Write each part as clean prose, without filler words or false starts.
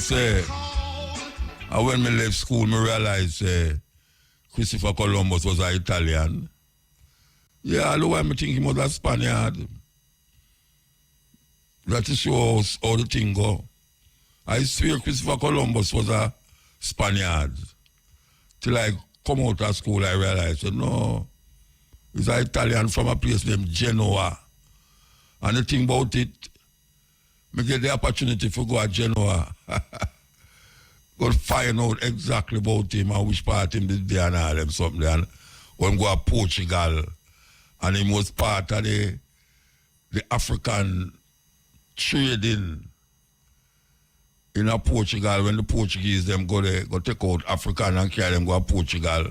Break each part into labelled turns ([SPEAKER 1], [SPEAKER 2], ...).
[SPEAKER 1] say, when me left school, me realized Christopher Columbus was an Italian. Yeah, I know why me think he was a Spaniard. That is shows how the thing go. I swear Christopher Columbus was a Spaniard. Till I come out of school, I realized, no, he's an Italian from a place named Genoa. And the thing about it, me get the opportunity to go to Genoa. Go find out exactly about him and which part him did there and all them something. And when go to Portugal, and he was part of the African trading in Portugal when the Portuguese them go take out African and carry them go to Portugal.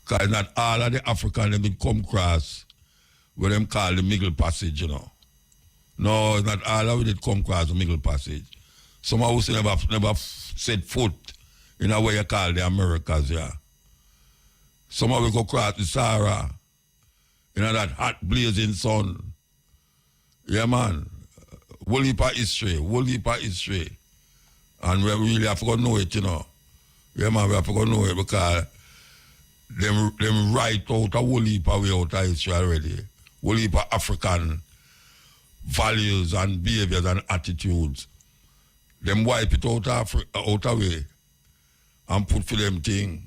[SPEAKER 1] Because not all of the African them did come across what them call the Middle Passage, you know. No, it's not all of it did come across the Middle Passage. Some of us never set foot in a way you call the Americas, yeah. Some of us go across the Sahara in that hot blazing sun. Yeah, man. Whole heap of history. And we really have to know it, you know. Yeah, man, we have to know it because them write out a whole heap of way out of history already. Whole heap of African values and behaviors and attitudes. Them wipe it out of way and put for them thing.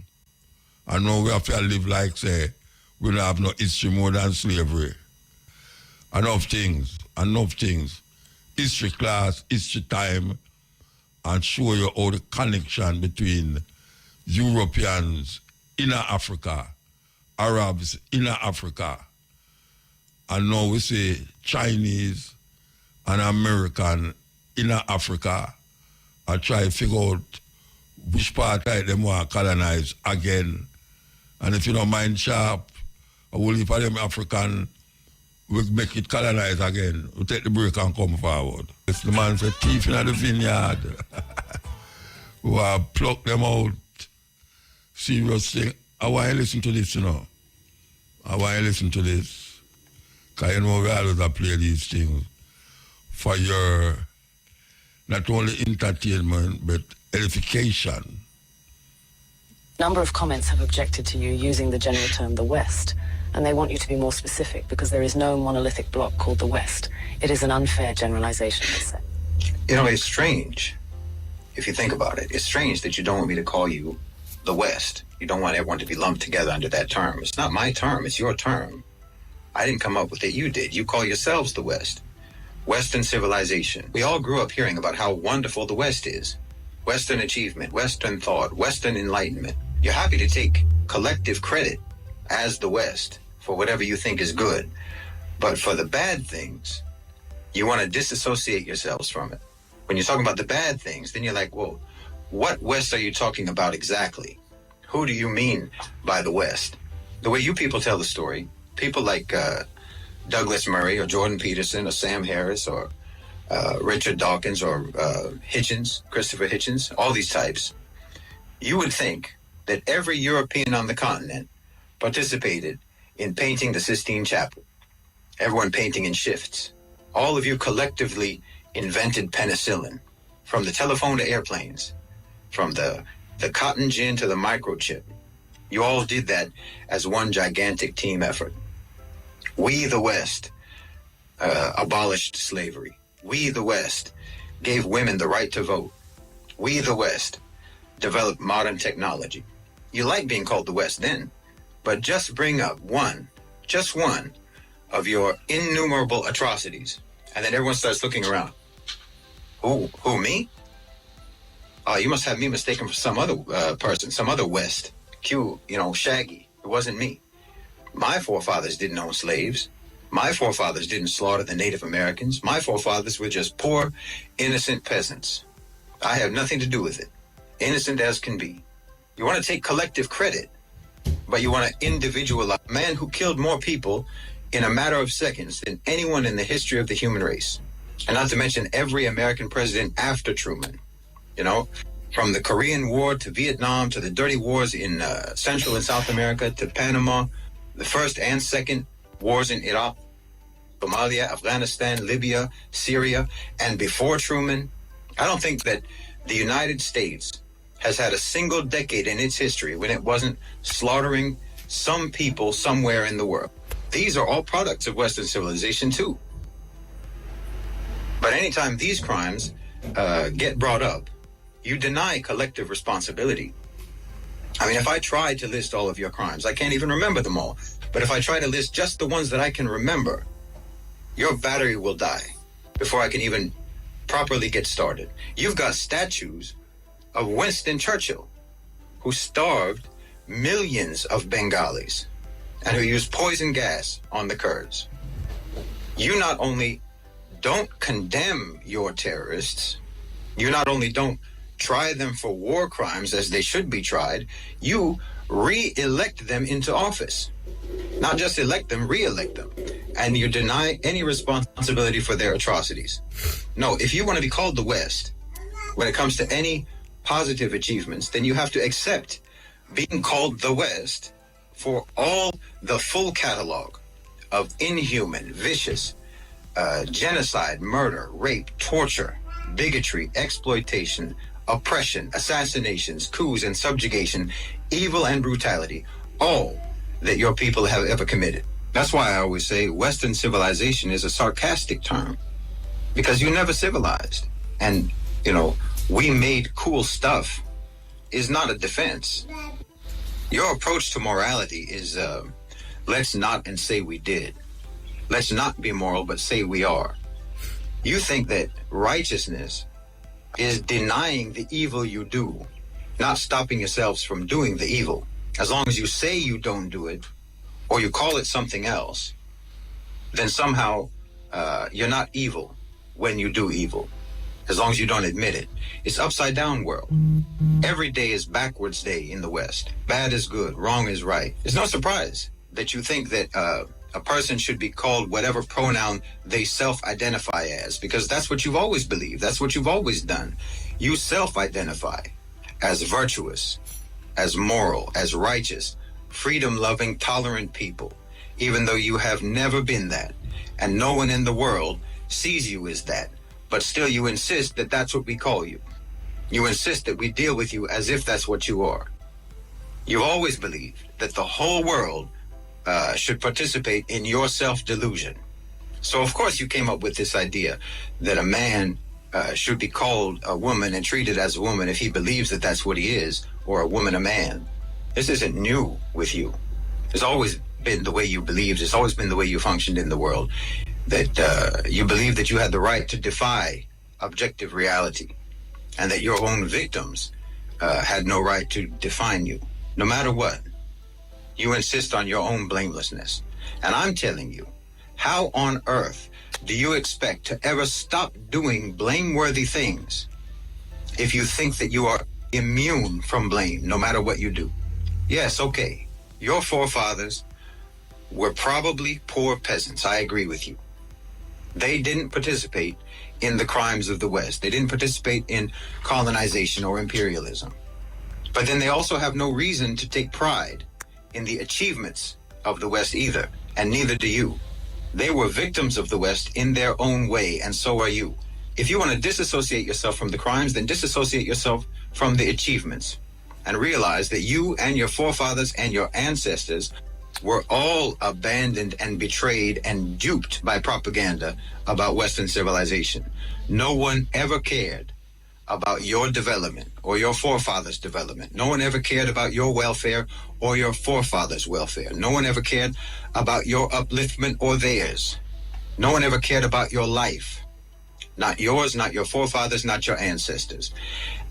[SPEAKER 1] And now we have to live like, say, we don't have no history more than slavery. Enough things. History class, history time, and show you all the connection between Europeans in Africa, Arabs in Africa, and now we say Chinese and American in Africa. I try to figure out which part of them want to colonize again. And if you don't mind sharp, I will leave for them African, we'll make it colonize again. We'll take the break and come forward. It's the man said, thief in the vineyard. We have plucked them out. Serious thing. I want you to listen to this, you know. Because you know we always play these things for your, not only entertainment, but edification.
[SPEAKER 2] A number of comments have objected to you using the general term the West, and they want you to be more specific because there is no monolithic bloc called the West. It is an unfair generalization, they say.
[SPEAKER 3] You know, it's strange, if you think about it. It's strange that you don't want me to call you the West. You don't want everyone to be lumped together under that term. It's not my term, it's your term. I didn't come up with it, you did. You call yourselves the West. Western civilization. We all grew up hearing about how wonderful the West is. Western achievement, Western thought, Western enlightenment. You're happy to take collective credit as the West for whatever you think is good. But for the bad things, you want to disassociate yourselves from it. When you're talking about the bad things, then you're like, whoa, what West are you talking about exactly? Who do you mean by the West? The way you people tell the story, people like Douglas Murray or Jordan Peterson or Sam Harris or Richard Dawkins or Hitchens, Christopher Hitchens, all these types, you would think that every European on the continent participated in painting the Sistine Chapel. Everyone painting in shifts. All of you collectively invented penicillin, from the telephone to airplanes, from the cotton gin to the microchip. You all did that as one gigantic team effort. We, the West, abolished slavery. We, the West, gave women the right to vote. We, the West, developed modern technology. You like being called the West then, but just bring up just one of your innumerable atrocities, and then everyone starts looking around. Who, me? Oh, you must have me mistaken for some other person, some other West. Shaggy. It wasn't me. My forefathers didn't own slaves. My forefathers didn't slaughter the Native Americans. My forefathers were just poor, innocent peasants. I have nothing to do with it. Innocent as can be. You want to take collective credit, but you want to individualize a man who killed more people in a matter of seconds than anyone in the history of the human race. And not to mention every American president after Truman. From the Korean War to Vietnam to the dirty wars in Central and South America to Panama, the first and second wars in Iraq, Somalia, Afghanistan, Libya, Syria, and before Truman. I don't think that the United States has had a single decade in its history when it wasn't slaughtering some people somewhere in the world. These are all products of Western civilization too. But anytime these crimes get brought up, you deny collective responsibility. I mean, if I tried to list all of your crimes, I can't even remember them all. But if I try to list just the ones that I can remember, your battery will die before I can even properly get started. You've got statues of Winston Churchill, who starved millions of Bengalis and who used poison gas on the Kurds. You not only don't condemn your terrorists, you not only don't try them for war crimes as they should be tried, you re-elect them into office. Not just elect them, re-elect them. And you deny any responsibility for their atrocities. No, if you want to be called the West, when it comes to any positive achievements, then you have to accept being called the West for all the full catalog of inhuman, vicious, genocide, murder, rape, torture, bigotry, exploitation, oppression, assassinations, coups and subjugation, evil and brutality, all that your people have ever committed. That's why I always say Western civilization is a sarcastic term, because you never civilized. And, you know, we made cool stuff is not a defense. Your approach to morality is let's not and say we did. Let's not be moral, but say we are. You think that righteousness is denying the evil you do, not stopping yourselves from doing the evil. As long as you say you don't do it, or you call it something else, then somehow you're not evil when you do evil, as long as you don't admit it. It's upside down world. Every day is backwards day in the West. Bad is good, wrong is right. It's no surprise that you think that a person should be called whatever pronoun they self-identify as, because that's what you've always believed. That's what you've always done. You self-identify as virtuous, as moral, as righteous, freedom-loving, tolerant people, even though you have never been that, and no one in the world sees you as that, but still you insist that that's what we call you. You insist that we deal with you as if that's what you are. You've always believed that the whole world should participate in your self-delusion. So of course you came up with this idea that a man should be called a woman and treated as a woman if he believes that that's what he is, or a woman a man. This isn't new with you. It's always been the way you believed. It's always been the way you functioned in the world, that you believed that you had the right to defy objective reality, and that your own victims had no right to define you, no matter what. You insist on your own blamelessness. And I'm telling you, how on earth do you expect to ever stop doing blameworthy things if you think that you are immune from blame, no matter what you do? Yes, okay, your forefathers were probably poor peasants. I agree with you. They didn't participate in the crimes of the West. They didn't participate in colonization or imperialism. But then they also have no reason to take pride in the achievements of the West either, and neither do you. They were victims of the West in their own way, and so are you. If you want to disassociate yourself from the crimes, then disassociate yourself from the achievements, and realize that you and your forefathers and your ancestors were all abandoned and betrayed and duped by propaganda about Western civilization. No one ever cared about your development or your forefathers' development. No one ever cared about your welfare or your forefathers' welfare. No one ever cared about your upliftment or theirs. No one ever cared about your life. Not yours, not your forefathers, not your ancestors.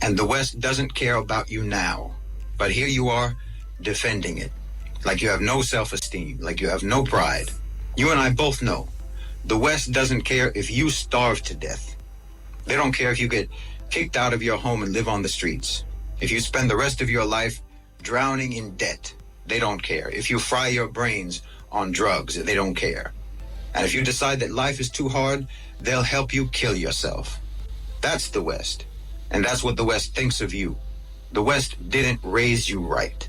[SPEAKER 3] And the West doesn't care about you now. But here you are defending it, like you have no self-esteem, like you have no pride. You and I both know the West doesn't care if you starve to death. They don't care if you get kicked out of your home and live on the streets. If you spend the rest of your life drowning in debt, they don't care. If you fry your brains on drugs, they don't care. And if you decide that life is too hard, they'll help you kill yourself. That's the West. And that's what the West thinks of you. The West didn't raise you right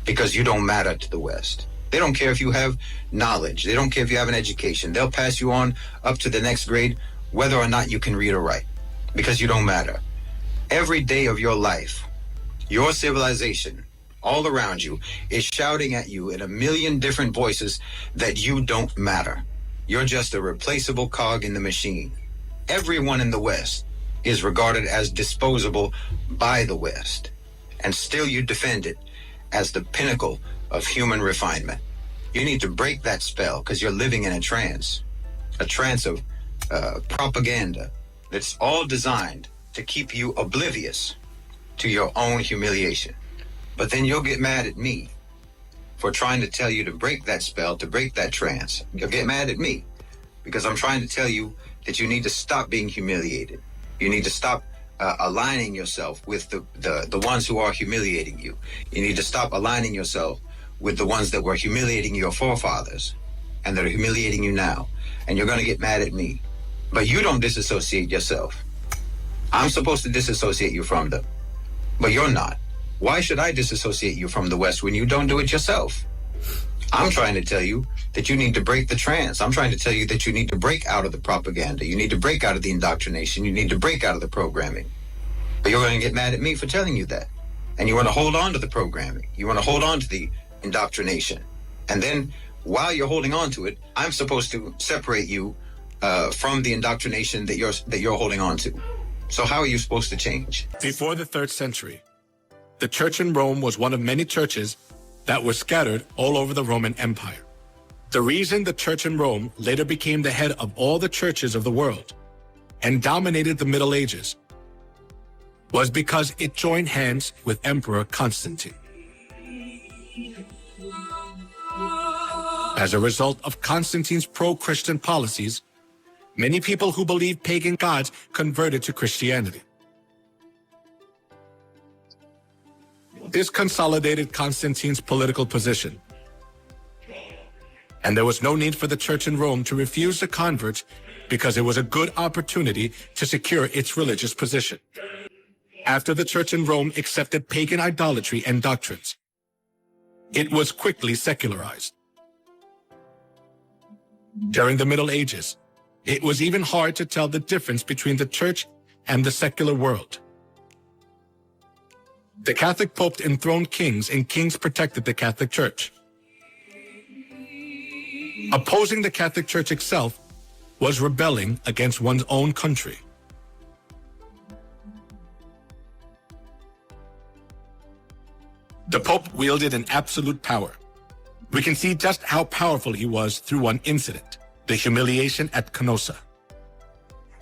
[SPEAKER 3] because you don't matter to the West. They don't care if you have knowledge. They don't care if you have an education. They'll pass you on up to the next grade whether or not you can read or write, because you don't matter. Every day of your life, your civilization, all around you, is shouting at you in a million different voices that you don't matter. You're just a replaceable cog in the machine. Everyone in the West is regarded as disposable by the West, and still you defend it as the pinnacle of human refinement. You need to break that spell because you're living in a trance of propaganda that's all designed to keep you oblivious to your own humiliation. But then you'll get mad at me for trying to tell you to break that spell, to break that trance. You'll get mad at me because I'm trying to tell you that you need to stop being humiliated. You need to stop aligning yourself with the ones who are humiliating you. You need to stop aligning yourself with the ones that were humiliating your forefathers and that are humiliating you now. And you're going to get mad at me. But you don't disassociate yourself. I'm supposed to disassociate you from them, but you're not. Why should I disassociate you from the West when you don't do it yourself? I'm trying to tell you that you need to break the trance. I'm trying to tell you that you need to break out of the propaganda. You need to break out of the indoctrination. You need to break out of the programming. But you're going to get mad at me for telling you that. And you want to hold on to the programming. You want to hold on to the indoctrination. And then while you're holding on to it, I'm supposed to separate you from the indoctrination that you're holding on to. So how are you supposed to change?
[SPEAKER 4] Before the 3rd century, the church in Rome was one of many churches that were scattered all over the Roman Empire. The reason the church in Rome later became the head of all the churches of the world and dominated the Middle Ages was because it joined hands with Emperor Constantine. As a result of Constantine's pro-Christian policies, many people who believed pagan gods converted to Christianity. This consolidated Constantine's political position, and there was no need for the church in Rome to refuse the converts because it was a good opportunity to secure its religious position. After the church in Rome accepted pagan idolatry and doctrines, it was quickly secularized. During the Middle Ages, it was even hard to tell the difference between the church and the secular world. The Catholic Pope enthroned kings, and kings protected the Catholic Church. Opposing the Catholic Church itself was rebelling against one's own country. The Pope wielded an absolute power. We can see just how powerful he was through one incident, the humiliation at Canossa.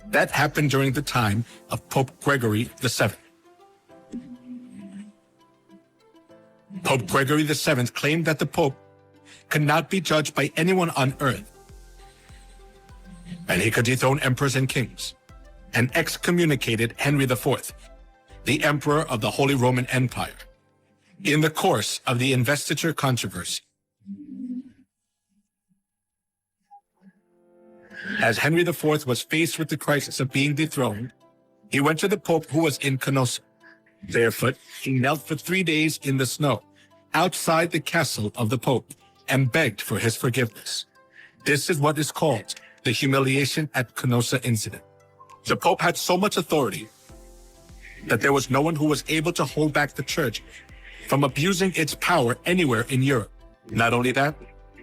[SPEAKER 4] That happened during the time of Pope Gregory VII. Pope Gregory VII claimed that the Pope could not be judged by anyone on earth, and he could dethrone emperors and kings, and excommunicated Henry IV, the Emperor of the Holy Roman Empire, in the course of the investiture controversy. As Henry IV was faced with the crisis of being dethroned, he went to the Pope, who was in Canossa. Barefoot, he knelt for 3 days in the snow outside the castle of the Pope and begged for his forgiveness. This is what is called the humiliation at Canossa incident. The Pope had so much authority that there was no one who was able to hold back the church from abusing its power anywhere in Europe. Not only that,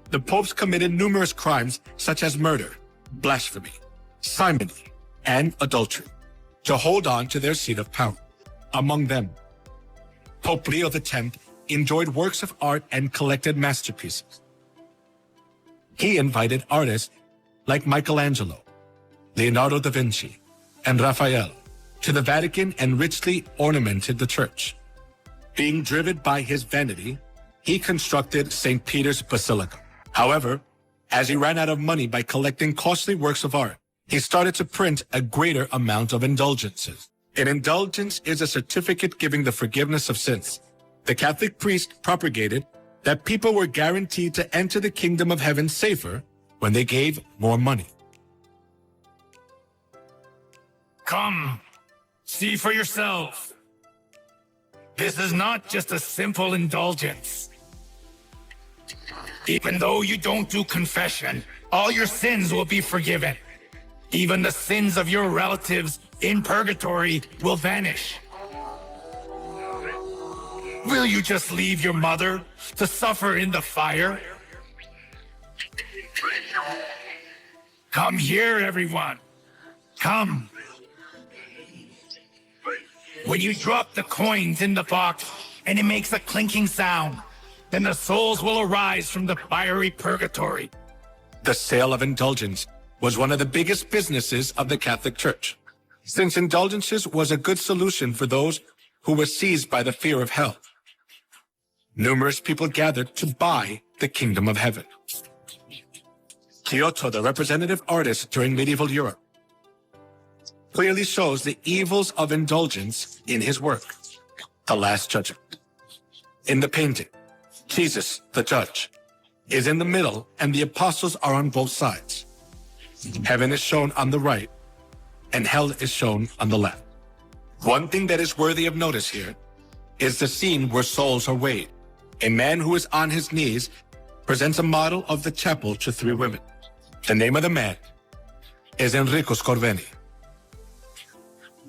[SPEAKER 4] the popes committed numerous crimes such as murder, blasphemy, simony, and adultery to hold on to their seat of power. Among them, Pope Leo X enjoyed works of art and collected masterpieces. He invited artists like Michelangelo, Leonardo da Vinci, and Raphael to the Vatican and richly ornamented the church. Being driven by his vanity, he constructed St. Peter's Basilica. However, as he ran out of money by collecting costly works of art, he started to print a greater amount of indulgences. An indulgence is a certificate giving the forgiveness of sins. The Catholic priest propagated that people were guaranteed to enter the kingdom of heaven safer when they gave more money.
[SPEAKER 5] Come, see for yourself. This is not just a simple indulgence. Even though you don't do confession, all your sins will be forgiven. Even the sins of your relatives in purgatory will vanish. Will you just leave your mother to suffer in the fire? Come here, everyone. Come. When you drop the coins in the box and it makes a clinking sound, then the souls will arise from the fiery purgatory.
[SPEAKER 4] The sale of indulgence was one of the biggest businesses of the Catholic Church, since indulgences was a good solution for those who were seized by the fear of hell. Numerous people gathered to buy the kingdom of heaven. Giotto, the representative artist during medieval Europe, clearly shows the evils of indulgence in his work, The Last Judgment. In the painting, Jesus, the judge, is in the middle and the apostles are on both sides. Heaven is shown on the right and hell is shown on the left. One thing that is worthy of notice here is the scene where souls are weighed. A man who is on his knees presents a model of the chapel to three women. The name of the man is Enrico Scorveni.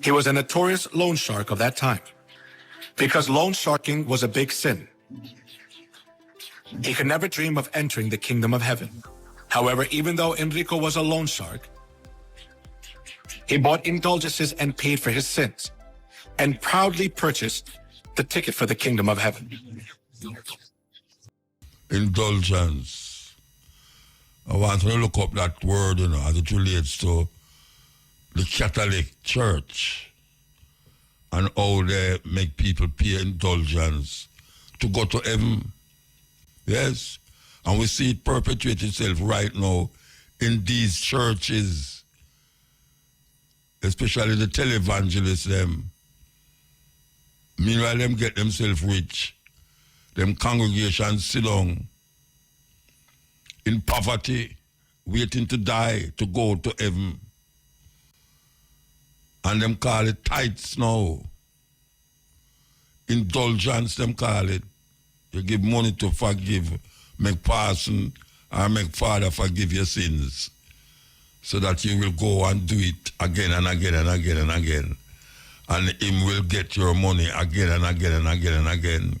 [SPEAKER 4] He was a notorious loan shark of that time because loan sharking was a big sin. He could never dream of entering the kingdom of heaven. However, even though Enrico was a loan shark, he bought indulgences and paid for his sins and proudly purchased the ticket for the kingdom of heaven.
[SPEAKER 1] Indulgence. I want to look up that word, as it relates to the Catholic Church and how they make people pay indulgence to go to heaven. Yes? And we see it perpetuate itself right now in these churches, especially the televangelists, them. Meanwhile, them get themselves rich. Them congregations sit down in poverty, waiting to die to go to heaven. And them call it tithes now. Indulgence, them call it. You give money to forgive, make person or make father forgive your sins, so that you will go and do it again and again and again and again. And him will get your money again and again and again and again.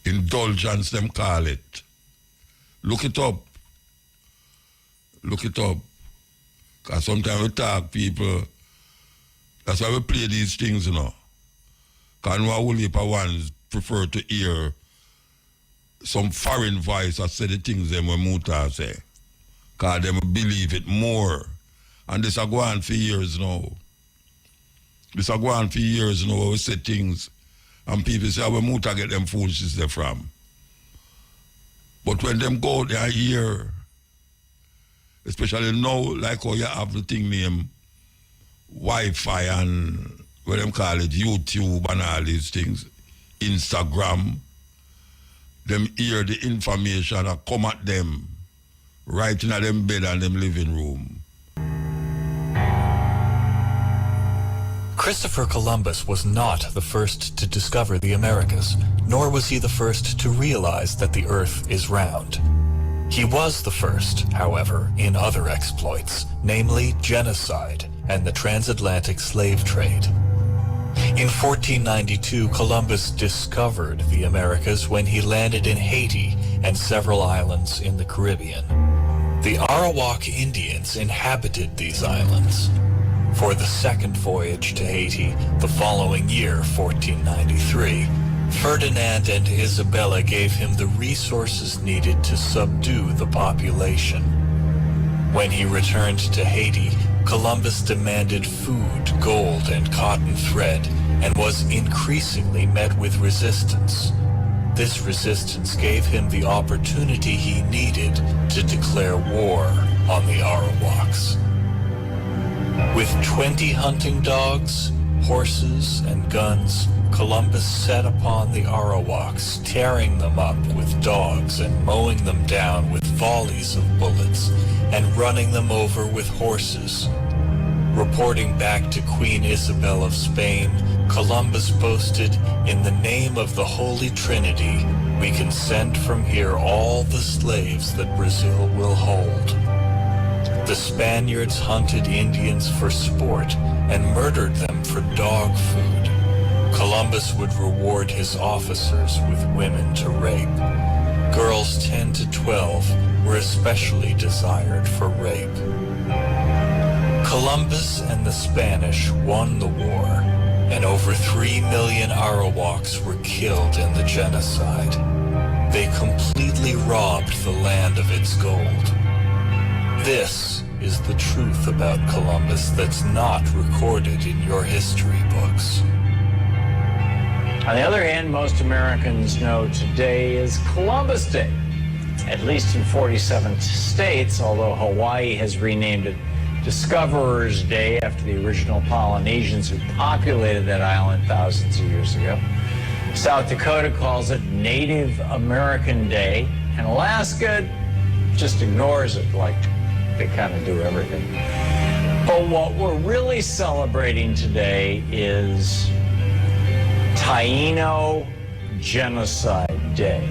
[SPEAKER 1] Indulgence, them call it. Look it up. Look it up. Because sometimes we talk people, that's why we play these things, Because no whole heap of ones prefer to hear some foreign voice that say the things them when Muta say. Because them believe it more. And this are going on for years now. This are going on for years now where we say things and people say, where Muta get them foolishness there from. But when them go out there here, especially now, like how you have the thing named Wi-Fi and what them call it, YouTube and all these things, Instagram, them hear the information and come at them right in them bed and them living room.
[SPEAKER 6] Christopher Columbus was not the first to discover the Americas, nor was he the first to realize that the earth is round. He was the first, however, in other exploits, namely genocide and the transatlantic slave trade. In 1492, Columbus discovered the Americas when he landed in Haiti and several islands in the Caribbean. The Arawak Indians inhabited these islands. For the second voyage to Haiti, the following year, 1493, Ferdinand and Isabella gave him the resources needed to subdue the population. When he returned to Haiti, Columbus demanded food, gold, and cotton thread, and was increasingly met with resistance. This resistance gave him the opportunity he needed to declare war on the Arawaks. With 20 hunting dogs, horses, and guns, Columbus set upon the Arawaks, tearing them up with dogs and mowing them down with volleys of bullets and running them over with horses. Reporting back to Queen Isabel of Spain, Columbus boasted, "In the name of the Holy Trinity, we can send from here all the slaves that Brazil will hold." The Spaniards hunted Indians for sport and murdered them for dog food. Columbus would reward his officers with women to rape. Girls 10 to 12 were especially desired for rape. Columbus and the Spanish won the war, and over 3 million Arawaks were killed in the genocide. They completely robbed the land of its gold. This is the truth about Columbus that's not recorded in your history books.
[SPEAKER 7] On the other hand, most Americans know today is Columbus Day, at least in 47 states, although Hawaii has renamed it Discoverers Day after the original Polynesians who populated that island thousands of years ago. South Dakota calls it Native American Day, and Alaska just ignores it like they kind of do everything. But what we're really celebrating today is Tyino Genocide Day,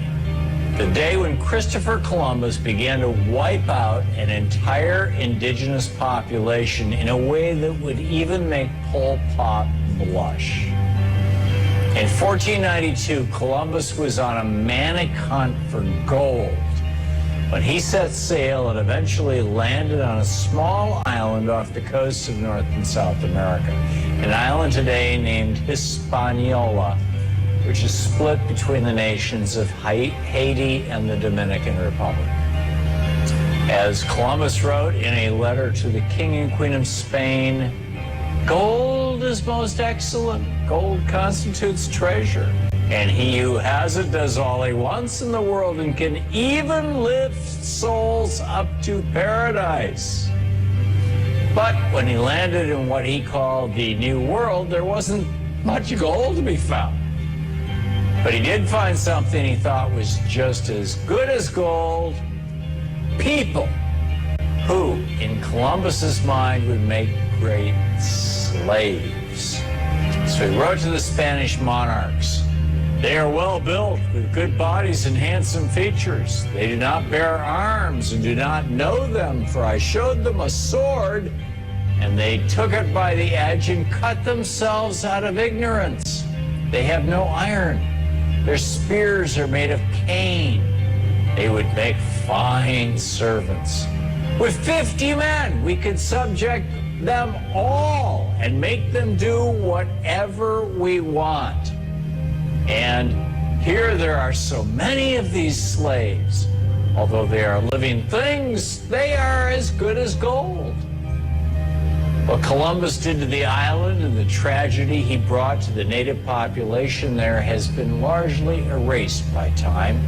[SPEAKER 7] the day when Christopher Columbus began to wipe out an entire indigenous population in a way that would even make Pol Pot blush. In 1492, Columbus was on a manic hunt for gold when he set sail and eventually landed on a small island off the coast of North and South America, an island today named Hispaniola, which is split between the nations of Haiti and the Dominican Republic. As Columbus wrote in a letter to the King and Queen of Spain, "Gold is most excellent. Gold constitutes treasure. And he who has it does all he wants in the world and can even lift souls up to paradise." But when he landed in what he called the New World, there wasn't much gold to be found. But he did find something he thought was just as good as gold: people, who, in Columbus's mind, would make great slaves. So he wrote to the Spanish monarchs, "They are well built, with good bodies and handsome features. They do not bear arms and do not know them, for I showed them a sword, and they took it by the edge and cut themselves out of ignorance. They have no iron. Their spears are made of cane. They would make fine servants. With 50 men, we could subject them all and make them do whatever we want. And here there are so many of these slaves. Although they are living things, they are as good as gold." What Columbus did to the island and the tragedy he brought to the native population there has been largely erased by time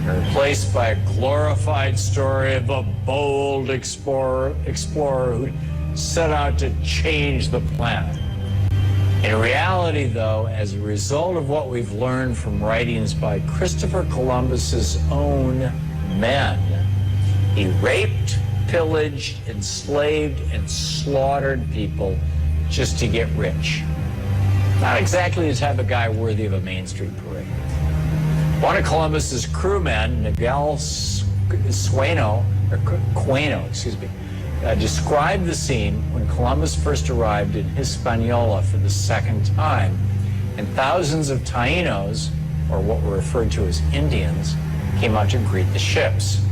[SPEAKER 7] and replaced by a glorified story of a bold explorer who set out to change the planet. In reality, though, as a result of what we've learned from writings by Christopher Columbus's own men, he raped, pillaged, enslaved, and slaughtered people just to get rich. Not exactly the type of guy worthy of a Main Street parade. One of Columbus's crewmen, Miguel Queno, described the scene when Columbus first arrived in Hispaniola for the second time, and thousands of Tainos, or what were referred to as Indians, came out to greet the ships.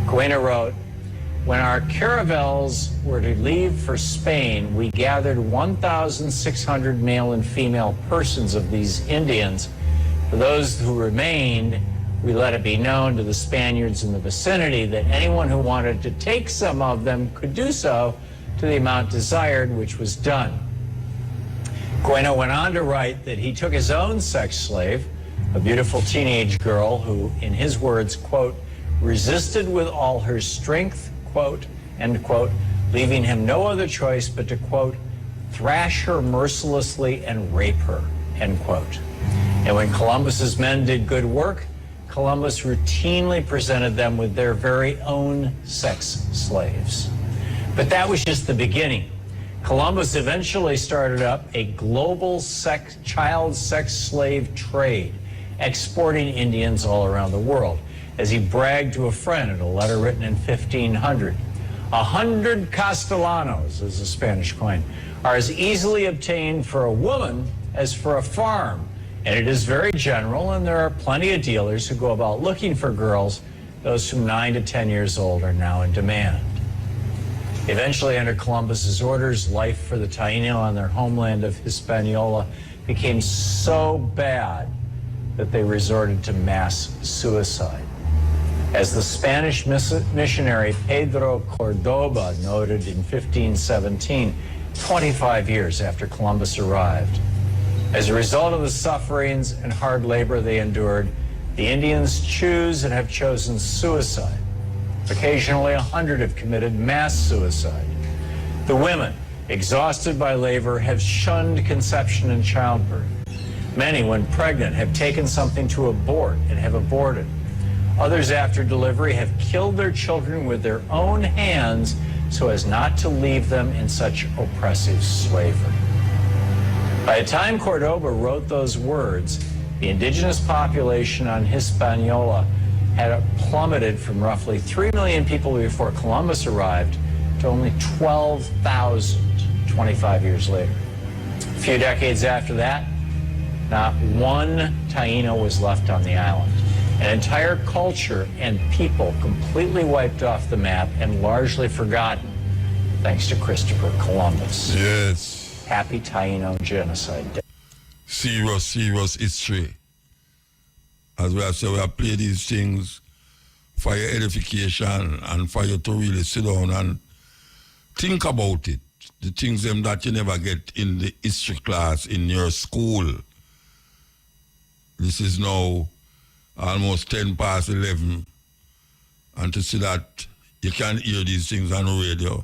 [SPEAKER 7] Queno wrote, "When our caravels were to leave for Spain, we gathered 1,600 male and female persons of these Indians. For those who remained, we let it be known to the Spaniards in the vicinity that anyone who wanted to take some of them could do so to the amount desired, which was done." Queno went on to write that he took his own sex slave, a beautiful teenage girl who, in his words, quote, "resisted with all her strength," quote, end quote, leaving him no other choice but to, quote, "thrash her mercilessly and rape her," end quote. And when Columbus's men did good work, Columbus routinely presented them with their very own sex slaves. But that was just the beginning. Columbus eventually started up a global child sex slave trade, exporting Indians all around the world. As he bragged to a friend in a letter written in 1500, 100 castellanos, as the Spanish coin, are as easily obtained for a woman as for a farm, and it is very general, and there are plenty of dealers who go about looking for girls. Those from 9 to 10 years old are now in demand. Eventually, under Columbus's orders, life for the Tyino on their homeland of Hispaniola became so bad that they resorted to mass suicide. As the Spanish missionary Pedro Cordoba noted in 1517, 25 years after Columbus arrived. As a result of the sufferings and hard labor they endured, the Indians choose and have chosen suicide. Occasionally, 100 have committed mass suicide. The women, exhausted by labor, have shunned conception and childbirth. Many, when pregnant, have taken something to abort and have aborted. Others, after delivery, have killed their children with their own hands so as not to leave them in such oppressive slavery. By the time Cordoba wrote those words, the indigenous population on Hispaniola had plummeted from roughly 3 million people before Columbus arrived to only 12,000 25 years later. A few decades after that, not one Tyino was left on the island. An entire culture and people completely wiped off the map and largely forgotten, thanks to Christopher Columbus.
[SPEAKER 1] Yes.
[SPEAKER 7] Happy Tyino Genocide Day.
[SPEAKER 1] Serious history. As we have said, we have played these things for your edification and for you to really sit down and think about it. The things them that you never get in the history class in your school. This is now almost 10 past 11. And to see that you can hear these things on the radio.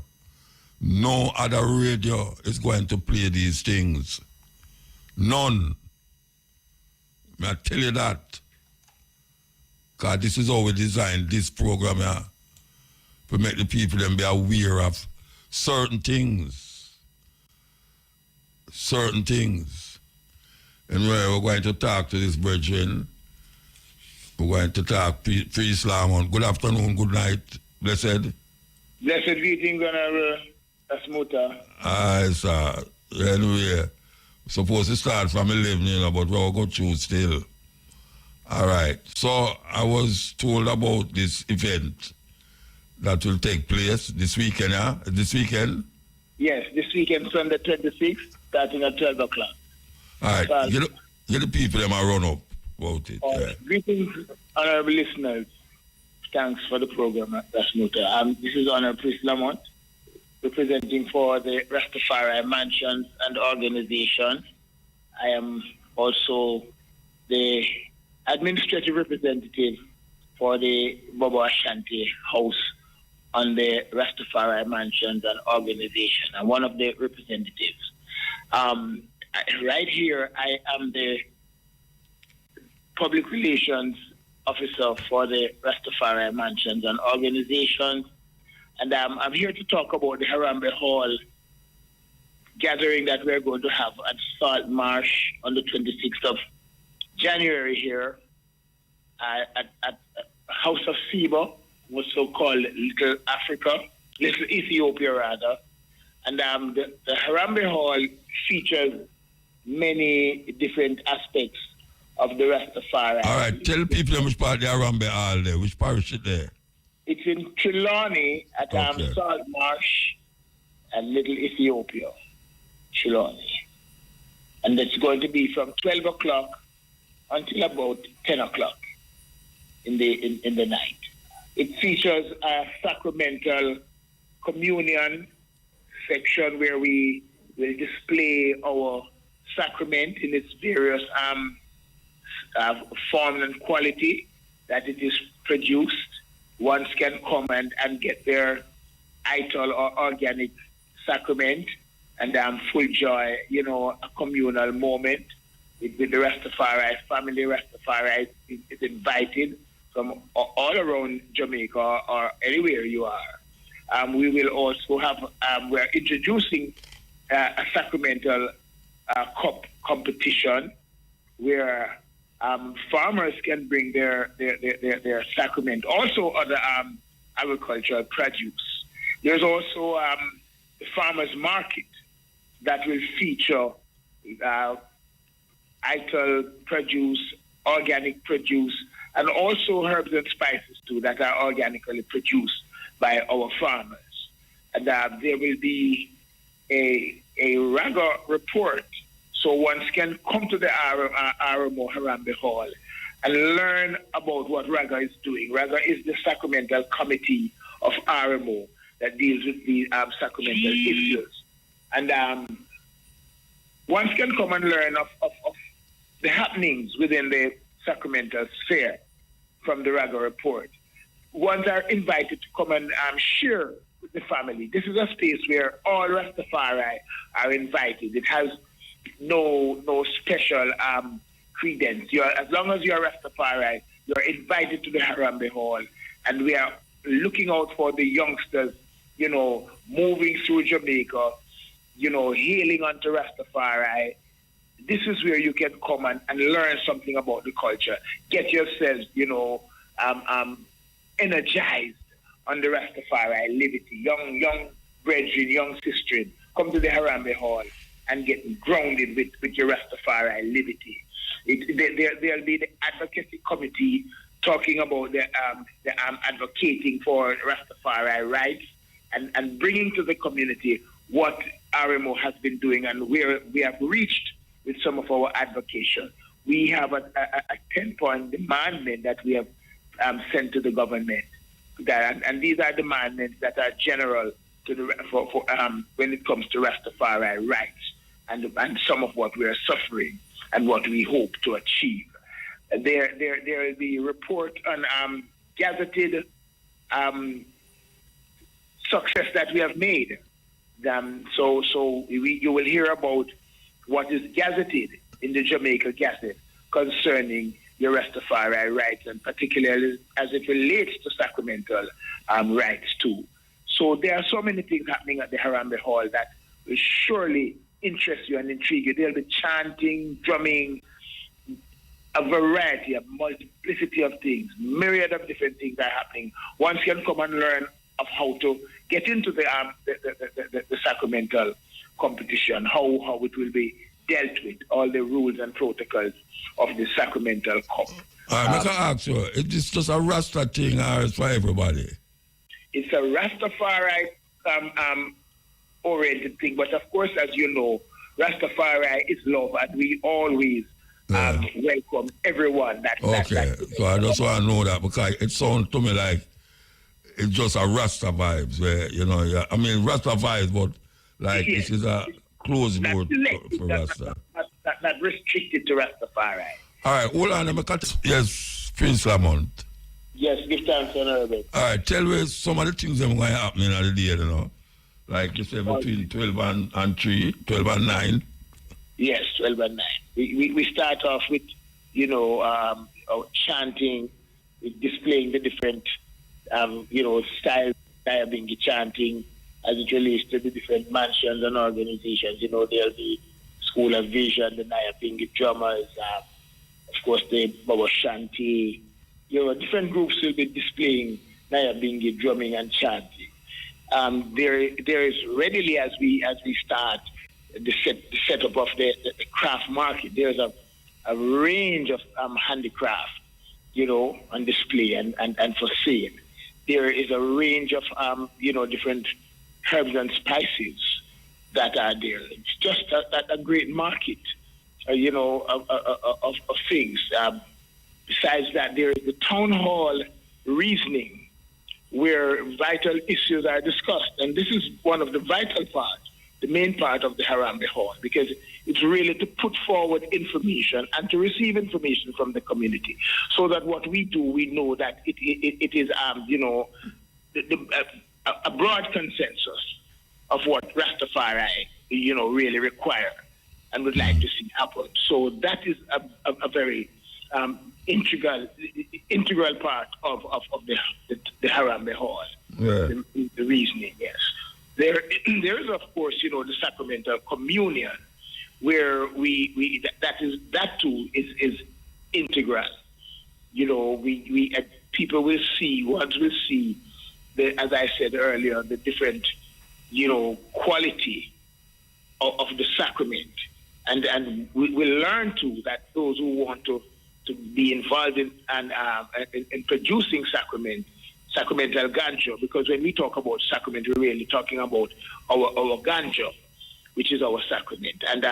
[SPEAKER 1] No other radio is going to play these things. None. May I tell you that? Because this is how we designed this program here. To make the people them be aware of certain things. Certain things. And we're going to talk to this brethren. We're going to talk pre-Islam. Good afternoon, good night. Blessed.
[SPEAKER 8] Blessed greetings, Honorable Asmuta.
[SPEAKER 1] Aye, sir. Anyway, supposed to start from 11, you know, but we'll go through still. All right. So I was told about this event that will take place this weekend, huh? This weekend?
[SPEAKER 8] Yes, this weekend, Sunday 26th, starting at 12 o'clock.
[SPEAKER 1] All right. Get the people them a run up about it. Yeah.
[SPEAKER 8] Greetings, honorable listeners. Thanks for the program, Asmuta. This is Honorable Priest Lamont, representing for the Rastafari Mansions and Organization. I am also the administrative representative for the Bobo Ashanti House on the Rastafari Mansions and Organization. I'm one of the representatives. Right here, I am the public relations officer for the Rastafari Mansions and Organization. And I'm here to talk about the Harambe Hall gathering that we're going to have at Salt Marsh on the 26th of January here at House of Seba, what's so-called Little Africa, Little Ethiopia rather. And the Harambe Hall features many different aspects of the Rastafari.
[SPEAKER 1] All right, tell people which part of the Harambe Hall there, which parish is there?
[SPEAKER 8] It's in Trelawney at Salt Marsh and Little Ethiopia, Trelawney. And it's going to be from 12 o'clock until about 10 o'clock in the night. It features a sacramental communion section where we will display our sacrament in its various form and quality that it is produced. Ones can come and get their idol or organic sacrament and full joy, a communal moment with the Rastafari family. Rastafari is invited from all around Jamaica or anywhere you are. We will also have, we're introducing a sacramental cup competition where farmers can bring their sacrament, also other agricultural produce. There's also the farmers market that will feature ital produce, organic produce, and also herbs and spices too that are organically produced by our farmers. And there will be a RAGA report, so one can come to the RMO Harambe Hall and learn about what RAGA is doing. RAGA is the sacramental committee of RMO that deals with the sacramental issues. And one can come and learn of the happenings within the sacramental sphere from the RAGA report. Ones are invited to come and share with the family. This is a space where all Rastafari are invited. It has no special credence. As long as you're Rastafari, you're invited to the Harambe Hall. And we are looking out for the youngsters, moving through Jamaica, hailing onto Rastafari. This is where you can come and learn something about the culture. Get yourselves, energized on the Rastafari liberty. Young brethren, young sistren, come to the Harambe Hall and get grounded with your Rastafari liberty. There'll be the Advocacy Committee talking about the advocating for Rastafari rights and bringing to the community what RMO has been doing and where we have reached with some of our advocation. We have a 10-point demandment that we have sent to the government, and these are demandments that are general to for when it comes to Rastafari rights and some of what we are suffering and what we hope to achieve. There will be a report on gazetted success that we have made. You will hear about what is gazetted in the Jamaica Gazette concerning your Rastafari rights, and particularly as it relates to sacramental rights too. So there are so many things happening at the Harambe Hall that will surely interest you and intrigue you. There'll be chanting, drumming, a variety, a multiplicity of things, myriad of different things are happening. One can come and learn of how to get into the sacramental competition, how it will be dealt with, all the rules and protocols of the sacramental cup.
[SPEAKER 1] I can ask you, is this just a Rasta thing or it's for everybody?
[SPEAKER 8] It's a Rastafari oriented thing, but of course, as you know, Rastafari is love, and we always welcome everyone.
[SPEAKER 1] So I just want to know that, because it sounds to me like it's just a Rasta vibes, where, Rasta vibes, but like this is a closed door for Rasta.
[SPEAKER 8] Not restricted to Rastafari.
[SPEAKER 1] All right, hold on. Yes, Prince Lamont.
[SPEAKER 8] Yes, give thanks, Honorable.
[SPEAKER 1] All right, tell me some of the things that are going to happen in the day, Like you said, between 12 and 3, 12 and 9.
[SPEAKER 8] Yes, 12 and 9. We start off with, chanting, displaying the different, styles, Nyabingi chanting as it relates to the different mansions and organizations. There'll be School of Vision, the Nyabingi drummers, of course, the Baba Shanti. Different groups will be displaying Nyabingi drumming and chanting. There is readily, as we start the setup of the craft market, there's a range of handicraft, on display and for sale. There is a range of different herbs and spices that are there. It's just a great market, of things. Besides that, there is the town hall reasoning, where vital issues are discussed. And this is one of the vital parts, the main part of the Harambe Hall, because it's really to put forward information and to receive information from the community, so that what we do, we know that it is, a broad consensus of what Rastafari, really require and would like to see happen. So that is a very integral part of the Harambe Hall.
[SPEAKER 1] Yeah.
[SPEAKER 8] The reasoning, yes. There is, of course, the sacramental communion, where that too is integral. People will see, ones will see, as I said earlier, the different, quality of the sacrament, And we learn too that those who want to be involved in producing sacramental ganja, because when we talk about sacrament, we're really talking about our ganja, which is our sacrament. And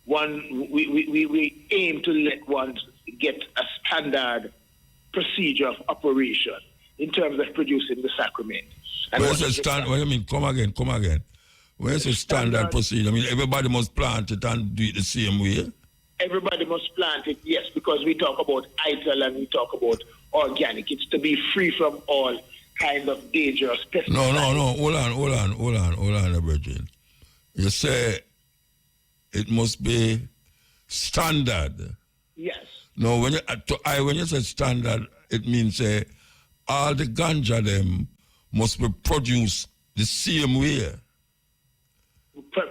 [SPEAKER 8] we aim to let one get a standard procedure of operation in terms of producing the sacrament. And
[SPEAKER 1] what do you mean? Come again. Where's the standard procedure? I mean, everybody must plant it and do it the same way?
[SPEAKER 8] Everybody must plant it, yes, because we talk about ital and we talk about organic. It's to be free from all kind of dangerous pesticides.
[SPEAKER 1] No. Hold on, Virgin. You say it must be standard.
[SPEAKER 8] Yes.
[SPEAKER 1] No, when you say standard, it means all the ganja them must be produced the same way.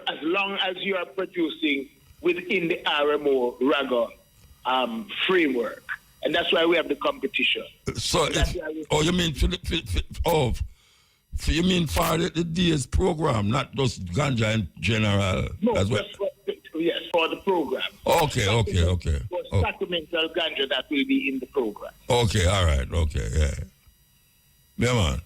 [SPEAKER 8] As long as you are producing within the RMO RAGA framework. And that's why we have the competition.
[SPEAKER 1] So, you mean you mean for the DS program, not just ganja in general?
[SPEAKER 8] No, yes, for the program.
[SPEAKER 1] Okay.
[SPEAKER 8] For sacramental ganja that will be in the program.
[SPEAKER 1] Okay, all right, okay, yeah. Yeah, man.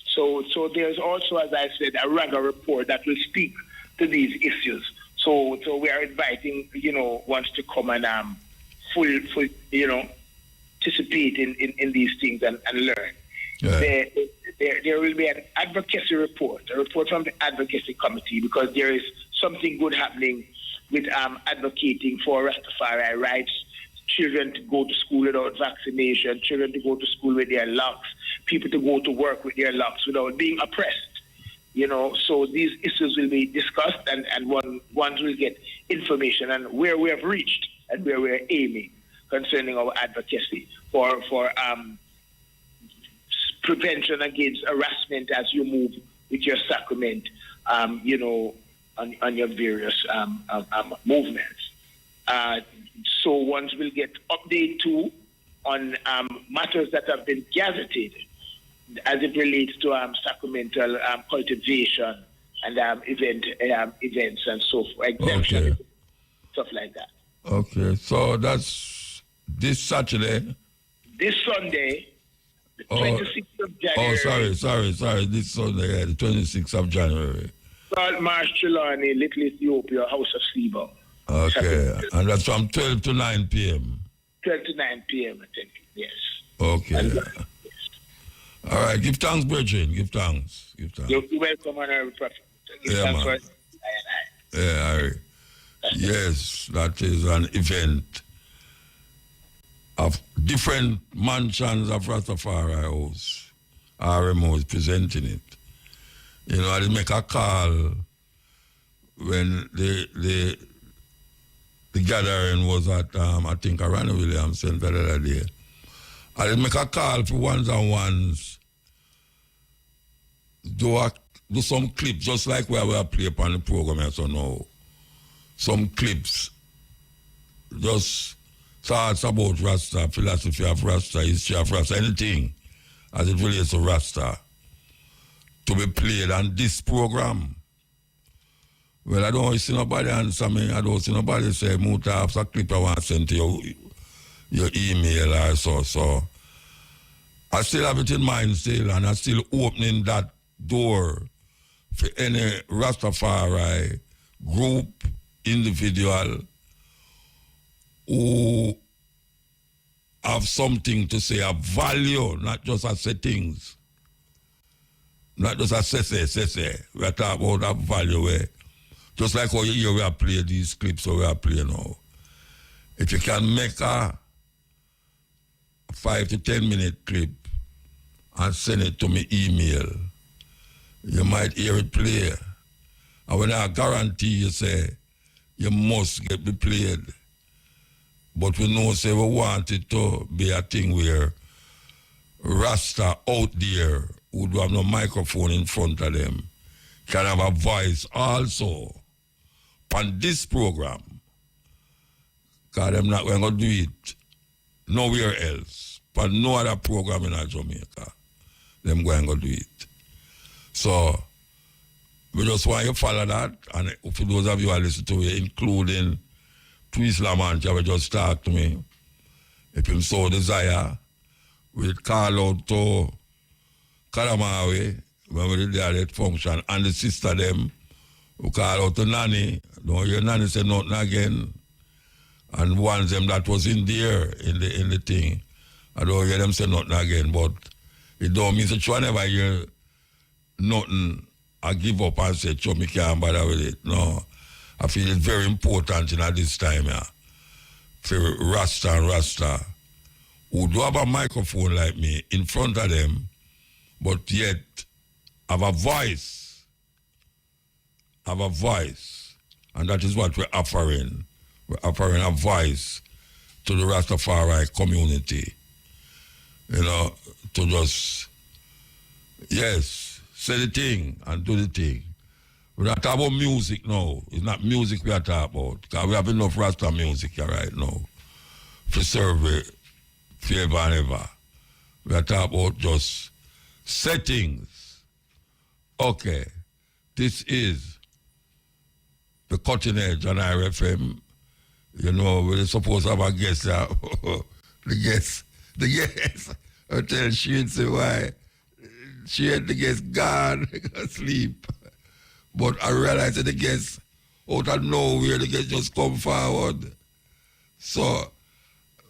[SPEAKER 8] So there's also, as I said, a RAGA report that will speak to these issues. So we are inviting, ones to come and full participate in these things and learn. Yeah. There will be an advocacy report, a report from the advocacy committee, because there is something good happening with advocating for Rastafari rights, children to go to school without vaccination, children to go to school with their locks, people to go to work with their locks without being oppressed. So these issues will be discussed, and ones will get information and where we have reached and where we're aiming concerning our advocacy for prevention against harassment as you move with your sacrament, on your various movements. So ones will get update too on matters that have been gazetted as it relates to sacramental cultivation and events and so forth, exemption, stuff like that.
[SPEAKER 1] Okay, so that's this Saturday?
[SPEAKER 8] This Sunday, the 26th of January.
[SPEAKER 1] Oh, sorry, this Sunday, the 26th of January.
[SPEAKER 8] Salt Marsh, Trelawney, Little Ethiopia, House of Sebo.
[SPEAKER 1] Okay, and that's from 12 to 9 p.m.
[SPEAKER 8] 12 to 9 p.m., I think, yes.
[SPEAKER 1] Okay. All right, give thanks, brethren. Give thanks.
[SPEAKER 8] You're welcome, Honorable Prophet.
[SPEAKER 1] Man. Yes, that is an event of different mansions of Rastafari House. RMO is presenting it. I did make a call when the gathering was at, I think, Arana Williams Center the other day. I did make a call for ones-on-ones, do some clips, just like where we play upon the program, so now. Some clips, just thoughts about Rasta, philosophy of Rasta, history of Rasta, anything as it relates to Rasta, to be played on this program. Well, I don't see nobody answer me. I don't see nobody say, Muta, I have a clip I want to send to your email or so. So I still have it in mind still, and I'm still opening that door for any Rastafari group, individual who have something to say, a value, not just as settings. Not just as say. We are talking about a value where, just like how you hear we are playing these clips, so we are playing now. If you can make a 5 to 10 minute clip and send it to me email, you might hear it play. And when I guarantee you say, you must get me played. But we know say we want it to be a thing where Rasta out there who do have no microphone in front of them can have a voice also on this program. Because them not going to do it nowhere else. But no other program in Jamaica. Them going to do it. So we just want you to follow that. And for those of you who listen to it, including Twist Lamancha, will just talk to me. If you so desire, we'll call out to Kalamawe when we did that function. And the sister them, who call out to Nanny. Don't hear Nanny say nothing again. And warns them that was in there, in the thing. I don't hear them say nothing again, but it don't mean that you never hear nothing. I give up and say, me can't bother with it. No. I feel it's very important at this time, yeah. For Rasta, who do have a microphone like me in front of them, but yet have a voice. Have a voice. And that is what we're offering. We're offering a voice to the Rastafari community. You know, to just, yes, say the thing and do the thing. We're not talking about music now. It's not music we are talking about. Because we have enough Rasta music here right now to serve it forever and ever. We are talking about just settings. Okay, this is the cutting edge on IRFM. You know, we're supposed to have a guest. The guest. I tell she and say why. She had the guest gone, asleep. But I realized that the guest, out of nowhere, the guest just come forward. So,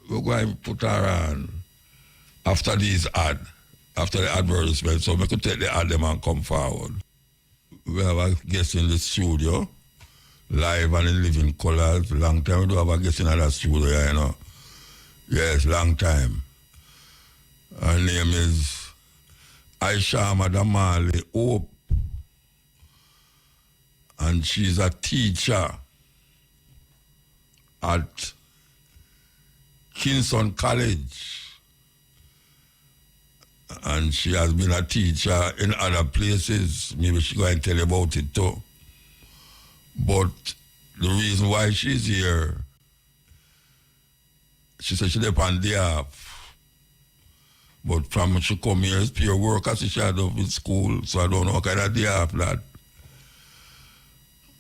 [SPEAKER 1] we're going to put her on after these after the advertisement. So, we could take the ad them and come forward. We have a guest in the studio, live and in living colors. Long time we do have a guest in the studio, you know. Yes, long time. Her name is Aisha Madamali Hope. And she's a teacher at Kingston College. And she has been a teacher in other places. Maybe she's going to tell you about it too. But the reason why she's here, she said she's on day off. But from when she come here, it's pure work as she had up in school, so I don't know what kind of day off that.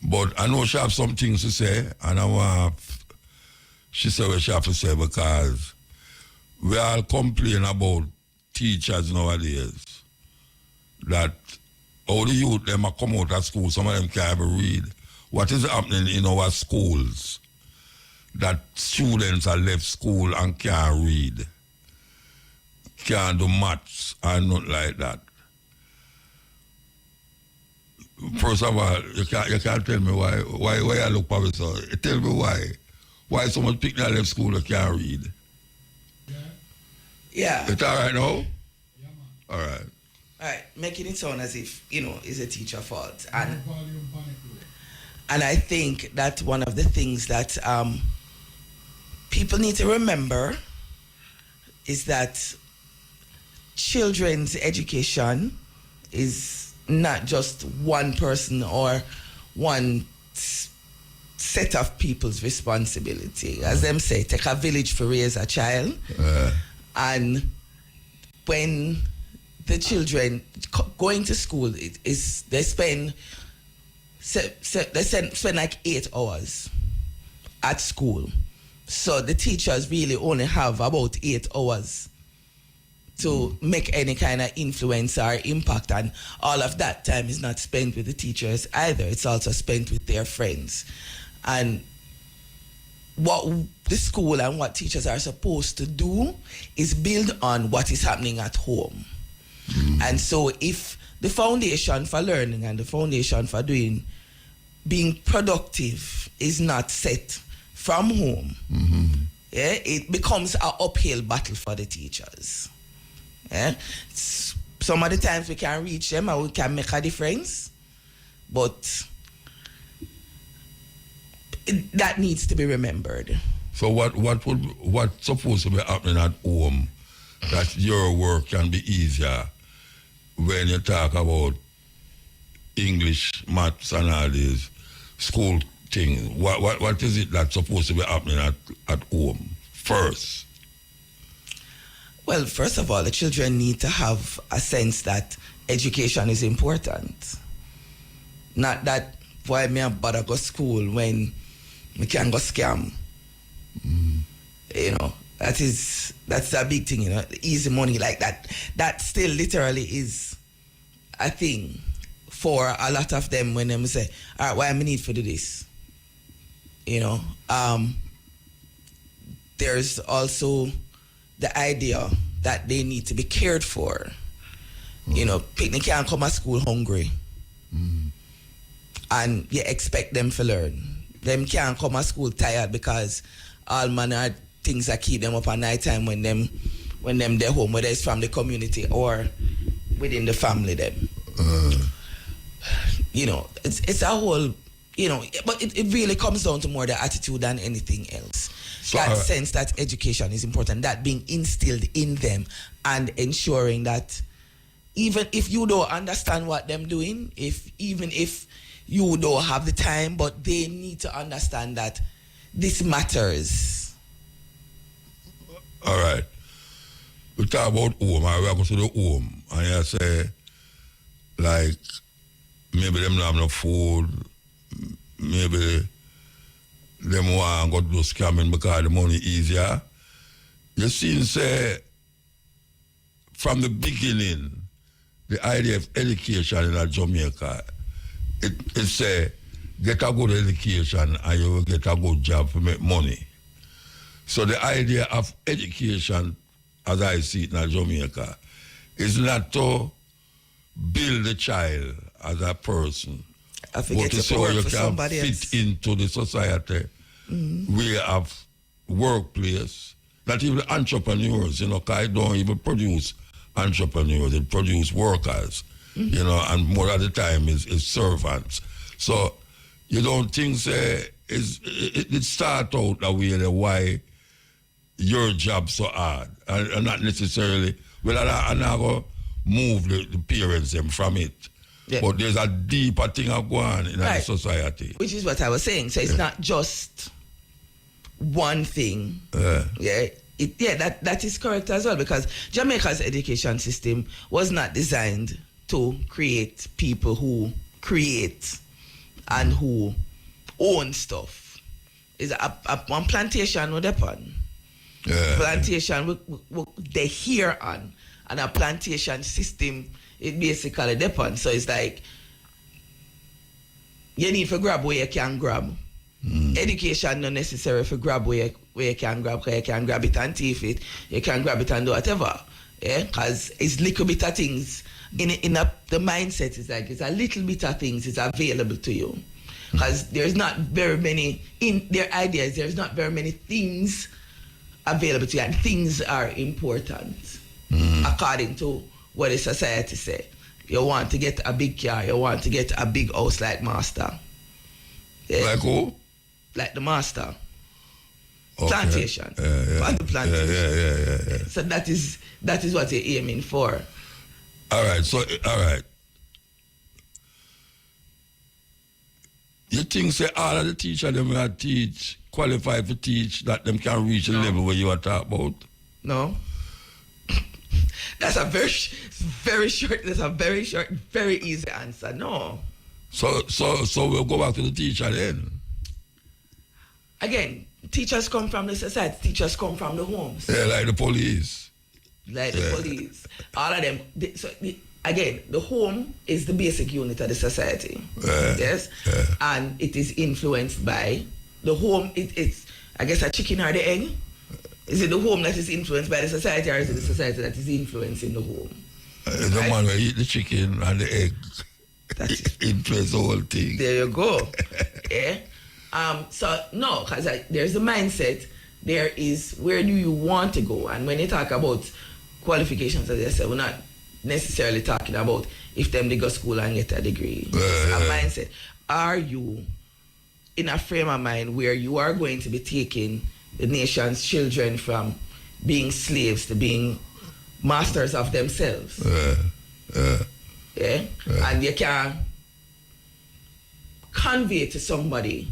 [SPEAKER 1] But I know she have some things to say, and I want, she said what she have to say because we all complain about teachers nowadays that all the youth, them are come out of school, some of them can't even read. What is happening in our schools that students are left school and can't read, can't do maths and nothing like that? First of all, you can't tell me why I look for so. Tell me why. Why so much people that left school that can't read?
[SPEAKER 9] Yeah.
[SPEAKER 1] It's all right now?
[SPEAKER 9] Yeah, man.
[SPEAKER 1] All right.
[SPEAKER 9] All right, making it sound as if, it's a teacher's fault. And I think that one of the things that people need to remember is that children's education is not just one person or one set of people's responsibility. As them say, take a village to raise a child. And when the children going to school, they spend like 8 hours at school. So the teachers really only have about 8 hours to make any kind of influence or impact, and all of that time is not spent with the teachers either. It's also spent with their friends. And what the school and what teachers are supposed to do is build on what is happening at home. And so if the foundation for learning and the foundation for being productive is not set from home, it becomes an uphill battle for the teachers. Yeah? Some of the times we can reach them and we can make a difference, but that needs to be remembered.
[SPEAKER 1] So what's supposed to be happening at home that your work can be easier when you talk about English, maths, and all these school things? What is it that's supposed to be happening at home first?
[SPEAKER 9] Well, first of all, the children need to have a sense that education is important. Not that why me and bother go school when me can go scam. You know, that's a big thing, you know, easy money like that. That still literally is a thing for a lot of them when them say, all right, why am I need for do this? You know, there's also the idea that they need to be cared for. You know, picnic can't come to school hungry. And you expect them to learn. Them can't come to school tired because all manner of things that keep them up at night time when them they're home, whether it's from the community or within the family them. You know, it's a whole, you know, but it really comes down to more the attitude than anything else. So, that sense that education is important, that being instilled in them and ensuring that even if you don't understand what them doing, even if you don't have the time, but they need to understand that this matters.
[SPEAKER 1] All right. We talk about home, and we go to the home, and you say, like, maybe them don't have no food, maybe them want to go to do scamming because the money easier. You see, say, from the beginning, the idea of education in Jamaica, it say, get a good education and you will get a good job to make money. So the idea of education, as I see it in Jamaica, is not to build the child as a person, but to see how you can fit into the society. We have workplace, not even entrepreneurs, you know, because I don't even produce entrepreneurs, it produce workers, you know, and more of the time is servants. So you don't think it start out that way, why your job so hard, and not necessarily, well, I'm not going to move the parents them from it. Yeah. But there's a deeper thing going on in the society. Which
[SPEAKER 9] is what I was saying. So it's not just one thing. That is correct as well, because Jamaica's education system was not designed to create people who create and who own stuff. It's one plantation with upon. Plantation they here on, and a plantation system it basically depends. So it's like you need to grab where you can grab. Education not necessary for grab where you can grab, because you can grab it and thief it, you can grab it and do whatever. Yeah, because it's little bit of things the mindset is like it's a little bit of things is available to you. Because there's not very many in their ideas, there's not very many things available to you, and things are important according to what the society say. You want to get a big car, you want to get a big house like master. Yeah.
[SPEAKER 1] Like who?
[SPEAKER 9] Like the master. Okay. Plantation. On the plantation.
[SPEAKER 1] Yeah.
[SPEAKER 9] So that is what you're aiming for.
[SPEAKER 1] All right. You think say all of the teachers them will teach, qualified to teach, that them can reach the level where you are talking about?
[SPEAKER 9] No. That's a very short, very easy answer. No.
[SPEAKER 1] So we'll go back to the teacher then.
[SPEAKER 9] Again, teachers come from the society, teachers come from the homes.
[SPEAKER 1] Yeah, like the police. All of them. Again, the home is the basic unit of the society. Yes? And it is influenced by the home. It's, I guess, a chicken or the egg. Is it the home that is influenced by the society, or is it the society that is influencing the home? The man will eat the chicken and the egg. That influence the whole thing.
[SPEAKER 9] There you go. Yeah. So no, because there's a mindset. There is where do you want to go, and when you talk about qualifications, as I said, we're not necessarily talking about if them they go school and get a degree. It's a mindset. Are you in a frame of mind where you are going to be taking the nation's children from being slaves to being masters of themselves? And you can convey to somebody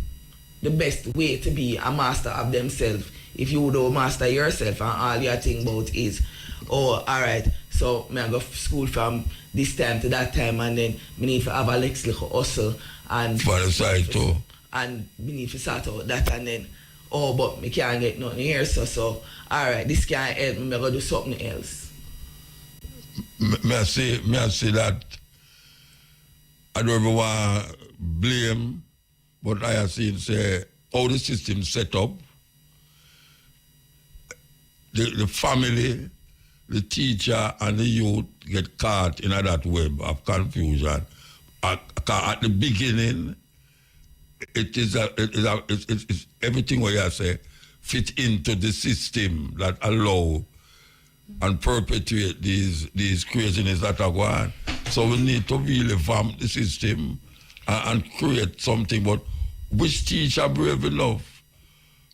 [SPEAKER 9] the best way to be a master of themselves if you don't master yourself and all you're thinking about is, oh, all right, So I go school from this time to that time, and then I need to have a little hustle and
[SPEAKER 1] for the side too.
[SPEAKER 9] And we need to sort out that, and then but me can't get nothing here, so all right, this can't help me. I go do something else.
[SPEAKER 1] May I say that I don't ever want to blame, but I have seen say how the system set up. The family, the teacher, and the youth get caught in that web of confusion. At the beginning, it's everything what you say fit into the system that allow and perpetuate these craziness that are going on. So we need to really vamp the system and create something. But which teacher brave enough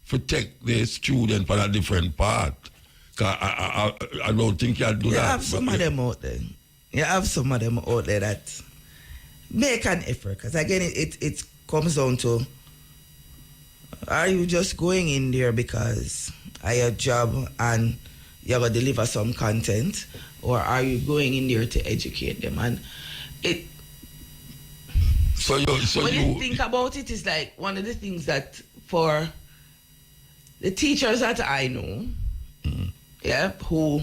[SPEAKER 1] to take the student on a different path? I don't think you'll do that.
[SPEAKER 9] You have some of them out there. You have some of them out there that make an effort. Because again, it comes down to, are you just going in there because I have a job and you're going to deliver some content, or are you going in there to educate them? And it... when you think about it, it's like one of the things that for the teachers that I know, who,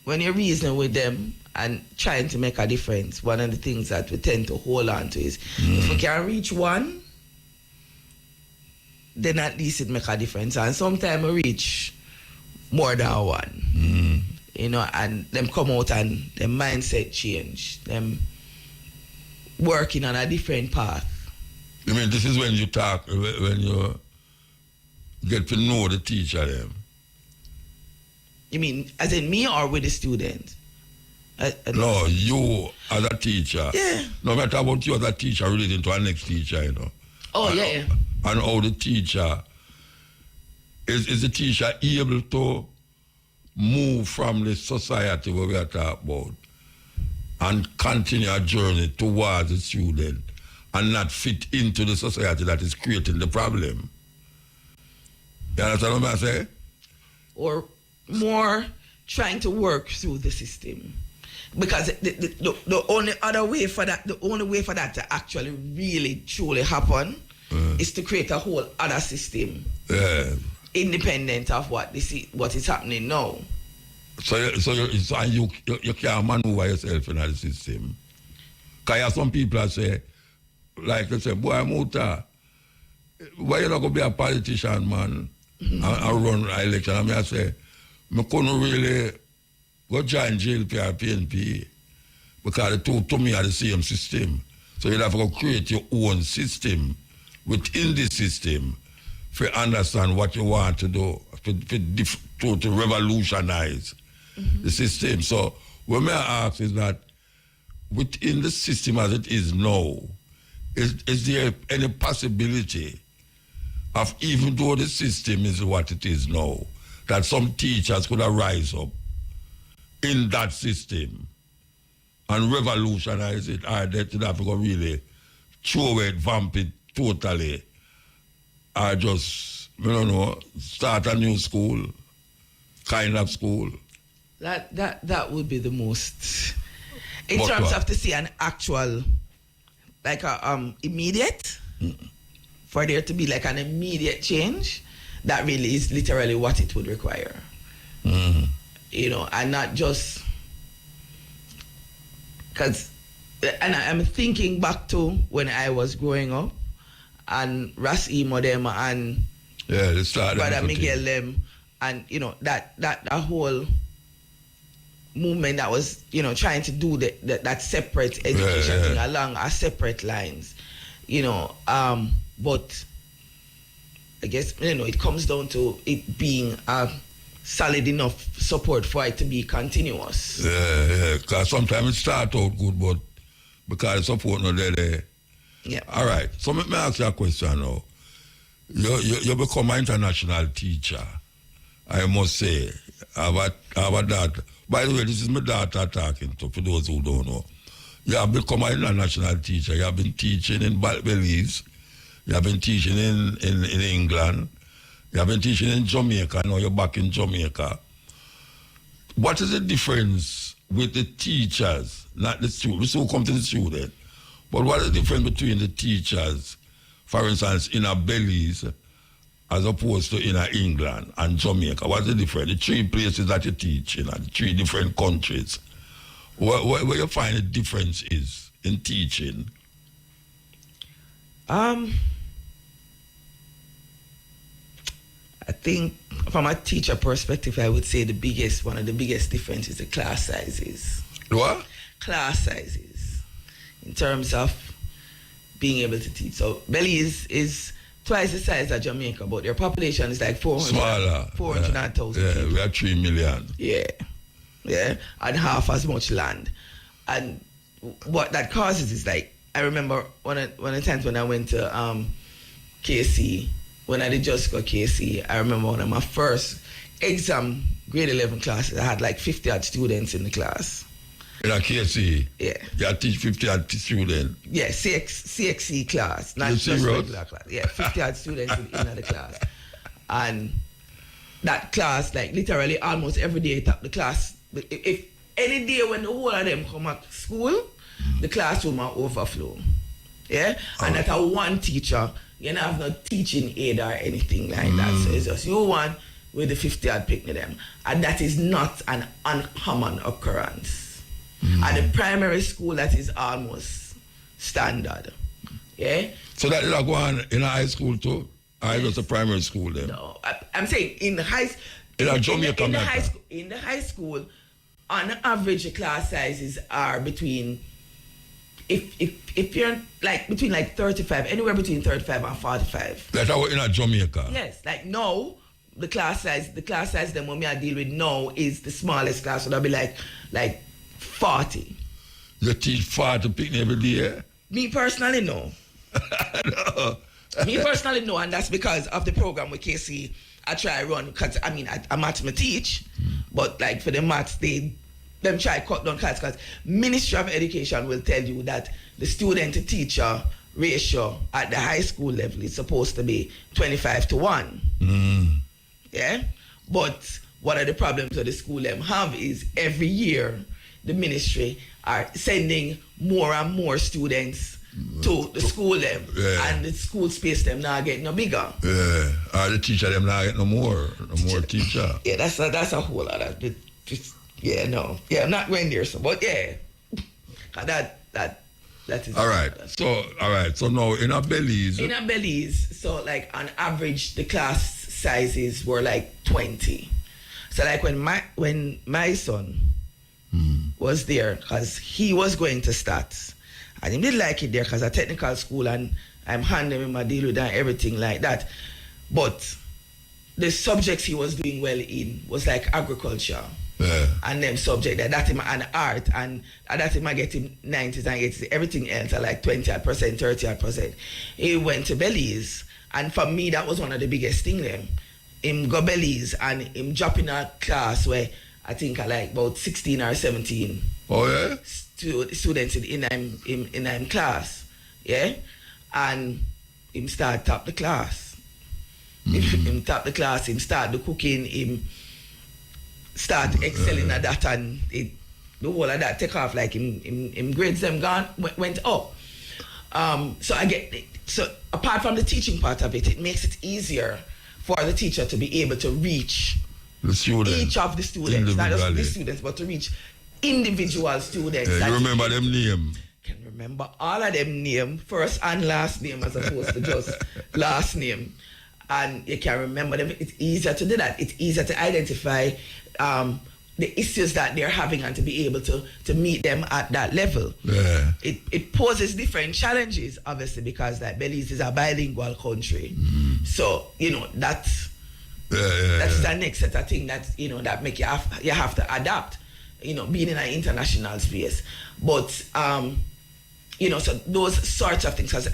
[SPEAKER 9] when you're reasoning with them and trying to make a difference, one of the things that we tend to hold on to is, if we can reach one, then at least it make a difference. And sometimes we reach more than one, you know, and them come out and their mindset change, them working on a different path.
[SPEAKER 1] I mean, this is when you talk, when you get to know the teacher them.
[SPEAKER 9] You mean as in me or with the student?
[SPEAKER 1] No, you as a teacher.
[SPEAKER 9] Yeah.
[SPEAKER 1] No matter about you as a teacher relating to our next teacher, you know.
[SPEAKER 9] Oh,
[SPEAKER 1] and,
[SPEAKER 9] yeah.
[SPEAKER 1] And how the teacher, is the teacher able to move from the society where we are talking about and continue a journey towards the student and not fit into the society that is creating the problem? You understand what I say?
[SPEAKER 9] Or more trying to work through the system. Because the only other way for that, the only way for that to actually really truly happen is to create a whole other system. Independent of what is happening now.
[SPEAKER 1] So you can't maneuver yourself in the system. Because you have some people that say, like they say, boy, Muta, why you not going to be a politician, man, and run an election? And I say, I couldn't really go join JLP or PNP because the two to me are the same system. So you have to create your own system within the system to understand what you want to do, to revolutionize the system. So what I ask is that within the system as it is now, is there any possibility of, even though the system is what it is now, that some teachers could rise up in that system and revolutionize it, or they should have to go really throw it, vamp it totally, or just, I don't know, start a new school, kind of school?
[SPEAKER 9] That would be the most, in terms of to see an actual, like a immediate, for there to be like an immediate change, that really is literally what it would require. You know, and not just, because, and I'm thinking back to when I was growing up, and Ras Emo them, and Brother Miguel them, and, you know, that whole movement that was, you know, trying to do that separate education thing along a separate lines, you know, but I guess, you know, it comes down to it being a solid enough support for it to be continuous.
[SPEAKER 1] Yeah, because sometimes it starts out good, but because the support not there.
[SPEAKER 9] Yeah.
[SPEAKER 1] All right, so let me ask you a question now. You become an international teacher, I must say. I have a daughter. By the way, this is my daughter talking to, for those who don't know. You have become an international teacher. You have been teaching in Belize. You have been teaching in England. You have been teaching in Jamaica. Now you're back in Jamaica. what is the difference with the teachers, not the students? We still come to the student, but what is the difference between the teachers, for instance, in a Belize, as opposed to in England and Jamaica? What's the difference? The 3 places that you teach in, the 3 different countries. Where you find the difference is in teaching?
[SPEAKER 9] I think from a teacher perspective, I would say one of the biggest differences is the class sizes.
[SPEAKER 1] What?
[SPEAKER 9] Class sizes. In terms of being able to teach. So Belize is twice the size of Jamaica, but their population is like 400,000.
[SPEAKER 1] Yeah, we are 3 million.
[SPEAKER 9] Yeah. Yeah. And half as much land. And what that causes is like, I remember one of the times when I went to KC, when I did just go KC, I remember one of my first exam, grade 11 classes, I had like 50 odd students in the class.
[SPEAKER 1] In a KC?
[SPEAKER 9] Yeah.
[SPEAKER 1] You teach 50 odd students?
[SPEAKER 9] Yeah, CXC class, not just regular class. Yeah, 50 odd students in the class. And that class, like literally almost every day, the class, if any day when the whole of them come at school, the classroom will overflow. Yeah? And that's a one teacher, you don't have no teaching aid or anything like that. So it's just you one with the 50 odd picnic them. And that is not an uncommon occurrence. At the primary school, that is almost standard. Yeah?
[SPEAKER 1] So that is like one in a high school too? Or just a primary school then?
[SPEAKER 9] No, I'm saying in the high
[SPEAKER 1] in
[SPEAKER 9] the high school, on average, the class sizes are between, if you're like between like 35, anywhere between 35 and 45.
[SPEAKER 1] That's how in a Jamaica.
[SPEAKER 9] Yes, like now the class size them when I deal with now is the smallest class, so that'll be like 40.
[SPEAKER 1] You teach 40 picnic every day?
[SPEAKER 9] Me personally, no.
[SPEAKER 1] No.
[SPEAKER 9] Me personally, no, and that's because of the program with KC. I try run because I maths me teach, but like for the maths them try cut down class because Ministry of Education will tell you that the student to teacher ratio at the high school level is supposed to be 25-1. Yeah, but one of the problems that the school them have is every year the ministry are sending more and more students to the school them, and the school space them now get no bigger.
[SPEAKER 1] Yeah, or the teacher them now get no more teacher.
[SPEAKER 9] Yeah, that's a whole lot of it. Yeah, no, yeah, I'm not going there, so but yeah, that is
[SPEAKER 1] all right. So now in a Belize,
[SPEAKER 9] so like on average the class sizes were like 20. So like when my son was there, because he was going to stats. And he didn't like it there because a technical school and I'm handling him my deal with and everything like that. But the subjects he was doing well in was like agriculture. Yeah. And them subject that him and art and that him I get him 90s and 80s. Everything else are like 20%, 30%. He went to Belize, and for me that was one of the biggest things them. Him go Belize and him drop in a class where I think I like about 16 or 17.
[SPEAKER 1] Oh yeah?
[SPEAKER 9] Students in him class, yeah, and him start top the class. Him top the class, him start the cooking, him start excelling at that, and the whole of that take off like him grades them went up. So apart from the teaching part of it, it makes it easier for the teacher to be able to reach
[SPEAKER 1] the student,
[SPEAKER 9] each of the students, not just the students, but to reach individual students.
[SPEAKER 1] Yeah, you remember them name?
[SPEAKER 9] Can remember all of them name, first and last name as opposed to just last name. And you can remember them. It's easier to do that. It's easier to identify the issues that they're having and to be able to meet them at that level. Yeah. It poses different challenges, obviously, because like Belize is a bilingual country. So, that's the next set of things that, that make you have to adapt. Being in an international space. But, so those sorts of things, because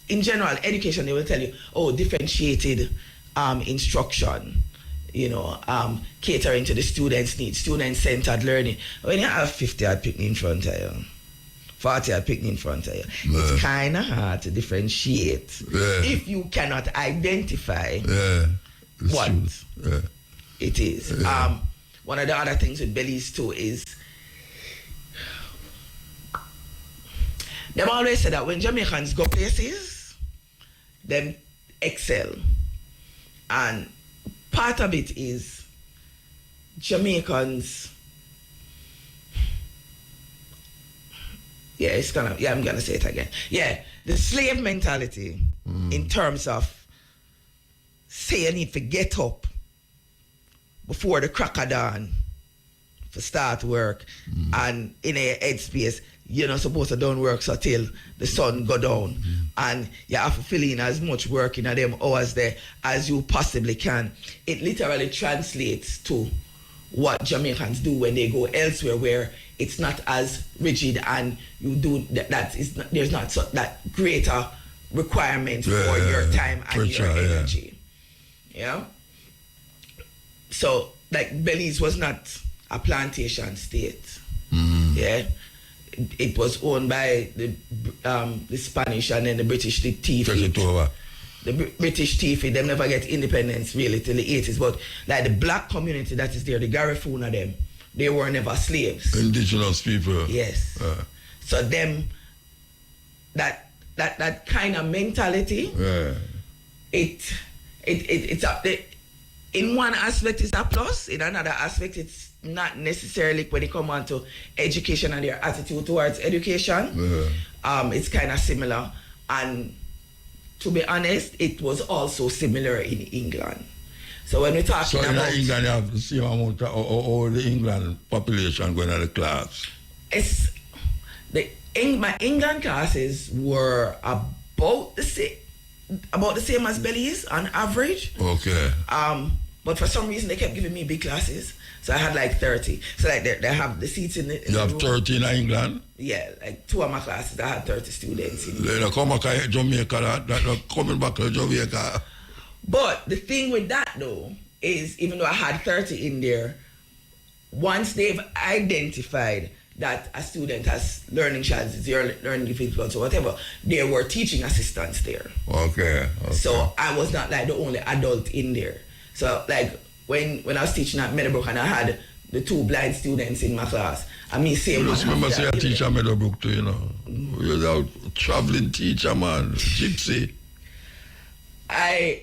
[SPEAKER 9] in general, education, they will tell you, differentiated instruction, catering to the students' needs, student-centered learning. When you have 50 odd picnic in front of you, 40 odd picnic in front of you, it's kind of hard to differentiate if you cannot identify what it is. one of the other things with Belize too is them always say that when Jamaicans go places, them excel. And part of it is Jamaicans, I'm gonna say it again. Yeah, the slave mentality in terms of say you need to get up before the crack of dawn to start work, and in a headspace, you're not supposed to don't work so till the sun go down, and you have to fill in as much work in them hours there as you possibly can. It literally translates to what Jamaicans do when they go elsewhere, where it's not as rigid, and you do there's not that greater requirement for your time and your energy. Yeah. So like Belize was not a plantation state. Yeah. It was owned by the Spanish, and then the British did thief it. The British thief it. Them never get independence really till the 80s. But like the black community that is there, the Garifuna them, they were never slaves.
[SPEAKER 1] Indigenous people.
[SPEAKER 9] Yes. So them that kind of mentality, it's up there. In one aspect it's a plus, in another aspect it's not necessarily when it comes on to education and their attitude towards education. It's kind of similar. And to be honest, it was also similar in England. So when we're talking about...
[SPEAKER 1] So in England you have the same amount of the England population going to the class?
[SPEAKER 9] My England classes were about the same as Belize on average.
[SPEAKER 1] Okay.
[SPEAKER 9] But for some reason they kept giving me big classes, so I had like 30. So like they have the seats in the
[SPEAKER 1] you have 30 in England?
[SPEAKER 9] Yeah, like 2 of my classes I had 30 students in.
[SPEAKER 1] They come back to Jamaica, they're coming back to Jamaica.
[SPEAKER 9] But the thing with that though is, even though I had 30 in there, once they've identified that a student has learning challenges, learning difficulties or whatever, there were teaching assistants there.
[SPEAKER 1] Okay.
[SPEAKER 9] So I was not like the only adult in there. So like when I was teaching at Meadowbrook and I had the 2 blind students in my class, and me saying...
[SPEAKER 1] You remember say a teacher at Meadowbrook too, you know? You're a traveling teacher, man, gypsy.
[SPEAKER 9] I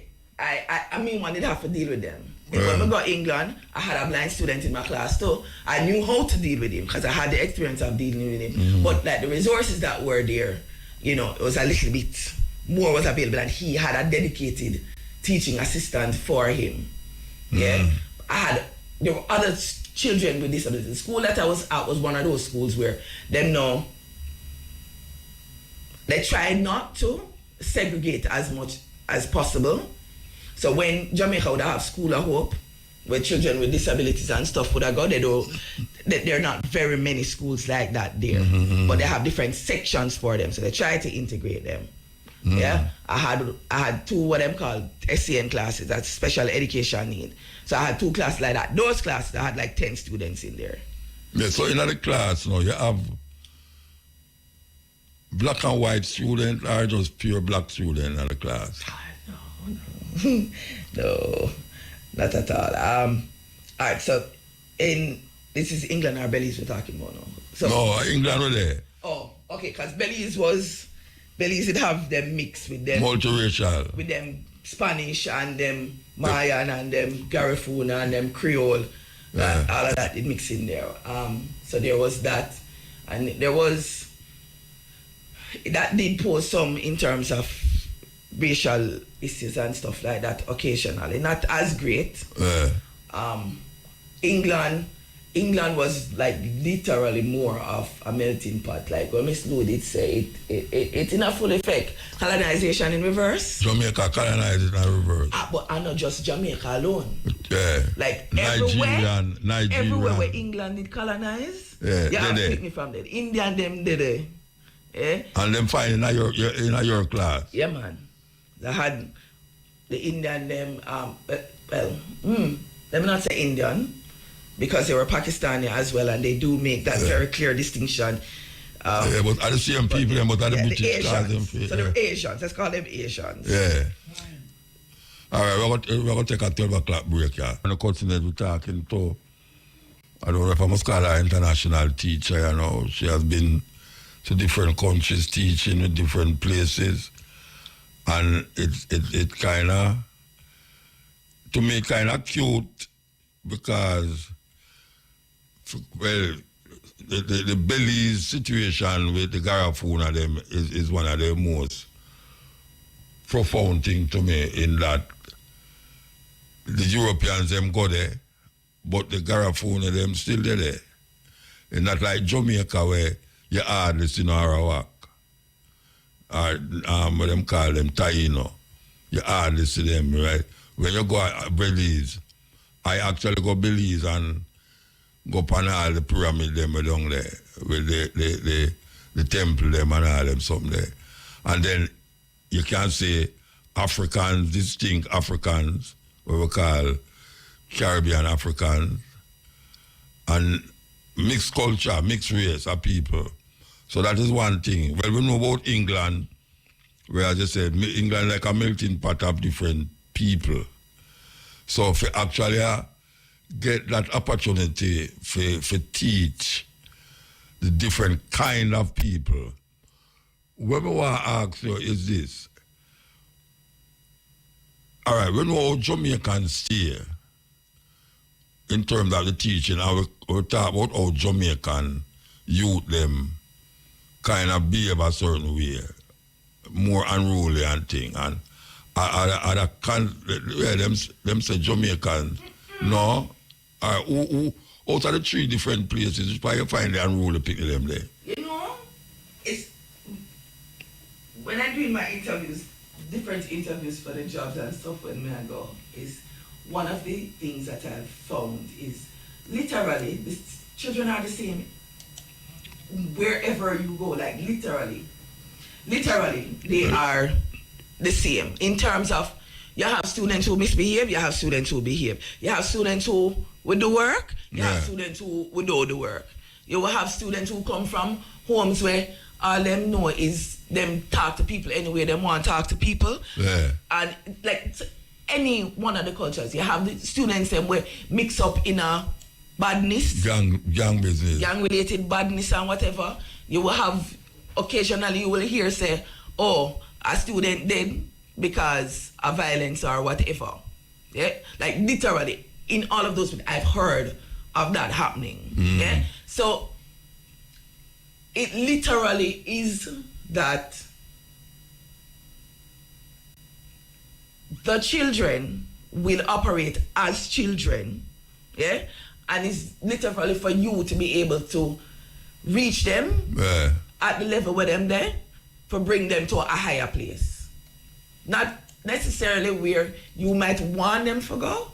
[SPEAKER 9] mean, one did have to deal with them. When we got England, I had a blind student in my class too. I knew how to deal with him because I had the experience of dealing with him. But like the resources that were there, you know, it was a little bit more was available, and he had a dedicated teaching assistant for him. Yeah. There were other children with disabilities. The school that I was at was one of those schools where they tried not to segregate as much as possible. So when Jamaica would have School of Hope, where children with disabilities and stuff would have gone, there are not very many schools like that there. But they have different sections for them, so they try to integrate them. Yeah, I had 2 what them called SEN classes, that's special education need. So I had 2 classes like that. Those classes I had like 10 students in there.
[SPEAKER 1] Yeah, so in the class now you have black and white students or just pure black students in the class?
[SPEAKER 9] No, not at all. Alright, so this is England or Belize we're talking about now. So,
[SPEAKER 1] no, England were there.
[SPEAKER 9] Oh, okay, because Belize would have them mixed with them.
[SPEAKER 1] Multiracial.
[SPEAKER 9] With them Spanish and them Mayan and them Garifuna and them Creole. All of that, it mixed in there. So there was that. And that did pose some in terms of racial issues and stuff like that occasionally. Not as great. England was like literally more of a melting pot. Like when Miss Lou did say it's in a full effect. Colonization in reverse.
[SPEAKER 1] Jamaica colonized in reverse.
[SPEAKER 9] But not just Jamaica alone.
[SPEAKER 1] Yeah.
[SPEAKER 9] Like
[SPEAKER 1] Nigerian.
[SPEAKER 9] Everywhere where England did colonize.
[SPEAKER 1] Yeah.
[SPEAKER 9] Yeah, take me from that. Indian them did it. Yeah.
[SPEAKER 1] And them find in your class.
[SPEAKER 9] Yeah, man. They had the Indian them let me not say Indian, because they were Pakistani as well, and they do make that very clear distinction.
[SPEAKER 1] Yeah, but are the same people, but are the British
[SPEAKER 9] the
[SPEAKER 1] call them?
[SPEAKER 9] So they're Asians. Let's call them Asians.
[SPEAKER 1] Yeah. All right, we're going to take a 12 o'clock break, yeah. And the continent we're talking to I don't know if I must call her an international teacher, you know. She has been to different countries teaching in different places. And it kind of, to me, kind of cute because, well, the Belize situation with the Garifuna them is one of the most profound things to me, in that the Europeans them go there, but the Garifuna them still there. It's not like Jamaica where you hardly see no Arawak. Or what them call them, Tyino. You hardly see them, right? When you go to Belize, I actually go Belize and go up on all the pyramid them down there, with the temple them and all them something there. And then you can say Africans, distinct Africans, what we call Caribbean Africans, and mixed culture, mixed race of people. So that is one thing. Well, we know about England, where I just said, England like a melting pot of different people. So for actually get that opportunity for teach the different kind of people, what I want to ask you is this. All right, we know how Jamaicans stay in terms of the teaching, and we talk about how Jamaican youth them kind of behave a certain way, more unruly and thing. And them say Jamaicans, no, who out of the 3 different places, you probably find the unruly people them there.
[SPEAKER 9] You know, it's when I do my interviews, different interviews for the jobs and stuff when I go, is one of the things that I've found is literally the children are the same wherever you go, like literally they are the same in terms of you have students who misbehave, you have students who behave, you have students who will do work, you have students who will do the work. You will have students who come from homes where all them know is them talk to people anyway they want to talk to people.
[SPEAKER 1] Yeah.
[SPEAKER 9] And like any one of the cultures, you have the students them where mix up in a badness,
[SPEAKER 1] gang business,
[SPEAKER 9] gang related badness and whatever. You will have occasionally you will hear say, oh, a student dead because of violence or whatever. Yeah, like literally in all of those, I've heard of that happening. Yeah, so it literally is that the children will operate as children, yeah, and it's literally for you to be able to reach them at the level where them there, for bring them to a higher place. Not necessarily where you might want them to go,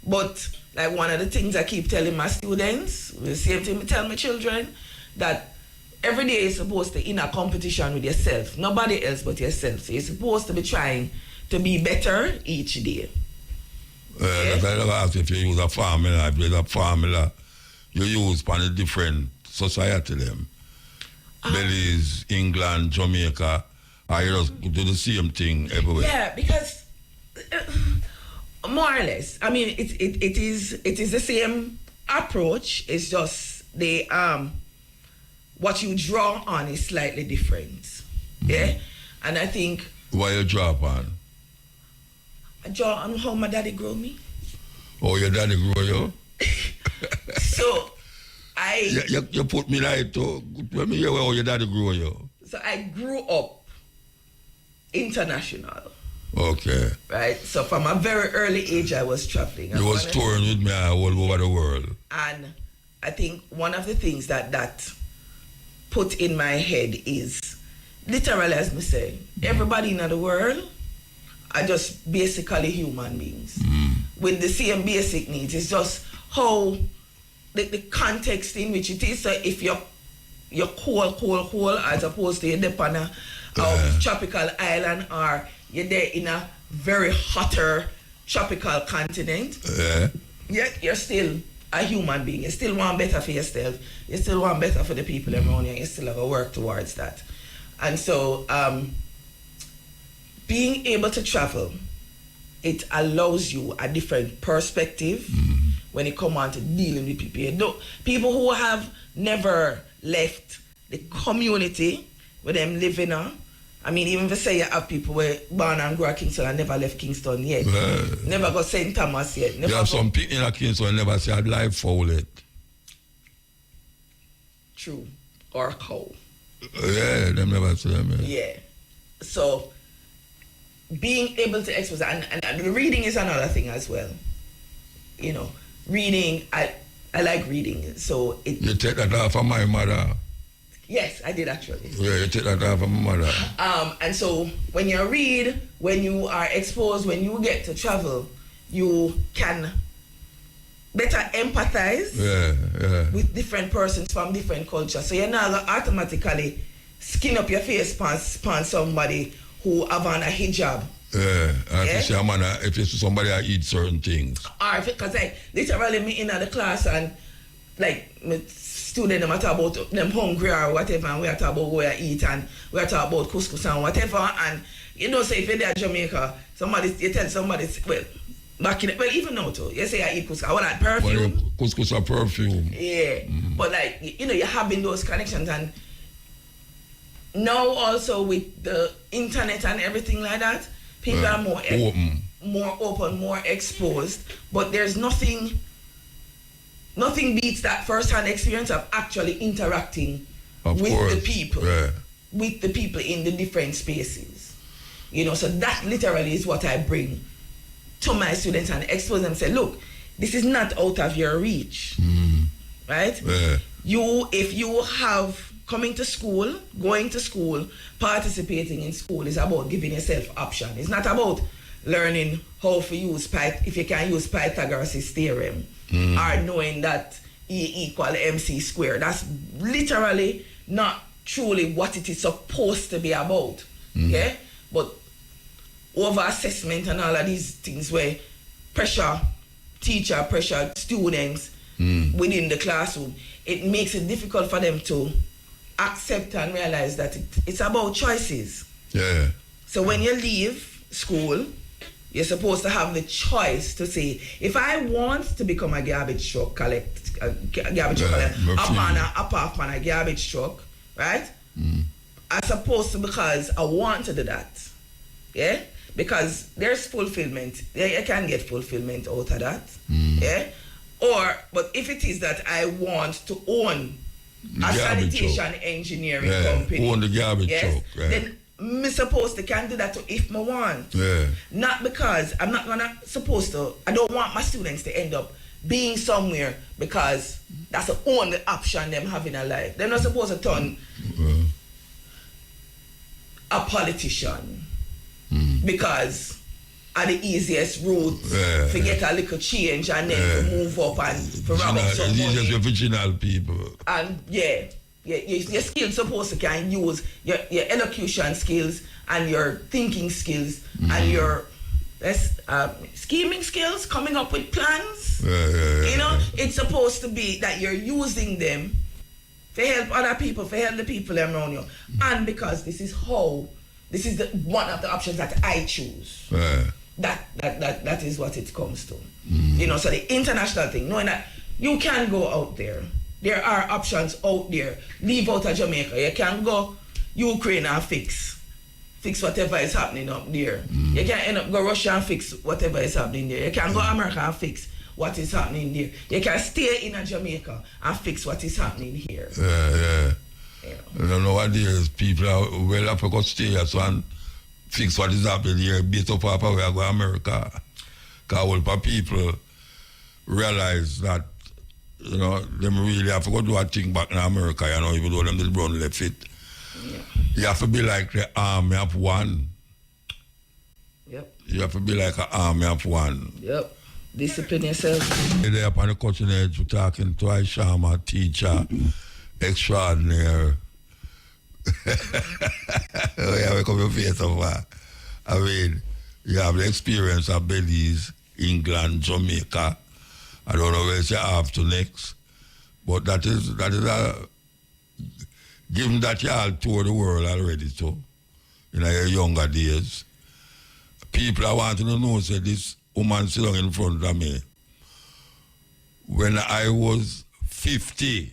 [SPEAKER 9] but like one of the things I keep telling my students, the same thing I tell my children, that every day you're supposed to in a competition with yourself, nobody else but yourself. So you're supposed to be trying to be better each day.
[SPEAKER 1] That's why I ask if you use a formula. If there's a formula you use for the different society them. Belize, England, Jamaica, or you just do the same thing everywhere.
[SPEAKER 9] Yeah, because more or less, I mean, it is the same approach. It's just the what you draw on is slightly different. Yeah, and I think.
[SPEAKER 1] What you draw upon?
[SPEAKER 9] I draw on how my daddy grew me.
[SPEAKER 1] Oh, your daddy grew you?
[SPEAKER 9] So
[SPEAKER 1] You put me like to let me hear how your daddy grew you.
[SPEAKER 9] So I grew up international.
[SPEAKER 1] Okay.
[SPEAKER 9] Right? So from a very early age I was traveling.
[SPEAKER 1] You was touring with me all over the world.
[SPEAKER 9] And I think one of the things that put in my head is literally, as me say, everybody in the world are just basically human beings with the same basic needs. It's just how the context in which it is. So if you're cold as opposed to you're there on a tropical island, or you're there in a very hotter tropical continent, yet you're still a human being. You still want better for yourself. You still want better for the people around you. You still have to work towards that. And so being able to travel, it allows you a different perspective when it come on to dealing with people. You know, people who have never left the community where them living on. I mean, even if you say you have people where born and grew at Kingston and never left Kingston yet. Never got St. Thomas yet. Never
[SPEAKER 1] there are some people in Kingston never say I'd life foul it.
[SPEAKER 9] True. Or cow.
[SPEAKER 1] Yeah, them never say them.
[SPEAKER 9] Yeah. So, being able to expose, and the reading is another thing as well. You know, reading, I like reading. So,
[SPEAKER 1] you take that off of my mother.
[SPEAKER 9] Yes, I did actually.
[SPEAKER 1] Yeah, you take that off of my mother.
[SPEAKER 9] And so when you read, when you are exposed, when you get to travel, you can better empathize with different persons from different cultures. So you're not gonna automatically skin up your face upon somebody who have on a hijab.
[SPEAKER 1] If you see somebody that eat certain things.
[SPEAKER 9] Or because I literally me in the class and like student them talk about them hungry or whatever, and we are talking about where you eat and we are talking about couscous and whatever, and you know, say if you're there in Jamaica, you tell somebody, well, back in well, even now too, you say I eat couscous, I want that perfume.
[SPEAKER 1] Well, couscous or perfume.
[SPEAKER 9] Yeah, but like, you know, you're having those connections, and now also with the internet and everything like that, people are more open, more exposed, but there's nothing beats that first-hand experience of actually interacting with the people, with the people in the different spaces. You know, so that literally is what I bring to my students and expose them. Say, look, this is not out of your reach, right? If you have coming to school, going to school, participating in school is about giving yourself option. It's not about learning how to use if you can use Pythagoras' theorem. Or knowing that E equal MC squared. That's literally not truly what it is supposed to be about. Okay? But over assessment and all of these things where pressure teacher, pressure students within the classroom, it makes it difficult for them to accept and realize that it's about choices.
[SPEAKER 1] Yeah.
[SPEAKER 9] So when you leave school, you're supposed to have the up on a garbage truck, up on a garbage truck, right? I'm supposed to, because I want to do that. Yeah? Because there's fulfillment. You can get fulfillment out of that. Yeah? But if it is that I want to own a sanitation engineering company,
[SPEAKER 1] own the garbage truck,
[SPEAKER 9] then I'm supposed to can do that if I want. Not because I don't want my students to end up being somewhere because that's the only option them have in their life. They're not supposed to turn a politician because are the easiest route to get a little change and then to move up and to wrap up some money.
[SPEAKER 1] It's just original people.
[SPEAKER 9] And your skills supposed to can use your elocution skills and your thinking skills and your scheming skills, coming up with plans. You know, it's supposed to be that you're using them to help other people, to help the people around you. And because this is one of the options that I choose. That is what it comes to. You know, so the international thing, knowing that you can go out there. There are options out there. Leave out of Jamaica. You can go Ukraine and fix whatever is happening up there. You can end up go Russia and fix whatever is happening there. You can go America and fix what is happening there. You can stay in Jamaica and fix what is happening here.
[SPEAKER 1] I don't know what is people are well have to go stay and fix what is happening here. Based up where I go America. Because all people realize that, you know, them really have to go do a thing back in America, you know, even though them did run left it. You have to be like the army of one. You have to be like an army of one.
[SPEAKER 9] Discipline yourself.
[SPEAKER 1] You're there up on the cutting edge, we're talking to Aishama, teacher, extraordinary. We come your face over. I mean, you have the experience of Belize, England, Jamaica. I don't know where you have to next, but that is given that you all tour the world already, so in your younger days, people are wanting to know, say this woman sitting in front of me, when I was 50.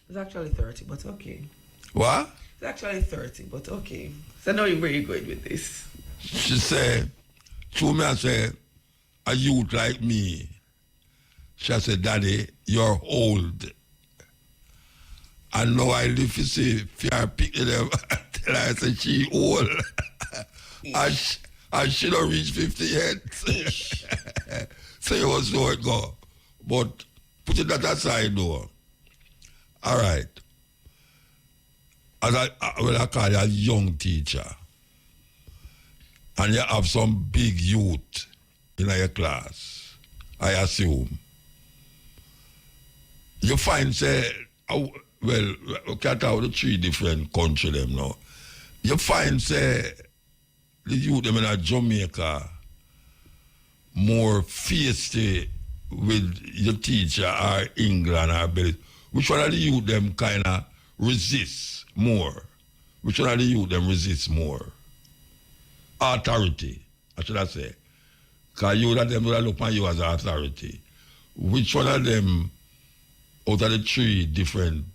[SPEAKER 9] It's actually 30, but okay.
[SPEAKER 1] What?
[SPEAKER 9] It's actually 30, but okay. So now you're very good with this.
[SPEAKER 1] She said, to me, I said, a youth like me. She said, Daddy, you're old. And now I live to see if you're picking them until I said she old. and she don't reach 50 yet. So it was so it go. But putting that aside though. All right. As I call you a young teacher. And you have some big youth in your class, I assume. You find, say, well, we can't have the 3 different countries them now. You find, say, the youth them in Jamaica more feisty with your teacher or England or Belize. Which one of the youth them kind of resist more? Which one of the youth them resist more? Authority, I should I say. Because you of them will look at you as an authority. Which one of them, out of the 3 different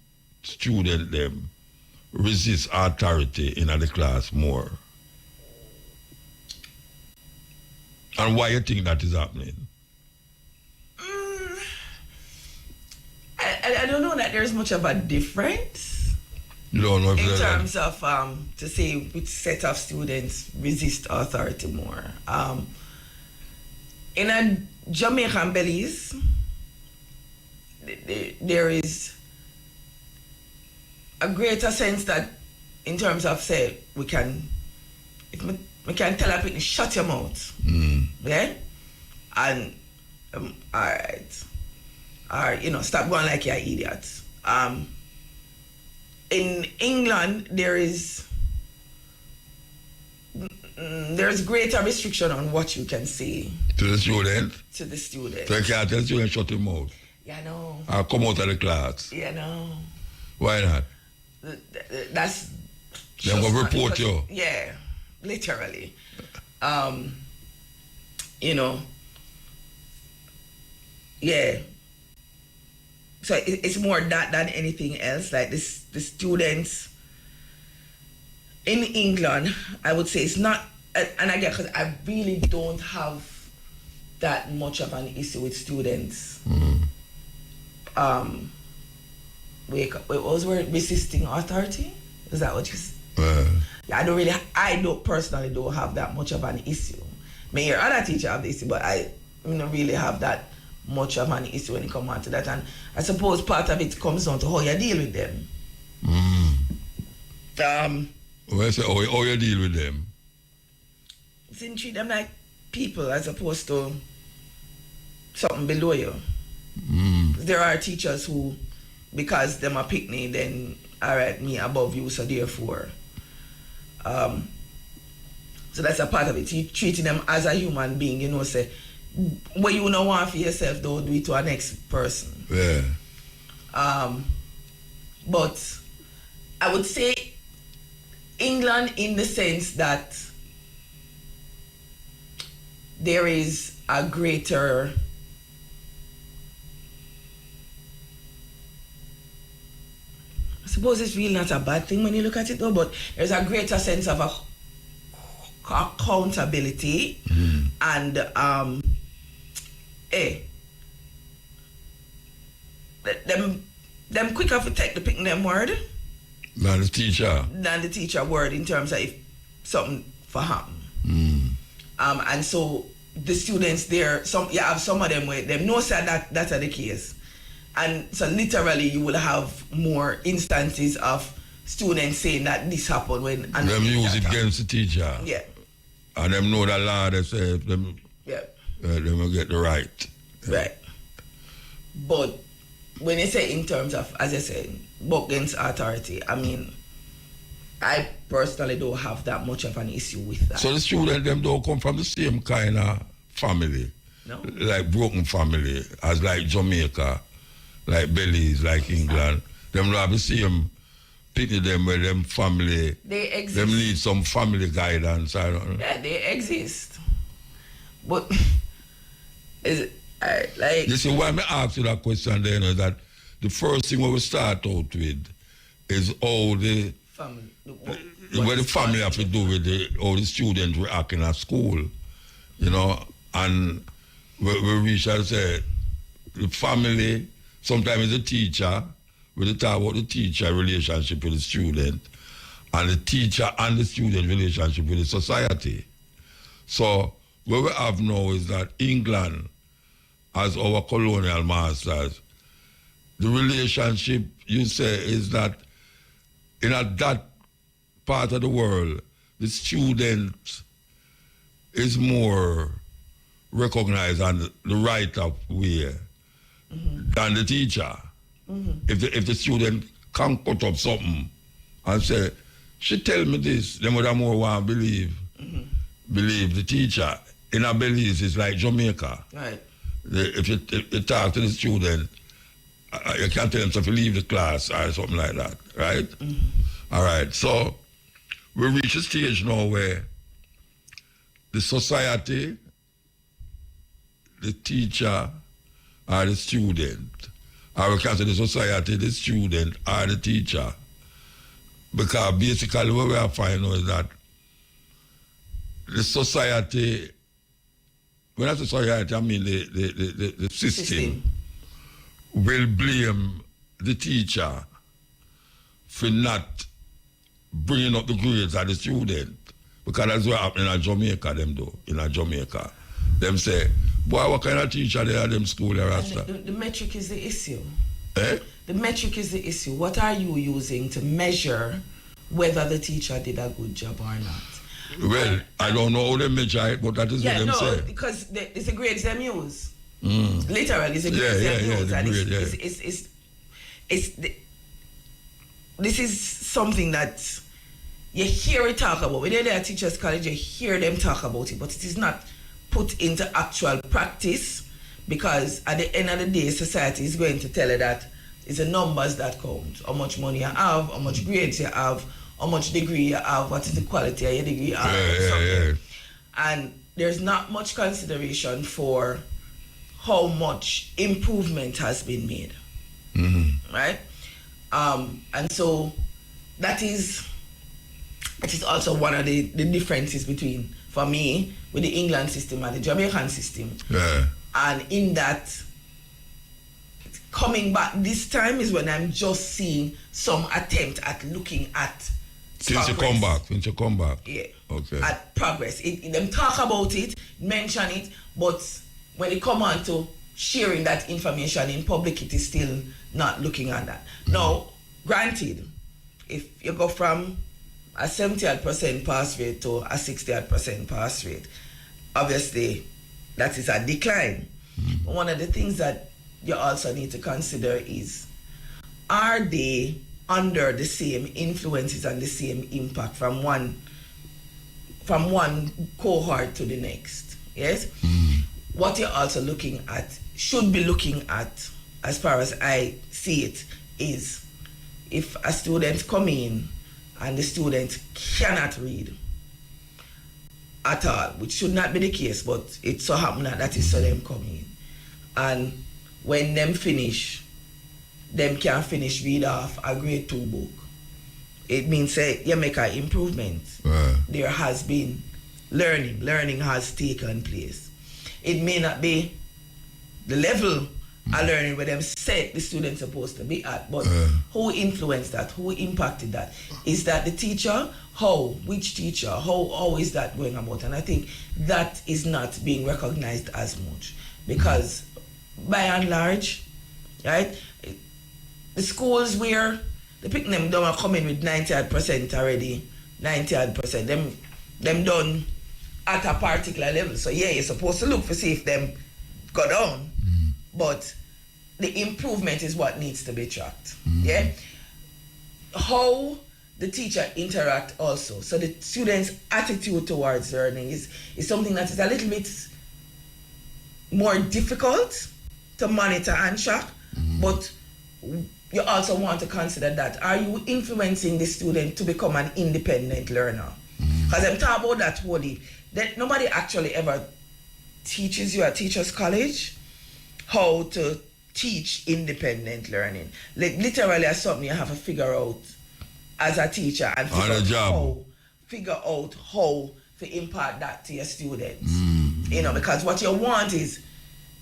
[SPEAKER 1] students, them resist authority in the class more? And why you think that is happening?
[SPEAKER 9] I don't know that there's much of a difference.
[SPEAKER 1] You don't know if
[SPEAKER 9] in terms of to say which set of students resist authority more. In a Jamaican Belize, there is a greater sense that in terms of say we can tell a people shut your mouth. Yeah? And alright. Or stop going like you're idiots. In England there's greater restriction on what you can say.
[SPEAKER 1] To the student?
[SPEAKER 9] To the student.
[SPEAKER 1] So you can't tell the student shut your mouth?
[SPEAKER 9] Yeah, no.
[SPEAKER 1] Or come out of the class?
[SPEAKER 9] Yeah, no.
[SPEAKER 1] Why not?
[SPEAKER 9] That's...
[SPEAKER 1] They're going to report you?
[SPEAKER 9] Yeah, literally. Yeah. So it's more that than anything else. Like the students in England, I would say it's not, and again, because I really don't have that much of an issue with students. What was word? Resisting authority? Is that what you said? Yeah, I don't personally don't have that much of an issue. May your other teacher have the issue, but I don't really have that much of an issue when it comes on to that. And I suppose part of it comes down to how you deal with them.
[SPEAKER 1] Well, so how you deal with them?
[SPEAKER 9] You treat them like people as opposed to something below you. There are teachers who, because them a picnic, then alright, me above you, so therefore. So that's a part of it. You treating them as a human being, say, what you don't want for yourself, don't do it to a next person.
[SPEAKER 1] Yeah.
[SPEAKER 9] But I would say England in the sense that there is a greater I suppose it's really not a bad thing when you look at it though, but there's a greater sense of accountability and them quicker to take the picking them word
[SPEAKER 1] than the
[SPEAKER 9] teacher word in terms of if something for happen. And so the students there, you have some of them where them know that that's the case. And so literally you will have more instances of students saying that this happened when and
[SPEAKER 1] them use it against the teacher.
[SPEAKER 9] Yeah.
[SPEAKER 1] And them know the law they say them them will get the right.
[SPEAKER 9] Right. But when you say in terms of, as I said, against authority, I mean, I personally don't have that much of an issue with that.
[SPEAKER 1] So the students, them don't come from the same kind of family?
[SPEAKER 9] No.
[SPEAKER 1] Like broken family, as like Jamaica, like Belize, like England. Them don't have the same pity them with them family.
[SPEAKER 9] They exist.
[SPEAKER 1] Them need some family guidance, I don't know.
[SPEAKER 9] Yeah, they exist. But Like,
[SPEAKER 1] you see, why I ask you that question then is that the first thing we start out with is how the
[SPEAKER 9] family.
[SPEAKER 1] what the family have to do with how the students reacting at school, you know, and we shall say the family, sometimes the teacher, we talk about the teacher relationship with the student, and the teacher and the student relationship with the society. So what we have now is that England, as our colonial masters, the relationship, you say, is that in that part of the world, the student is more recognized on the right of way than the teacher. If the student can put up something and say, she tell me this, then would I more want to believe the teacher. In a Belize, it's like Jamaica.
[SPEAKER 9] Right.
[SPEAKER 1] If you talk to the student, you can't tell them to leave the class or something like that, right? All right, so we reach a stage now where the society, the teacher, or the student, or we can say the society, the student, or the teacher. Because basically what we are finding is that the society, when I say society, I mean the system will blame the teacher for not bringing up the grades of the student. Because that's what happened in Jamaica, them do. In Jamaica. Them say, boy, what kind of teacher they are them school there, Rasta?
[SPEAKER 9] The metric is the issue.
[SPEAKER 1] Eh?
[SPEAKER 9] The metric is the issue. What are you using to measure whether the teacher did a good job or not?
[SPEAKER 1] Well, I don't know how they measure it, but that is what them say.
[SPEAKER 9] Because it's the grades them use. Literally, it's the grades them use.
[SPEAKER 1] The
[SPEAKER 9] and
[SPEAKER 1] grade,
[SPEAKER 9] this is something that you hear it talk about. When they're at Teachers College, you hear them talk about it, but it is not put into actual practice, because at the end of the day, society is going to tell you that it's the numbers that count. How much money you have, how much grades you have, how much degree you have, what is the quality of your degree, and there's not much consideration for how much improvement has been made, right? And so that is also one of the differences between, for me, with the England system and the Jamaican system. And in that, coming back this time is when I'm just seeing some attempt at looking at
[SPEAKER 1] Since you come back.
[SPEAKER 9] Yeah.
[SPEAKER 1] Okay.
[SPEAKER 9] At progress. Them talk about it, mention it, but when it come on to sharing that information in public, it is still not looking at that. Now, granted, if you go from a 70% pass rate to a 60% pass rate, obviously that is a decline. One of the things that you also need to consider is, are they under the same influences and the same impact from one cohort to the next? Yes. What you're also looking at, should be looking at, as far as I see it, is if a student come in and the student cannot read at all, which should not be the case, but it so happen that is so them come in, and when them finish, them can finish read off a grade 2 book. It means you make an improvement. There has been learning has taken place. It may not be the level of learning where them set the student supposed to be at, but who influenced that? Who impacted that? Is that the teacher? How? Which teacher? How is that going about? And I think that is not being recognized as much, because by and large, right, the schools where the pick them don't come in with 90% already, 90%, them done at a particular level. So yeah, you're supposed to look for see if them go down, but the improvement is what needs to be tracked. Yeah, how the teacher interact also. So the students' attitude towards learning is something that is a little bit more difficult to monitor and track, but you also want to consider that, are you influencing the student to become an independent learner? Because I'm talking about that wholly, that nobody actually ever teaches you at Teachers College how to teach independent learning. Like literally as something you have to figure out as a teacher and figure out how to impart that to your students. You know, because what you want is,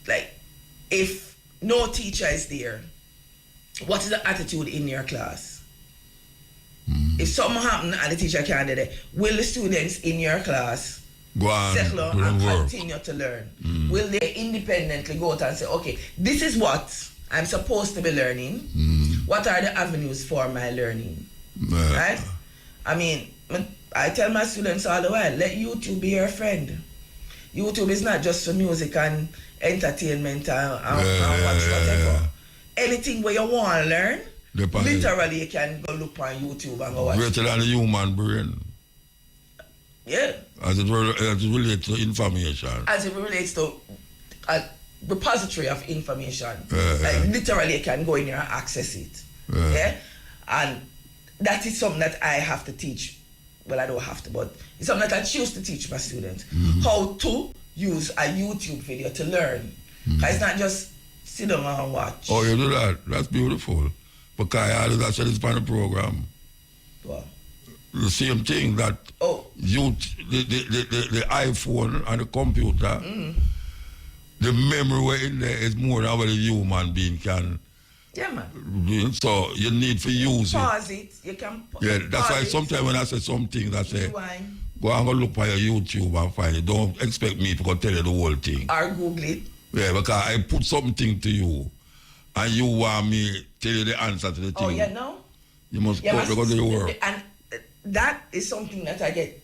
[SPEAKER 9] like, if no teacher is there, what is the attitude in your class? If something happens and the teacher can't do that, will the students in your class settle and continue to learn? Will they independently go out and say, okay, this is what I'm supposed to be learning. What are the avenues for my learning? Right? I mean, I tell my students all the while, let YouTube be your friend. YouTube is not just for music and entertainment and whatever. Anything where you want to learn, literally you can go look on YouTube and go watch.
[SPEAKER 1] Greater than the human brain.
[SPEAKER 9] Yeah.
[SPEAKER 1] As it relates to information.
[SPEAKER 9] As it relates to a repository of information. Like literally you can go in here and access it. Yeah. And that is something that I have to teach. Well, I don't have to, but it's something that I choose to teach my students. How to use a YouTube video to learn. Because it's not just sit down and watch.
[SPEAKER 1] Oh, you do that? That's beautiful. Because I always said it's on the program.
[SPEAKER 9] Wow.
[SPEAKER 1] The same thing that the iPhone and the computer, the memory in there is more than what a human being can.
[SPEAKER 9] Yeah, man.
[SPEAKER 1] So you need to use
[SPEAKER 9] pause it. You can
[SPEAKER 1] yeah, that's why sometimes when I say something, I say, go and go look on your YouTube and find it. Don't expect me to go tell you the whole thing.
[SPEAKER 9] Or Google it.
[SPEAKER 1] Yeah, because I put something to you, and you want me tell you the answer to the thing.
[SPEAKER 9] Oh, yeah, no?
[SPEAKER 1] You must go to the work.
[SPEAKER 9] And that is something that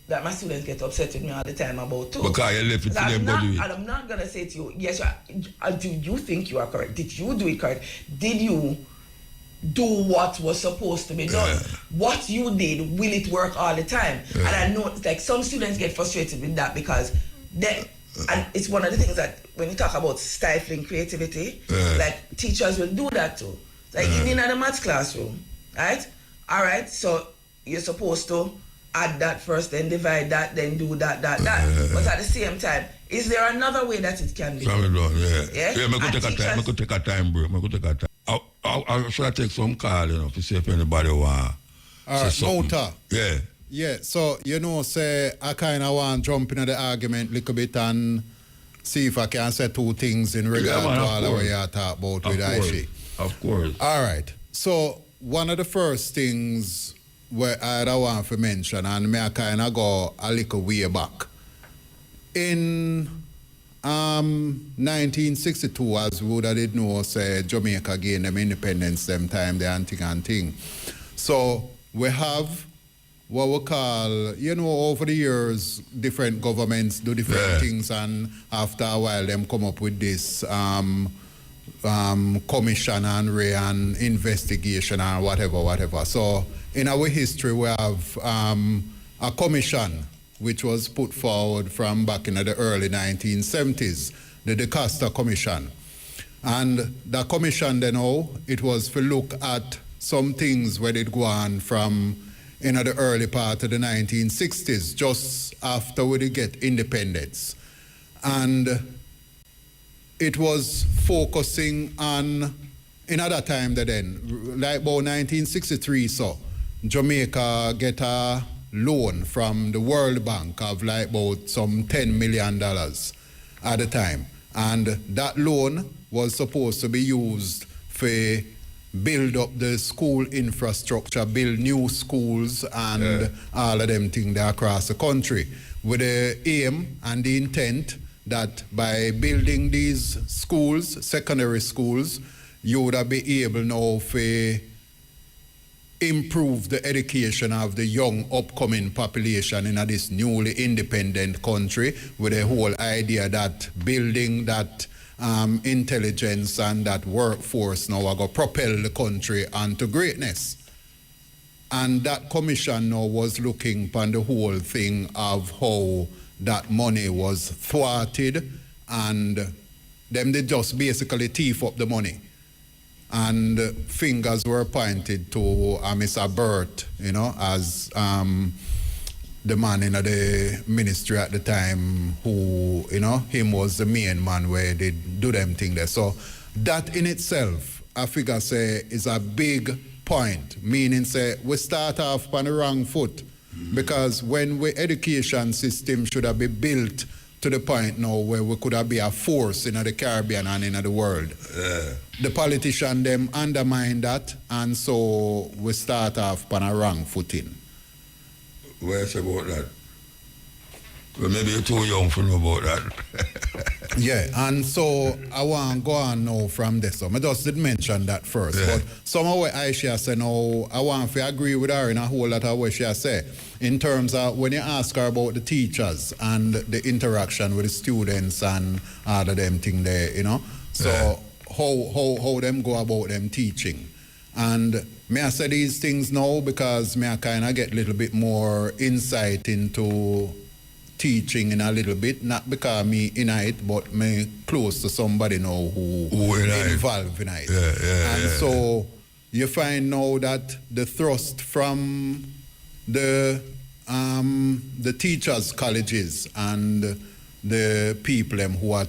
[SPEAKER 9] that my students get upset with me all the time about too.
[SPEAKER 1] Because you left it to them to do it.
[SPEAKER 9] And I'm not going to say to you, yes, do you think you are correct? Did you do it correct? Did you do what was supposed to be done? What you did, will it work all the time? And I know, like, some students get frustrated with that because and it's one of the things that when you talk about stifling creativity, like teachers will do that too. Like even in the maths classroom, right? All right, so you're supposed to add that first, then divide that, then do that. But at the same time, is there another way that it can be done?
[SPEAKER 1] Yeah, I could take a time, bro. I should take some call, you know, to see if anybody want.
[SPEAKER 10] All right, Mota.
[SPEAKER 1] Yeah.
[SPEAKER 10] Yeah, so, you know, say, I kind of want to jump into the argument a little bit and see if I can say two things in regard to all the way you talk about with Aishi.
[SPEAKER 1] Of course.
[SPEAKER 10] All right. So, one of the first things where I want to mention, and me I kind of go a little way back. In 1962, as we would have did know, say, Jamaica gained them independence them time, the thing. So, we have what we call, you know, over the years, different governments do different things, and after a while, them come up with this commission and investigation and whatever. So, in our history, we have a commission which was put forward from back in the early 1970s, the DeCosta Commission. And the commission, then, it was to look at some things where it go on from the early part of the 1960s, just after we get independence. And it was focusing on, in other time then, like about 1963, so Jamaica get a loan from the World Bank of like about some $10 million at the time. And that loan was supposed to be used for build up the school infrastructure, build new schools and all of them things there across the country, with the aim and the intent that by building these schools, secondary schools, you would be able now to improve the education of the young upcoming population in this newly independent country, with the whole idea that building that intelligence and that workforce now are going to propel the country onto greatness. And that commission now was looking upon the whole thing of how that money was thwarted, and them they just basically thief up the money. And fingers were pointed to Mr. Burt, you know, as the man in the ministry at the time who, him was the main man where they do them thing there. So that in itself, I figure say is a big point, meaning say we start off on the wrong foot because when we education system should have been built to the point now where we could have been a force in the Caribbean and in the world. The politician them undermine that, and so we start off on a wrong footing.
[SPEAKER 1] Where's about that? Well, maybe you're too young to know about that.
[SPEAKER 10] Yeah, and so I want to go on now from this. So I just did mention that first. But somehow what Aisha said now, I want to agree with her in a whole lot of what she said. In terms of when you ask her about the teachers and the interaction with the students and all of them thing there, So how them go about them teaching. And may I say these things now because may I kind of get a little bit more insight into teaching in a little bit, not because me in it, but me close to somebody now who involved in it. And so you find now that the thrust from the teachers' colleges and the people who are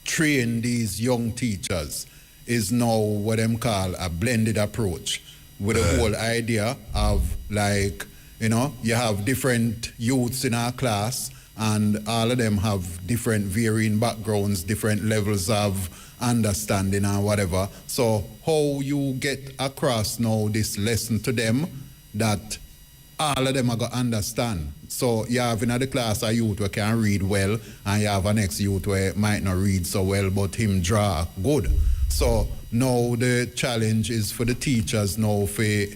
[SPEAKER 10] train these young teachers is now what them call a blended approach with the whole idea of you have different youths in our class and all of them have different varying backgrounds, different levels of understanding and whatever. So how you get across now this lesson to them that all of them are going to understand. So you have in the class a youth who can read well, and you have a next youth who might not read so well, but him draw good. So now the challenge is for the teachers now to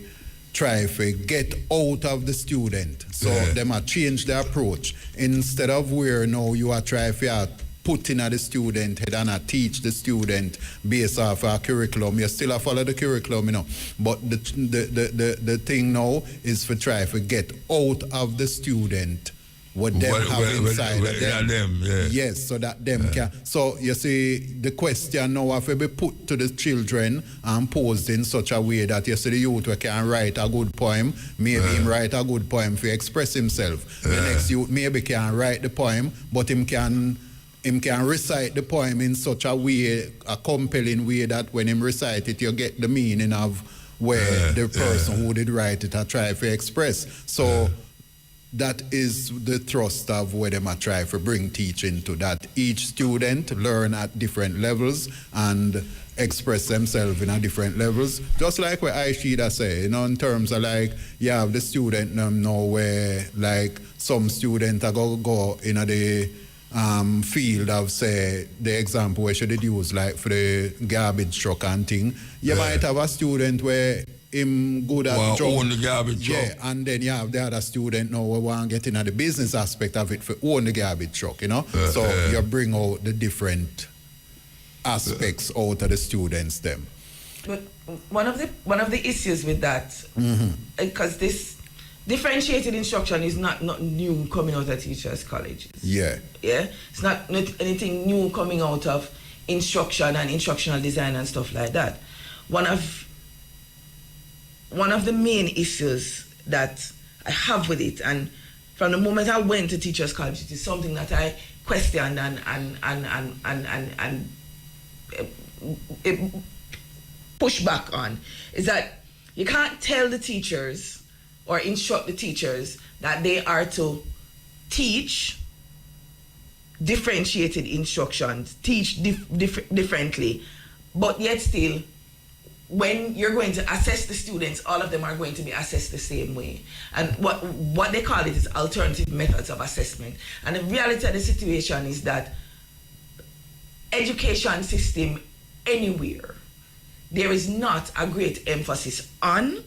[SPEAKER 10] try to get out of the student. So them are change their approach. Instead of where now you are trying to put in at the student head and teach the student based off our curriculum. You still follow the curriculum, But the thing now is for try to get out of the student what them have inside of them. Yes, so that them can. So you see, the question now have to be put to the children and posed in such a way that you see the youth can write a good poem, maybe him write a good poem to express himself. The next youth maybe can write the poem, but him can recite the poem in such a way, a compelling way that when him recite it, you get the meaning of where the person who did write it try to express. So that is the thrust of where them are trying to bring teaching to, that each student learn at different levels and express themselves in a different levels. Just like what Aishida say, in terms of you have the student now where some students are going to go in the field of, say, the example where should use for the garbage truck and thing. You might have a student where him good at
[SPEAKER 1] own the garbage truck.
[SPEAKER 10] Yeah, and then you have the other student now who want to get into the business aspect of it for own the garbage truck, So you bring out the different aspects out of the students them.
[SPEAKER 9] But one of the issues with that, because this differentiated instruction is not new coming out of teachers' colleges. Yeah. It's not anything new coming out of instruction and instructional design and stuff like that. One of the main issues that I have with it, and from the moment I went to teachers' college, it is something that I questioned and push back on, is that you can't tell the teachers or instruct the teachers that they are to teach differentiated instructions, teach differently, but yet still, when you're going to assess the students, all of them are going to be assessed the same way. And what they call it is alternative methods of assessment. And the reality of the situation is that education system anywhere, there is not a great emphasis on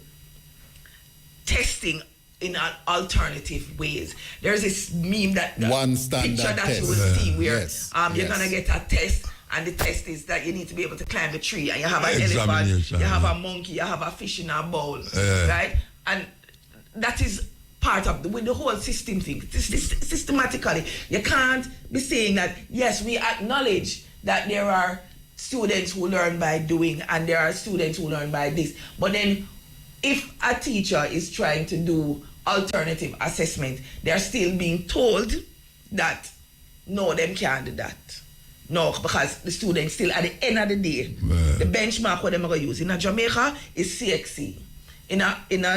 [SPEAKER 9] testing in alternative ways. There's this meme that
[SPEAKER 10] one standard
[SPEAKER 9] picture that
[SPEAKER 10] test.
[SPEAKER 9] You will see where you're gonna get a test, and the test is that you need to be able to climb the tree, and you have an elephant, you have a monkey, you have a fish in a bowl, right? And that is part of with the whole system thing. Systematically, you can't be saying that, yes, we acknowledge that there are students who learn by doing and there are students who learn by this, but then if a teacher is trying to do alternative assessment, they're still being told that no, them can't do that. No, because the students still at the end of the day, the benchmark what them are going to use. In Jamaica is CXC. In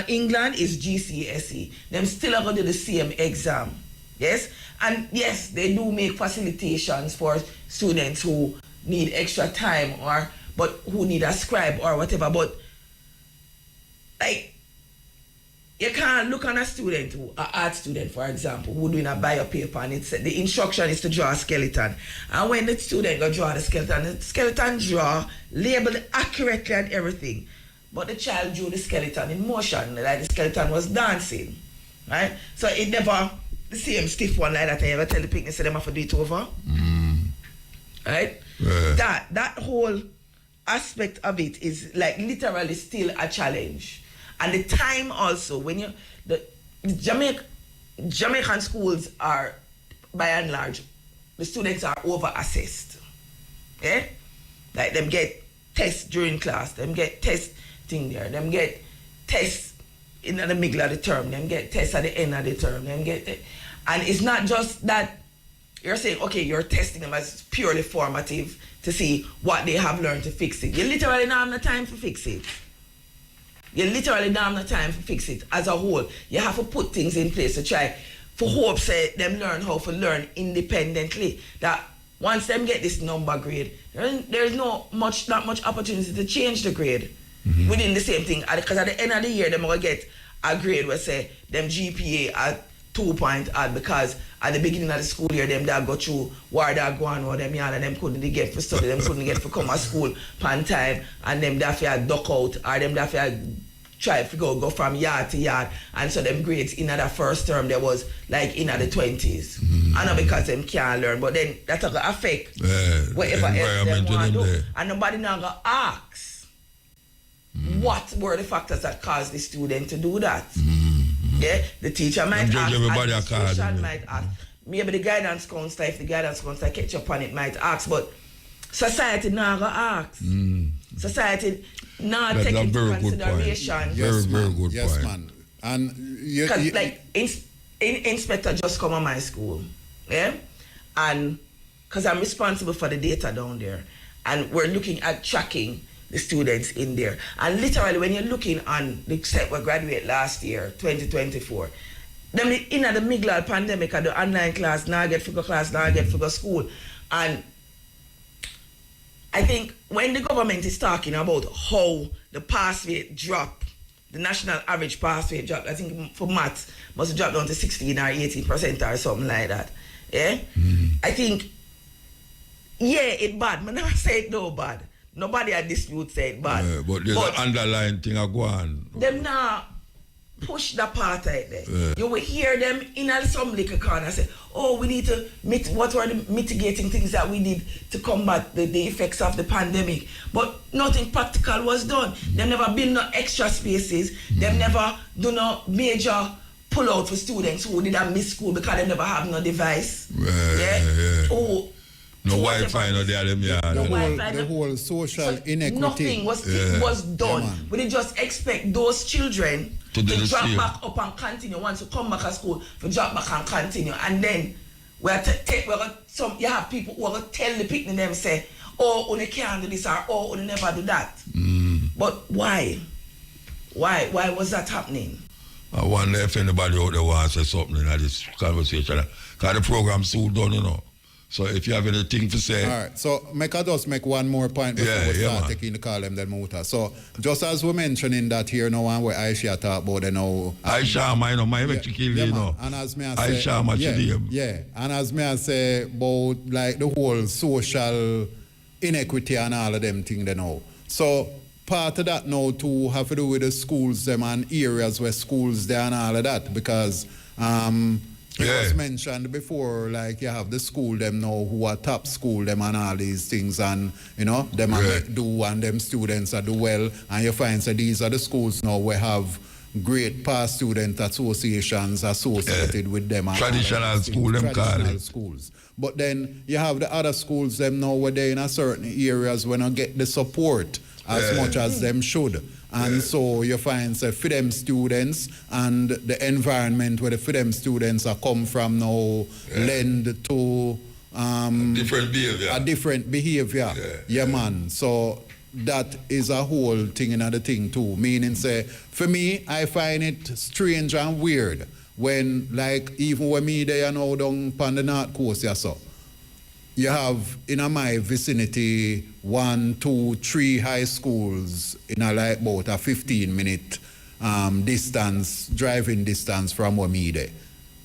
[SPEAKER 9] England is GCSE. Them still are going to do the same exam. Yes? And yes, they do make facilitations for students who need extra time but who need a scribe or whatever. But like, you can't look on a student, an art student, for example, who doing a bio paper, and the instruction is to draw a skeleton. And when the student go draw the skeleton draw, labeled accurately and everything. But the child drew the skeleton in motion, like the skeleton was dancing, right? So it never, the same stiff one like that, I ever tell the picnic, say them have to do it over. Right? That whole aspect of it is like literally still a challenge. And the time also, when the Jamaican schools are, by and large, the students are over-assessed. Okay? Like them get tests during class, them get tests thing there, them get tests in the middle of the term, them get tests at the end of the term, and it's not just that you're saying, okay, you're testing them as purely formative to see what they have learned to fix it. You literally don't have no time to fix it. You literally don't have no time to fix it as a whole. You have to put things in place to try for hope say them learn how to learn independently. That once them get this number grade, there's not much opportunity to change the grade within the same thing. Because at the end of the year, they're going to get a grade where say them GPA at 2 point odd, because at the beginning of the school year, them that go through war that go on, or them and them couldn't get for study, them couldn't get for come to school pan time, and them that fear duck out, or them that fear try to go from yard to yard, and so them grades in the first term there was like in the 20s. I know because them can't learn, but then that's going to affect whatever else them want to do. And nobody now going to ask what were the factors that caused the student to do that. Yeah, the teacher might ask, administration might ask, maybe the guidance counselor, if the guidance counselor catch up on it, might ask, but society now going to ask. Society not taking into consideration.
[SPEAKER 10] Yes,
[SPEAKER 1] very good
[SPEAKER 10] yes,
[SPEAKER 1] point.
[SPEAKER 10] Man. And
[SPEAKER 9] because like inspector just come on my school, yeah, and because I'm responsible for the data down there, and we're looking at tracking the students in there, and literally when you're looking on the set we graduate last year, 2024, them in the middle of the pandemic, at the online class, now get figure class, now get figure school, and I think when the government is talking about how the pass rate drop, the national average pass rate drop, I think for maths must drop down to 16 or 18% or something like that. Yeah? I think, yeah, it's bad. But never say it no bad. Nobody at this youth say it bad.
[SPEAKER 1] But there's an underlying thing I go on.
[SPEAKER 9] Them now push the part right there. You will hear them in some little corner say, oh, we need to what were the mitigating things that we did to combat the effects of the pandemic. But nothing practical was done. They never build no extra spaces. They never do no major pull out for students who did not miss school because they never have no device. Oh,
[SPEAKER 1] no Wi-Fi, no there them
[SPEAKER 10] the whole social inequity.
[SPEAKER 9] Nothing was done. We did just expect those children to drop back up and continue. Once you come back to school, to drop back and continue. And then you have people who are going to tell the picnic them say, oh, you can't do this, or oh, you never do that. But why? Why was that happening?
[SPEAKER 1] I wonder if anybody out there wants to say something in this conversation. Because the program's so done, you know. So if you have anything to say.
[SPEAKER 10] All right. So I just make one more point before we start taking the call them then Muta. So just as we mentioning that here now and where Aisha talk about you know.
[SPEAKER 1] Aisha, I know, my you know.
[SPEAKER 10] And as me I say,
[SPEAKER 1] Aisha,
[SPEAKER 10] and as me I say about like the whole social inequity and all of them things they know. So part of that now too have to do with the schools them and areas where schools there and all of that, because it was mentioned before, like you have the school them now who are top school them and all these things, and you know them do and them students are do well, and you find that these are the schools now we have great past student associations associated with them.
[SPEAKER 1] Traditional school them
[SPEAKER 10] traditional schools. But then you have the other schools them now where they in a certain areas when they get the support as much as them should. And so you find, say, for them students and the environment where the for them students are come from now lend to
[SPEAKER 1] different behavior.
[SPEAKER 10] A different behavior. Yeah, man. So that is a whole thing in the thing too. Meaning, say, for me, I find it strange and weird when, like, even when me there now down on the North Coast, so you have in my vicinity 1, 2, 3 high schools in a like about a 15-minute distance, driving distance from where me there.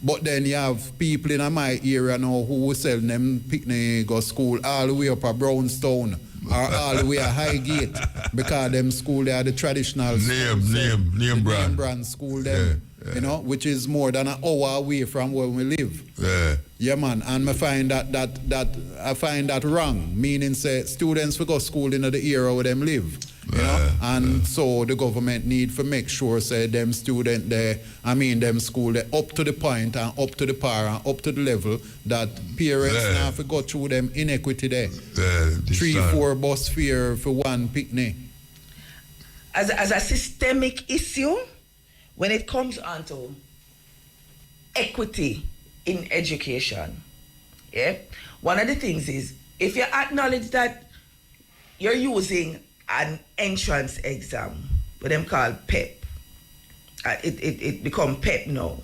[SPEAKER 10] But then you have people in my area now who sell them picnic go school all the way up at Brownstown or all the way at Highgate because them school they are the traditional
[SPEAKER 1] name
[SPEAKER 10] brand school them. You know, which is more than an hour away from where we live. Yeah, man. And I find I find that wrong. Meaning, say, students will go to school in the area where them live. You know, and so the government need to make sure, say, them student there, them school there, up to the point and up to the par and up to the level that parents now have to go through them inequity there. 3, 4 bus fare for one picnic.
[SPEAKER 9] As a systemic issue, when it comes on to equity in education, one of the things is if you acknowledge that you're using an entrance exam, what them call PEP, it become PEP now.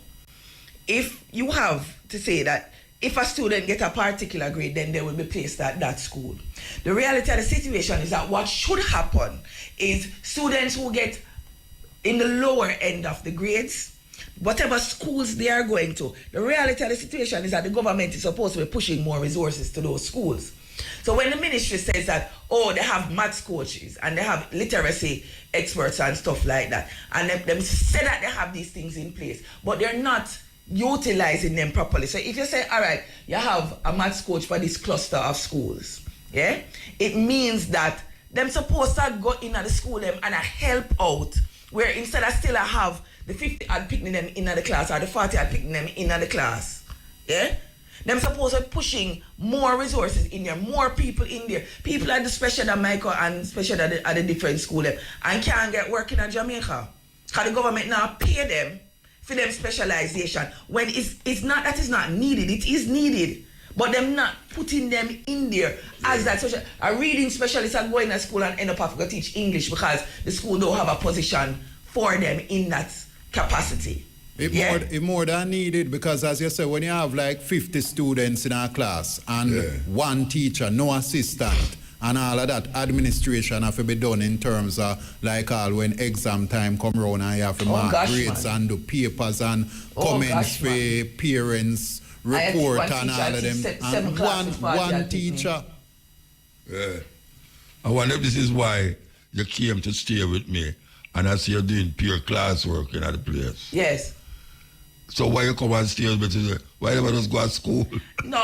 [SPEAKER 9] If you have to say that if a student get a particular grade, then they will be placed at that school. The reality of the situation is that what should happen is students who get in the lower end of the grades, whatever schools they are going to, the reality of the situation is that the government is supposed to be pushing more resources to those schools. So when the ministry says that, they have maths coaches and they have literacy experts and stuff like that, and them say that they have these things in place, but they're not utilizing them properly. So if you say, all right, you have a maths coach for this cluster of schools, it means that them supposed to go in at the school them and help out, where instead of still I have the 50 I'd picking them in the class or the 40 I'd picking them in the class. Them supposed to be pushing more resources in there, more people in there. People at the special than Michael and special at the different school them and can't get working in Jamaica. Because the government now pay them for them specialization when it's not that is not needed, it is needed. But them not putting them in there as that social. A reading specialist are going to school and end up having to teach English because the school don't have a position for them in that capacity.
[SPEAKER 10] It more than needed because, as you said, when you have like 50 students in our class and one teacher, no assistant, and all of that administration have to be done in terms of like all when exam time come around and you have to mark grades and do papers and comments for parents, report and all of them. And one teacher.
[SPEAKER 1] I wonder if this is why you came to stay with me and I see you're doing pure classwork in other place.
[SPEAKER 9] Yes.
[SPEAKER 1] So why you come and stay with me? Why never just go to school?
[SPEAKER 9] No,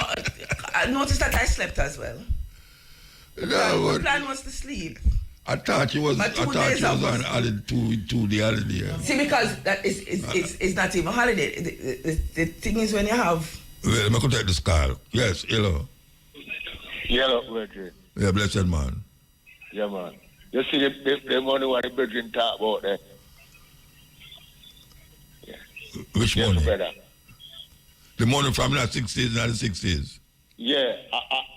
[SPEAKER 9] I noticed that I slept as well. The plan was to sleep.
[SPEAKER 1] I thought you was on holiday, 2-day holiday.
[SPEAKER 9] See, because that is not even holiday. The thing is when you have...
[SPEAKER 1] Well, I'm going to take this call. Yes, hello.
[SPEAKER 11] Hello, Bridget.
[SPEAKER 1] Yeah, blessed man.
[SPEAKER 11] Yeah, man. You see the money what the Bridget talk about there?
[SPEAKER 1] Which money?
[SPEAKER 11] Brother.
[SPEAKER 1] The money from the 60s and the 60s?
[SPEAKER 11] Yeah,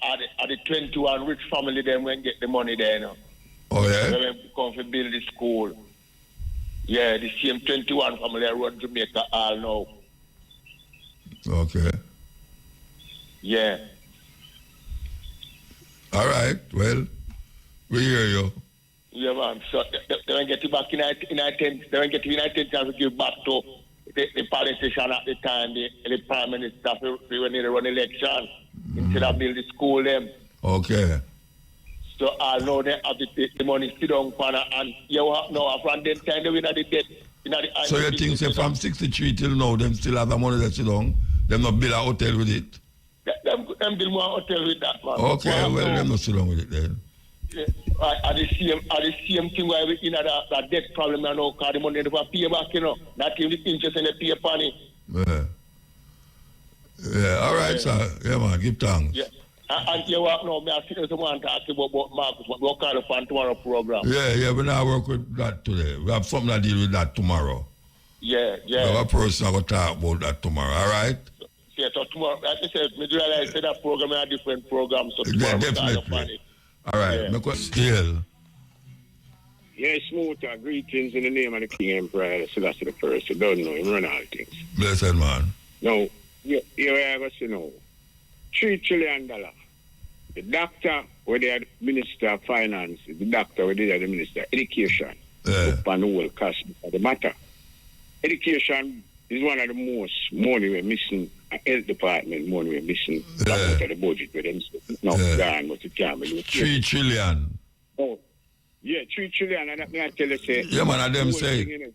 [SPEAKER 11] at the 21 rich family them when get the money there now.
[SPEAKER 1] Oh, yeah?
[SPEAKER 11] When come to build the school. Yeah, the same 21 family run Jamaica all now.
[SPEAKER 1] Okay.
[SPEAKER 11] Yeah.
[SPEAKER 1] All right, well, we hear you.
[SPEAKER 11] Yeah, man. So they will get you back in 10. They will get you in 10 to give back to the politician at the time, the prime minister, when they run election, instead of build the school them.
[SPEAKER 1] Okay.
[SPEAKER 11] So I know they have the money sit down and you have no from that time they win at the debt.
[SPEAKER 1] So you think say from 63 till now, them still have the money that sit down? Them not build a hotel with it?
[SPEAKER 11] Them build more hotel with that, man.
[SPEAKER 1] Okay, well, them not sit down with it then.
[SPEAKER 11] Yeah. At the same thing where we in that debt problem now, because the money never pay back, not even the interest in the pay money.
[SPEAKER 1] Yeah, all right, sir. Yeah, man, give thanks.
[SPEAKER 11] Yeah. And you want no, I think someone to ask you about Marcus, what kind of fun tomorrow program?
[SPEAKER 1] Yeah, we now work with that today. We have something to deal with that tomorrow.
[SPEAKER 11] Yeah.
[SPEAKER 1] We have a person going to talk about that tomorrow, all right?
[SPEAKER 11] Yeah, so tomorrow, like I said, we realize that program is a different program, so tomorrow
[SPEAKER 1] definitely. All right, still.
[SPEAKER 12] Yeah, smooth. Greetings in the name of the King Emperor, Selassie the First. You don't know him, run all things.
[SPEAKER 1] Blessed man.
[SPEAKER 12] Now, here I go to know. $3 trillion. The doctor, where they are the Minister of Finance, the doctor, where they are the Minister of Education, up on the whole cost of the matter. Education is one of the most money we're missing. Health department money we're missing. Out of the budget with them. No, gone, but it can't be.
[SPEAKER 1] $3 trillion.
[SPEAKER 12] Oh, yeah, $3 trillion. And that me I tell you, say.
[SPEAKER 1] Yeah, man, them say.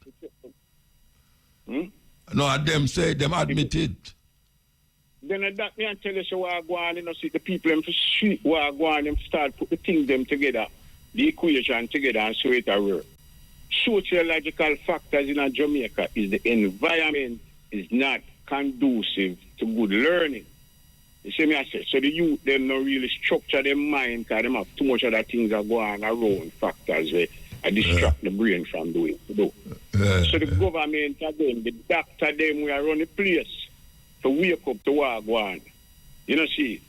[SPEAKER 1] No, them say, them admit it.
[SPEAKER 12] Then that me I tell you, so what I go on, you know, see the people in the street, what I go on, them start put the things them together, the equation together, and so it a work. Sociological factors in Jamaica is the environment is not conducive to good learning. You see me I say, so the youth, them not really structure their mind because them have too much other things that go on around factors where I distract the brain from doing. So the government, them, the doctor, them, we are running the place to wake up to what go on. You know, see,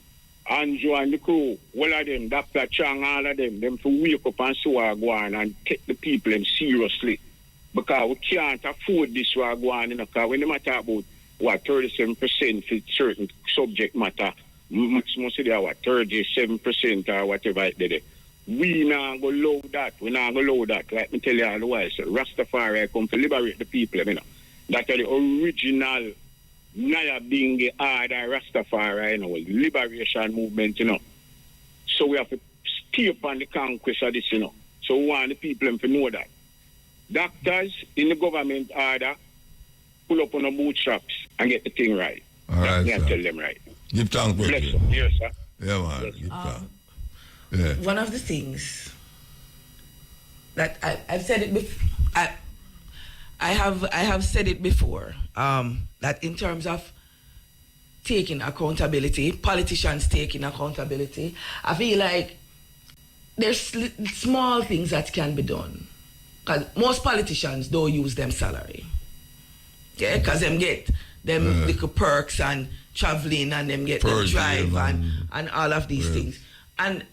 [SPEAKER 12] Andrew and the crew, all of them, Dr. Chang, all of them to wake up and see what go on and take the people them seriously. Because we can't afford this what go on, you know, because when they matter about what 37% for certain subject matter, maximum say they are what 37% or whatever it did. We not go low that. We not go low that. Like me tell you all the while, so Rastafari come to liberate the people, you know. That are the original Naya being the harder Rastafari, you know, liberation movement, you know. So we have to stay upon the conquest of this, you know. So we want the people to know that. Doctors in the government order pull up on the bootstraps and get the thing right.
[SPEAKER 1] All right,
[SPEAKER 12] sir. Tell them right.
[SPEAKER 1] Give thanks, brother.
[SPEAKER 12] Yes, sir.
[SPEAKER 1] Yeah, man.
[SPEAKER 12] Yes.
[SPEAKER 1] Give thanks. Yeah.
[SPEAKER 9] One of the things that I've said it before, I have said it before, that in terms of taking accountability, politicians taking accountability, I feel like there's small things that can be done. Because most politicians don't use them salary. Yeah, because them get them little perks and traveling and them get them drive and all of these things. And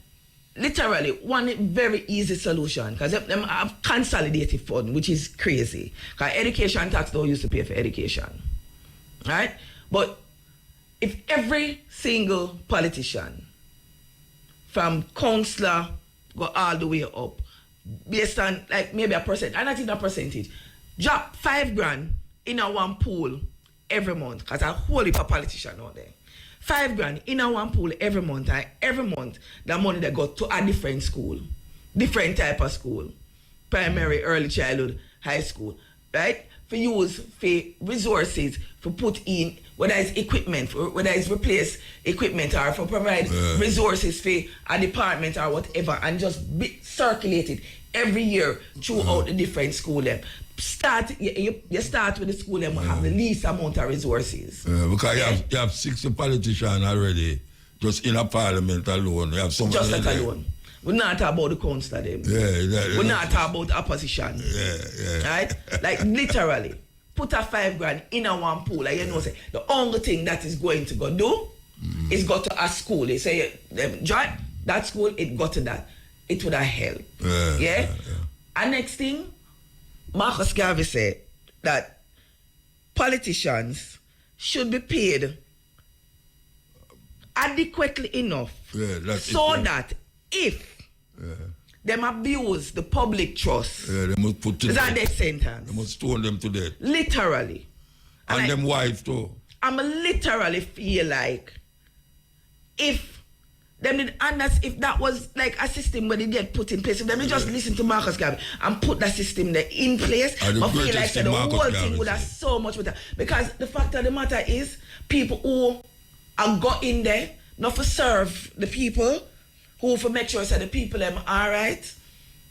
[SPEAKER 9] literally, one very easy solution, because them have consolidated fund, which is crazy. Because education tax don't used to pay for education. Right? But if every single politician, from councillor, go all the way up, based on like maybe a percent, and not even a percentage, drop $5,000 in a one pool every month, because a whole heap of politicians out there. $5,000 in a one pool every month, and every month the money that go to a different school, different type of school, primary, early childhood, high school, right? For use for resources, for put in, whether it's equipment, whether it's replace equipment, or for provide resources for a department or whatever, and just be circulated every year throughout the different school. You start with the school and have the least amount of resources.
[SPEAKER 1] Because you have 60 politicians already, just in a parliament alone. You have so
[SPEAKER 9] just that alone. We're not talking about the council them. We're not talking about opposition. Right? Like literally, put a $5,000 in a one pool. Like, you know, say the only thing that is going to go do is go to a school. They say, join that school, it got to that. It would have helped. And next thing, Marcus Garvey said that politicians should be paid adequately enough so that if them abuse the public trust,
[SPEAKER 1] they must put
[SPEAKER 9] it's a death sentence.
[SPEAKER 1] They must stone them to death.
[SPEAKER 9] Literally.
[SPEAKER 1] And them wife too.
[SPEAKER 9] I'm literally feel like if them did, and that's if that was like a system where they get put in place, if them just listen to Marcus Garvey and put that system there in place, I feel like the whole thing would have so much better. Because the fact of the matter is, people who are got in there, not for serve the people, who for make sure that the people them all right.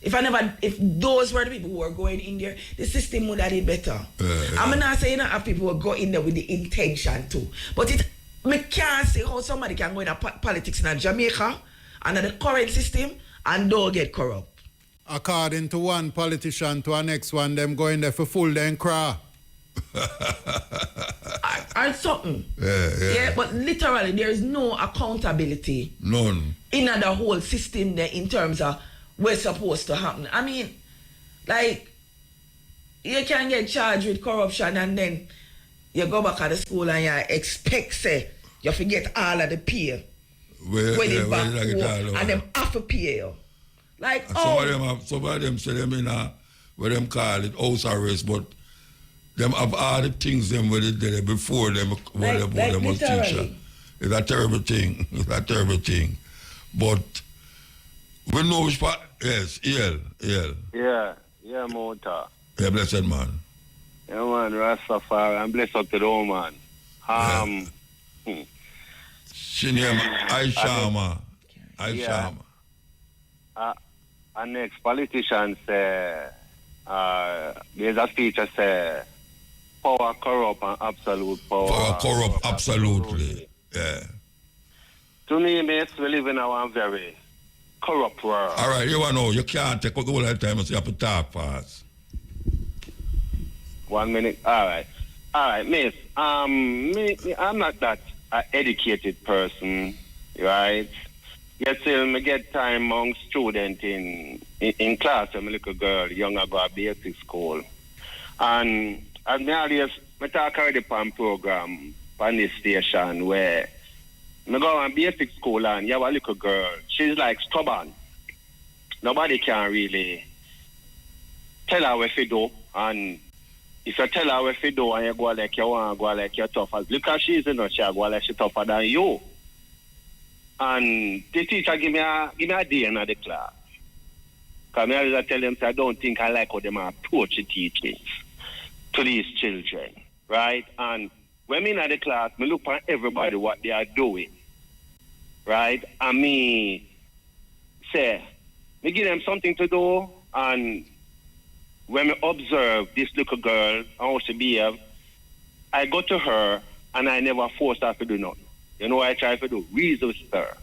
[SPEAKER 9] If those were the people who were going in there, the system would have did better. I'm not saying that people will go in there with the intention to, but I can't see how somebody can go in politics in Jamaica under the current system and don't get corrupt.
[SPEAKER 10] According to one politician to our next one, them going there for full then cry.
[SPEAKER 9] Or something.
[SPEAKER 1] Yeah,
[SPEAKER 9] but literally there is no accountability.
[SPEAKER 1] None.
[SPEAKER 9] In the whole system there in terms of what's supposed to happen. I mean, like, you can get charged with corruption and then you go back to the school and you expect, say, you forget all of the pay. And them have to pay you. Like,
[SPEAKER 1] some of them say them in a, what them call it, house arrest, but them have all the things them where they did before them, where them was teacher. It's a terrible thing. It's a terrible thing. But we know which part, yes, EL.
[SPEAKER 13] Yeah, Mota.
[SPEAKER 1] Yeah, blessed man.
[SPEAKER 13] Yeah, man, Rastafari, and bless up to the old man.
[SPEAKER 1] Shinyam, Aishama.
[SPEAKER 13] Our next politician say, there's a speech that say, power corrupt and absolute power.
[SPEAKER 1] Power corrupt, absolutely. Yeah.
[SPEAKER 13] To me, mates, we live in a very corrupt world.
[SPEAKER 1] All right, you want to know, you can't take all the time and you have to talk fast.
[SPEAKER 13] 1 minute. All right, miss. I'm not that educated person, right? Yet still, me get time among students in class. I'm a little girl, young, I go to basic school. And as me always, I talk already on program on this station where I go on basic school and you have a little girl. She's like stubborn. Nobody can really tell her what to do. And if you tell her what to do and you go like you want, go like you're tough, look how she's in her, she go like she's tougher than you. And the teacher give me a day in the class. Because I always tell them, I don't think I like how they approach the teachings to these children, right? And when I'm in the class, I look at everybody, what they are doing, right? And me say, I give them something to do, and when I observe this little girl, how she behave, I go to her, and I never force her to do nothing. You know what I try to do? Reason with her.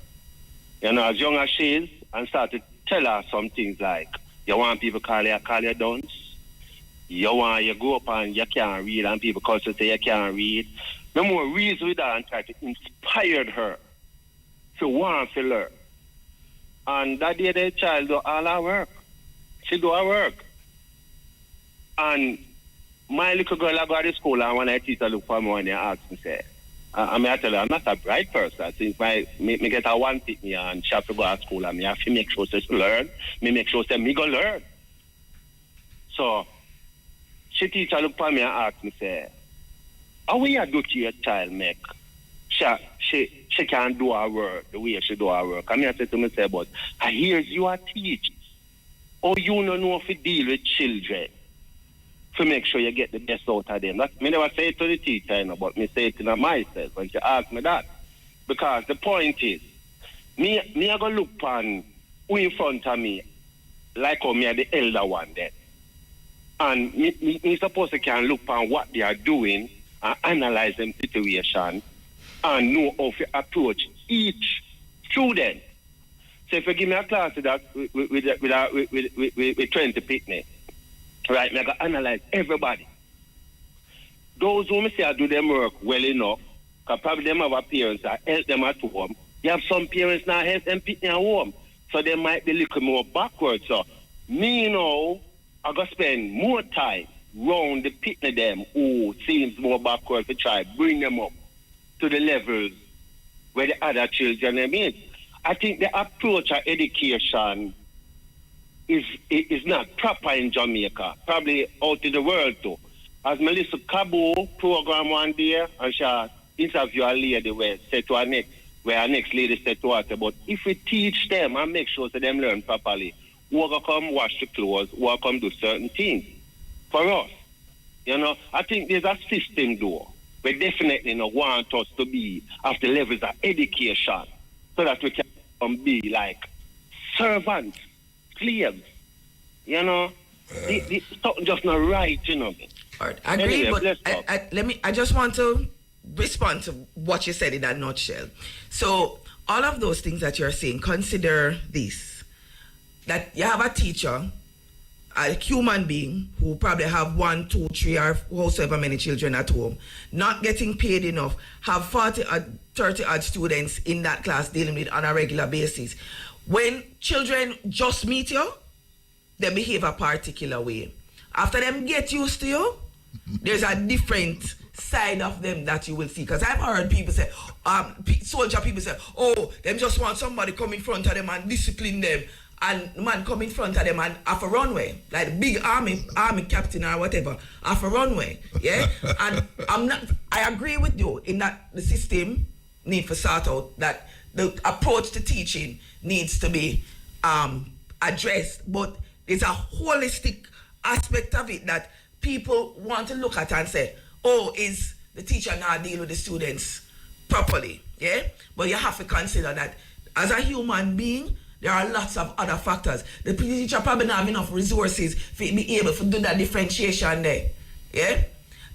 [SPEAKER 13] You know, as young as she is, and start to tell her some things like, you want people call you dunce? You go up and you can't read, and people call you say you can't read. No more reason with her and try to inspire her to want to learn. And that day the child do all her work. She do her work. And my little girl, I go to school, and when I teacher look for me and they ask me, say, I tell her, I'm not a bright person. Since me get a one pick me and she have to go to school and me have to make sure she learn. Me make sure she me go learn. So, she teacher look for me and ask me, say, how will you do to your child make? She can't do her work the way she do her work. And I say to myself, but I hear you are teaching. Oh, you don't know if you deal with children. To make sure you get the best out of them. That's, me never say it to the teacher, you know, but me say it to myself when she ask me that. Because the point is, me I go look on who in front of me, like how me are the elder one then. And me supposed to can look on what they are doing and analyze them situation and know how to approach each student. So if you give me a class with 20 picnic, right, I got analyze everybody. Those who say I do them work well enough, because probably them have a parents that help them at home. You have some parents now help them pick their home. So they might be a little more backwards. So me now, I got spend more time round the picnic them who seems more backwards to try bring them up to the levels where the other children are in. I think the approach of education is not proper in Jamaica, probably out in the world too. As Melissa Cabo program one day, and she interview a lady where our next lady said to her, but if we teach them and make sure that them learn properly, who will come wash the clothes, who will come do certain things for us. You know, I think there's a system though. We definitely don't want us to be at the levels of education so that we can be like servants. Slaves, you know, something just not right, you know.
[SPEAKER 9] All right, I agree, anyway, but I just want to respond to what you said in a nutshell. So all of those things that you're saying, consider this, that you have a teacher, a human being who probably have 1, 2, 3 or however many children at home, not getting paid enough, have 40 or 30 odd students in that class dealing with on a regular basis. When children just meet you, they behave a particular way. After them get used to you, there's a different side of them that you will see. Because I've heard people say, soldier people say, oh, them just want somebody come in front of them and discipline them. And man come in front of them and off a runway, like big army captain or whatever, off a runway, yeah? And I agree with you in that the system need to sort out, that the approach to teaching needs to be addressed, but there's a holistic aspect of it that people want to look at and say, oh, is the teacher not dealing with the students properly, yeah? But you have to consider that as a human being, there are lots of other factors. The teacher probably not have enough resources to be able to do that differentiation there. Yeah?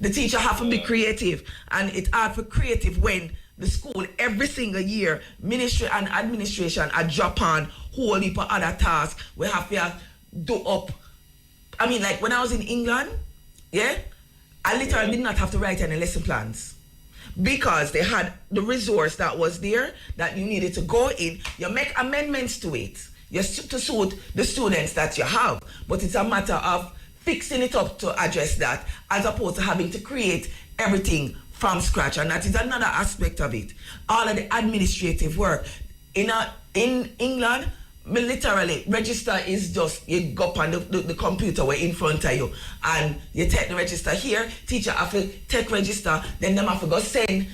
[SPEAKER 9] The teacher have to be creative, and it's hard for creative when the school every single year, ministry and administration are drop on whole heap of other tasks we have to do up. I mean, like when I was in England, yeah, I literally did not have to write any lesson plans, because they had the resource that was there that you needed to go in. You make amendments to it to suit the students that you have, but it's a matter of fixing it up to address that, as opposed to having to create everything from scratch. And that is another aspect of it. All of the administrative work. In England, literally, register is just, you go up on the computer way in front of you and you take the register here. Teacher have to take register, then them have to go send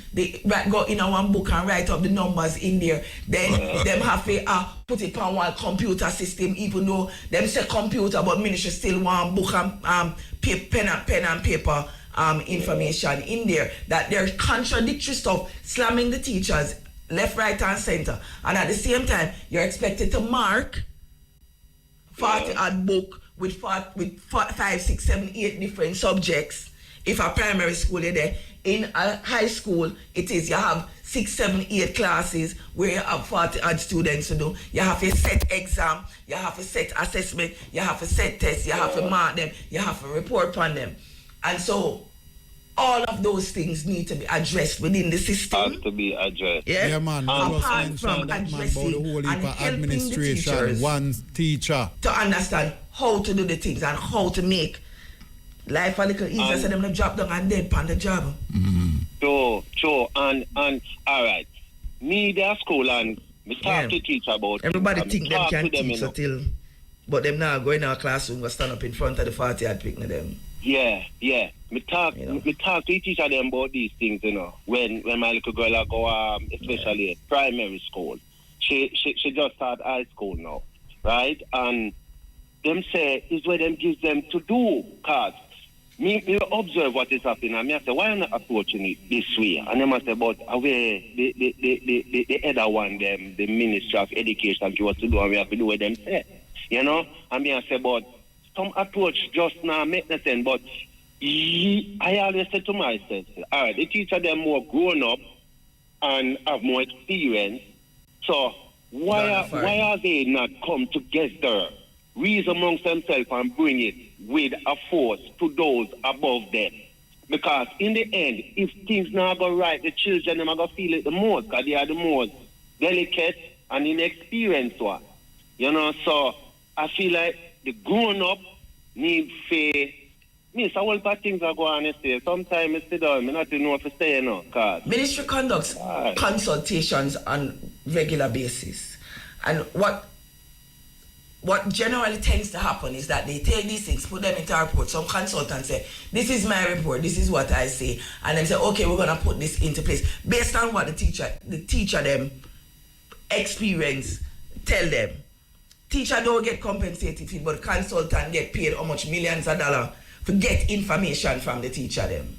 [SPEAKER 9] go in a one book and write up the numbers in there. Then them have to put it on one computer system, even though them say computer, but ministry still want book and pen and paper information in there. That there's contradictory stuff slamming the teachers left, right, and center. And at the same time, you're expected to mark 40 odd book with 5, 6, 7, 8 different subjects. If a primary school is there, in a high school, it is you have 6, 7, 8 classes where you have 40 odd students to do. You have a set exam, you have a set assessment, you have a set test, you have to mark them, you have to report on them. And so all of those things need to be addressed within the system.
[SPEAKER 13] Has to be addressed.
[SPEAKER 10] Yeah, man.
[SPEAKER 9] Apart from addressing and helping the teachers,
[SPEAKER 10] one teacher,
[SPEAKER 9] to understand how to do the things and how to make life a little easier, so them to drop down and dead on the job.
[SPEAKER 13] Sure. And all right. Me there school and me talk to teacher about
[SPEAKER 9] everybody
[SPEAKER 13] it,
[SPEAKER 9] think them can teach until, but them now go in our classroom and stand up in front of the 40 odd picking them.
[SPEAKER 13] Yeah. Me talk to teacher them about these things, you know. When my little girl go especially primary school. She just started high school now, right? And them say is where them gives them to do, cause me observe what is happening and me I say, why not approaching it this way? And them I say, but away the other one, them the Ministry of Education give us to do, and we have to do what them say. You know? And me I say, but some approach just now make no sense, but I always say to myself, all right, the teacher them more grown up and have more experience, so why are they not come together, reason amongst themselves and bring it with a force to those above them? Because in the end, if things not go right, the children them are going to feel it the most, because they are the most delicate and inexperienced one. You know, so I feel like the grown up need faith. Me, so all bad things are going on. Sometimes I sit down, I not know what to say, you know.
[SPEAKER 9] Ministry conducts consultations on regular basis. And what generally tends to happen is that they take these things, put them into a report. Some consultants say, this is my report, this is what I say. And then say, okay, we're going to put this into place. Based on what the teacher them experience, tell them. Teacher don't get compensated fee, but consultant get paid how much millions of dollars to get information from the teacher them.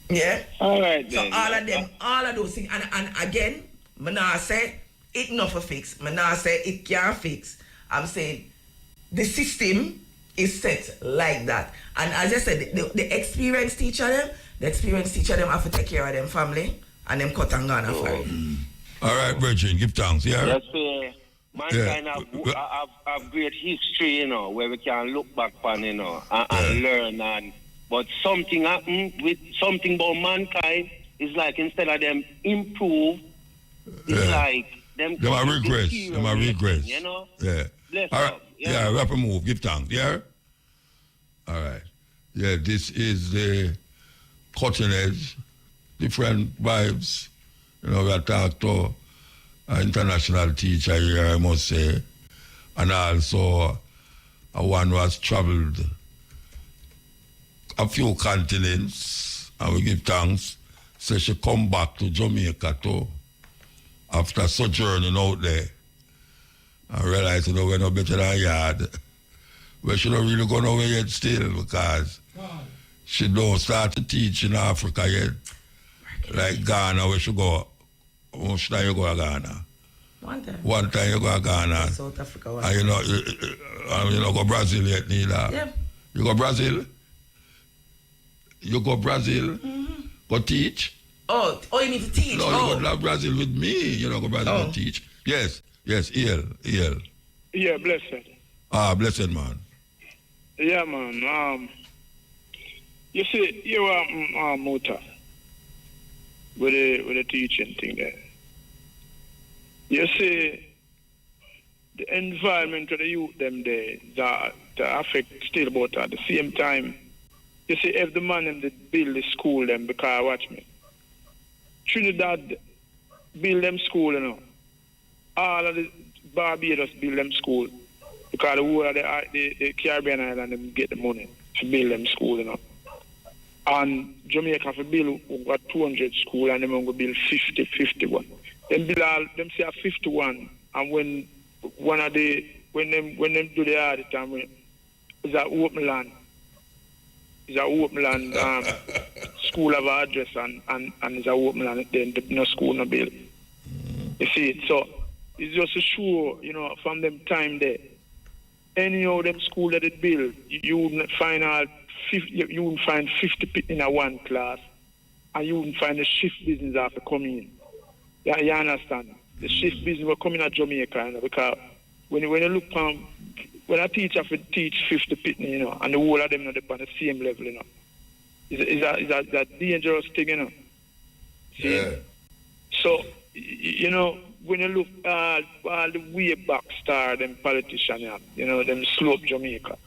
[SPEAKER 9] Yeah?
[SPEAKER 13] All right then.
[SPEAKER 9] So all of those things, and again, I not say it not for fix. I not say it can't fix. I'm saying the system is set like that. And as I said, the experienced teacher them, The experienced teacher, them have to take care of them family and them cut and gone for it.
[SPEAKER 1] All right, Virgin, give thanks, yeah?
[SPEAKER 13] Yes, sir. Mankind have great history, you know, where we can look back on, you know, and learn. But something happened with something about mankind is like instead of them improve, it's like them
[SPEAKER 1] are regress. Them are regress.
[SPEAKER 13] You know?
[SPEAKER 1] Yeah.
[SPEAKER 13] Bless
[SPEAKER 1] all right.
[SPEAKER 13] up.
[SPEAKER 1] Yeah, wrap a move. Give thanks, yeah? All right. Yeah, this is the cutting edge, different vibes. You know, we talked to an international teacher here, I must say, and also one who has traveled a few continents, and we give thanks. So she come back to Jamaica too, after sojourning out there, and realize, you know, we're no better than yard. We should not really go nowhere yet still, because she don't start to teach in Africa yet. Like Ghana, we should go. Which time you go to Ghana? One time you go to Ghana.
[SPEAKER 9] South Africa.
[SPEAKER 1] And you know go Brazil yet neither.
[SPEAKER 9] Yeah.
[SPEAKER 1] You go Brazil? You go Brazil? Go teach?
[SPEAKER 9] Oh, you need to teach?
[SPEAKER 1] No, you go to Brazil with me. You know go Brazil to teach. Yes, EL.
[SPEAKER 12] Yeah, blessed.
[SPEAKER 1] Blessed man.
[SPEAKER 12] Yeah, man. You see, you are Muta with the teaching thing there. You see, the environment of the youth them there that affect still, but at the same time, you see, if the man them that build the school them, because watch me, Trinidad build them school, you know. All of the Barbados build them school because the whole of the Caribbean island them get the money to build them school, you know. And Jamaica for build over 200 school and them going to build 51. Them build all, them say 51, and when one of the when them do the hard time, is a open land. It's a open land school of address and it's a open land. Then no school no build. You see it, so it's just a show, you know, from them time there. Anyhow, them school that it build, you wouldn't find 50 people in a one class, and you wouldn't find the shift business after coming in. Yeah, you understand? The shift business will come in at Jamaica, you know, because when you look on, when a teacher teach 50 people, you know, and the whole of them not on the same level, you know, is a dangerous thing, you know. See? Yeah. So, you know, when you look all the way back star, them politicians, you know, them slope Jamaica,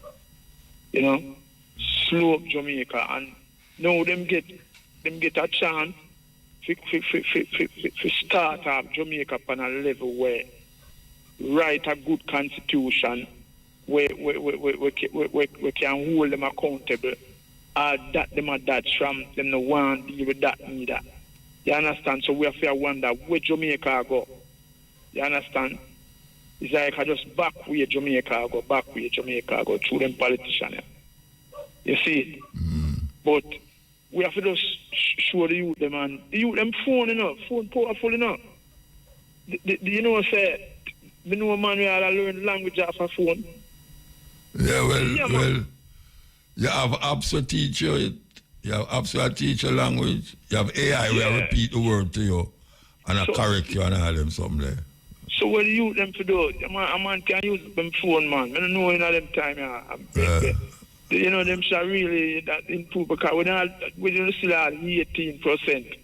[SPEAKER 12] you know, slope Jamaica, and now them get a chance to start up Jamaica on a level where write a good constitution where we can hold them accountable, that them are that from them no want to deal with that neither. You understand? So we have to wonder where Jamaica go. You understand? It's like I just back where Jamaica go through them politicians. You see it? But we have to just show the youth them, and the youth them phone powerful enough. You know, say, the new man we all learn language off a phone.
[SPEAKER 1] Yeah, well, you have apps to teach you it. You have apps to teach you language. You have AI where repeat the word to you and I correct you and all them something there.
[SPEAKER 12] So what do you them to do? A man can use them phone, man. I don't know in all them time, you know, them shall really that improve because we don't still have 18%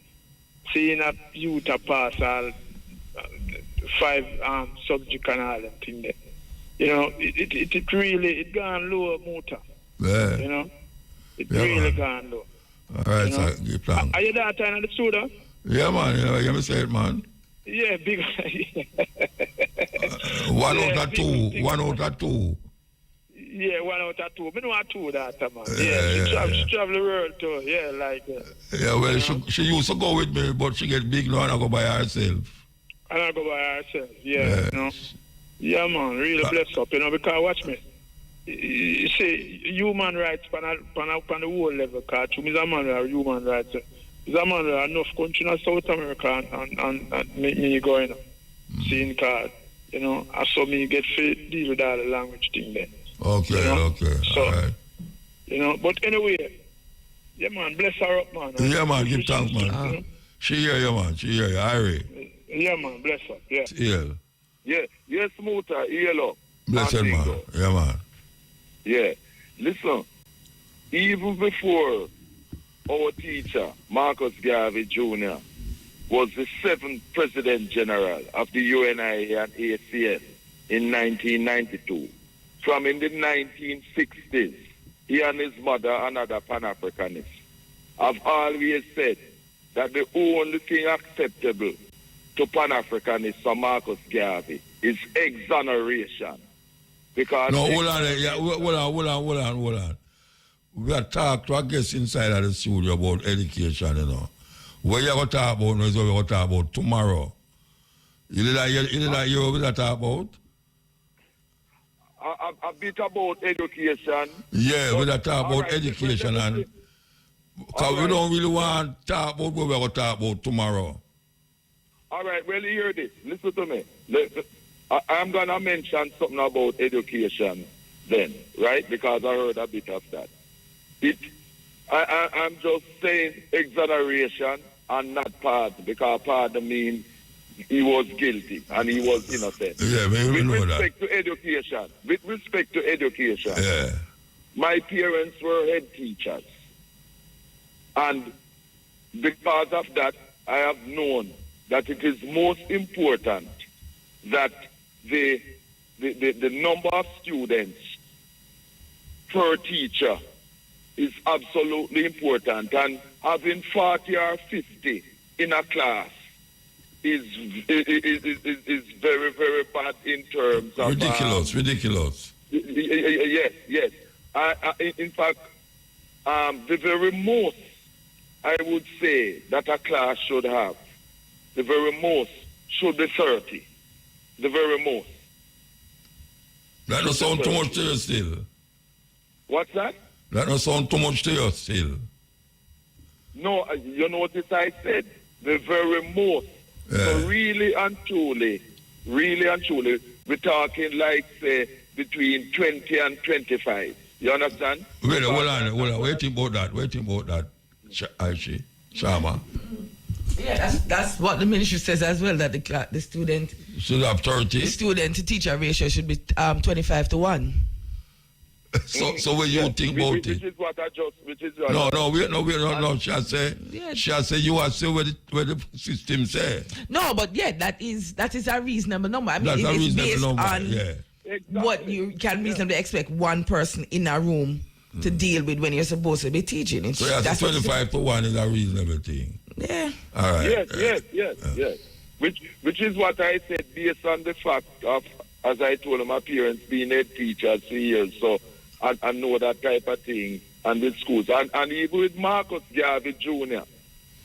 [SPEAKER 12] seeing a youth a pass all 5 subject and all them thing there. You know, it really gone low motor.
[SPEAKER 1] Yeah.
[SPEAKER 12] You know? It really gone low.
[SPEAKER 1] All right, you know? So keep on.
[SPEAKER 12] Are you that time at the studio?
[SPEAKER 1] Yeah, man. You know, you say it, man.
[SPEAKER 12] Yeah, big.
[SPEAKER 1] One out of two.
[SPEAKER 12] Yeah, 1 out of 2. I know 2 that time, man. She travel the world too. Yeah, like that.
[SPEAKER 1] Yeah, well, she used to go with me, but she get big now and I go by herself.
[SPEAKER 12] And I go by herself, yeah. You know? Yeah, man, really bless up, you know, because watch me. You see, human rights on the whole level, because to me, it's a man with human rights. It's a man with enough country in South America and me going, seeing card, you know, I saw me get fit, deal with all the language thing there.
[SPEAKER 1] Okay,
[SPEAKER 12] you know?
[SPEAKER 1] okay.
[SPEAKER 12] So,
[SPEAKER 1] all right.
[SPEAKER 12] you know, but anyway, Yeah, man. Bless her up, man.
[SPEAKER 1] Yeah, man. Give thanks, man. She hear you, man. She hear you. Irie.
[SPEAKER 12] Yeah, man. Bless her. Yeah.
[SPEAKER 1] Yeah.
[SPEAKER 11] Yeah, yes, Muta, yellow.
[SPEAKER 1] Blessed, man. Yeah, man.
[SPEAKER 11] Yeah. Listen, even before our teacher, Marcus Garvey Jr., was the 7th President General of the UNI and ACN in 1992, from in the 1960s, he and his mother, another Pan-Africanist, have always said that the only thing acceptable to Pan-Africanists for Marcus Garvey is exoneration. Because
[SPEAKER 1] no, hold on, hold on. We got talk to a guest inside of the studio about education, you know. What you going to talk about is what we're going to talk about tomorrow. You did that hear what we're talk about?
[SPEAKER 11] A bit about education.
[SPEAKER 1] Yeah, we're going to talk about education, and because we don't really want to talk about what we're going to talk about tomorrow.
[SPEAKER 11] All right, well, hear this. Listen to me. I'm going to mention something about education then, right? Because I heard a bit of that. I'm just saying exoneration and not pardon, because pardon means he was guilty and he was innocent.
[SPEAKER 1] Yeah, we know that.
[SPEAKER 11] With respect to education,
[SPEAKER 1] yeah.
[SPEAKER 11] My parents were head teachers. And because of that, I have known that it is most important that the number of students per teacher is absolutely important, and having 40 or 50 in a class is very, very bad in terms of
[SPEAKER 1] ridiculous.
[SPEAKER 11] Yes. In fact, the very most I would say that a class should have, the very most should be 30. The very most.
[SPEAKER 1] That don't sound too much to you still.
[SPEAKER 11] What's that?
[SPEAKER 1] That don't sound too much to you still.
[SPEAKER 11] No, you notice I said the very most.
[SPEAKER 1] Yeah.
[SPEAKER 11] So really and truly, we're talking like, say, between 20 and 25. You understand?
[SPEAKER 1] Wait, hold on. Wait about that, Aishi, Shama.
[SPEAKER 9] Yeah, that's what the ministry says as well, that the student
[SPEAKER 1] should have 30.
[SPEAKER 9] The student to teacher ratio should be 25 to 1.
[SPEAKER 1] So what you think about it?
[SPEAKER 11] Which is what I just.
[SPEAKER 1] No. She say you are still where the system say.
[SPEAKER 9] No, but yeah, that is a reasonable number. I mean, it's based on what you can reasonably expect one person in a room to deal with when you're supposed to be teaching.
[SPEAKER 1] So that's 25 to 1 is a reasonable thing.
[SPEAKER 9] Yeah.
[SPEAKER 1] All right.
[SPEAKER 11] Yes. Which is what I said, based on the fact of, as I told my parents, being head teachers for years, so I know that type of thing, and with schools. And even with Marcus Garvey Jr.,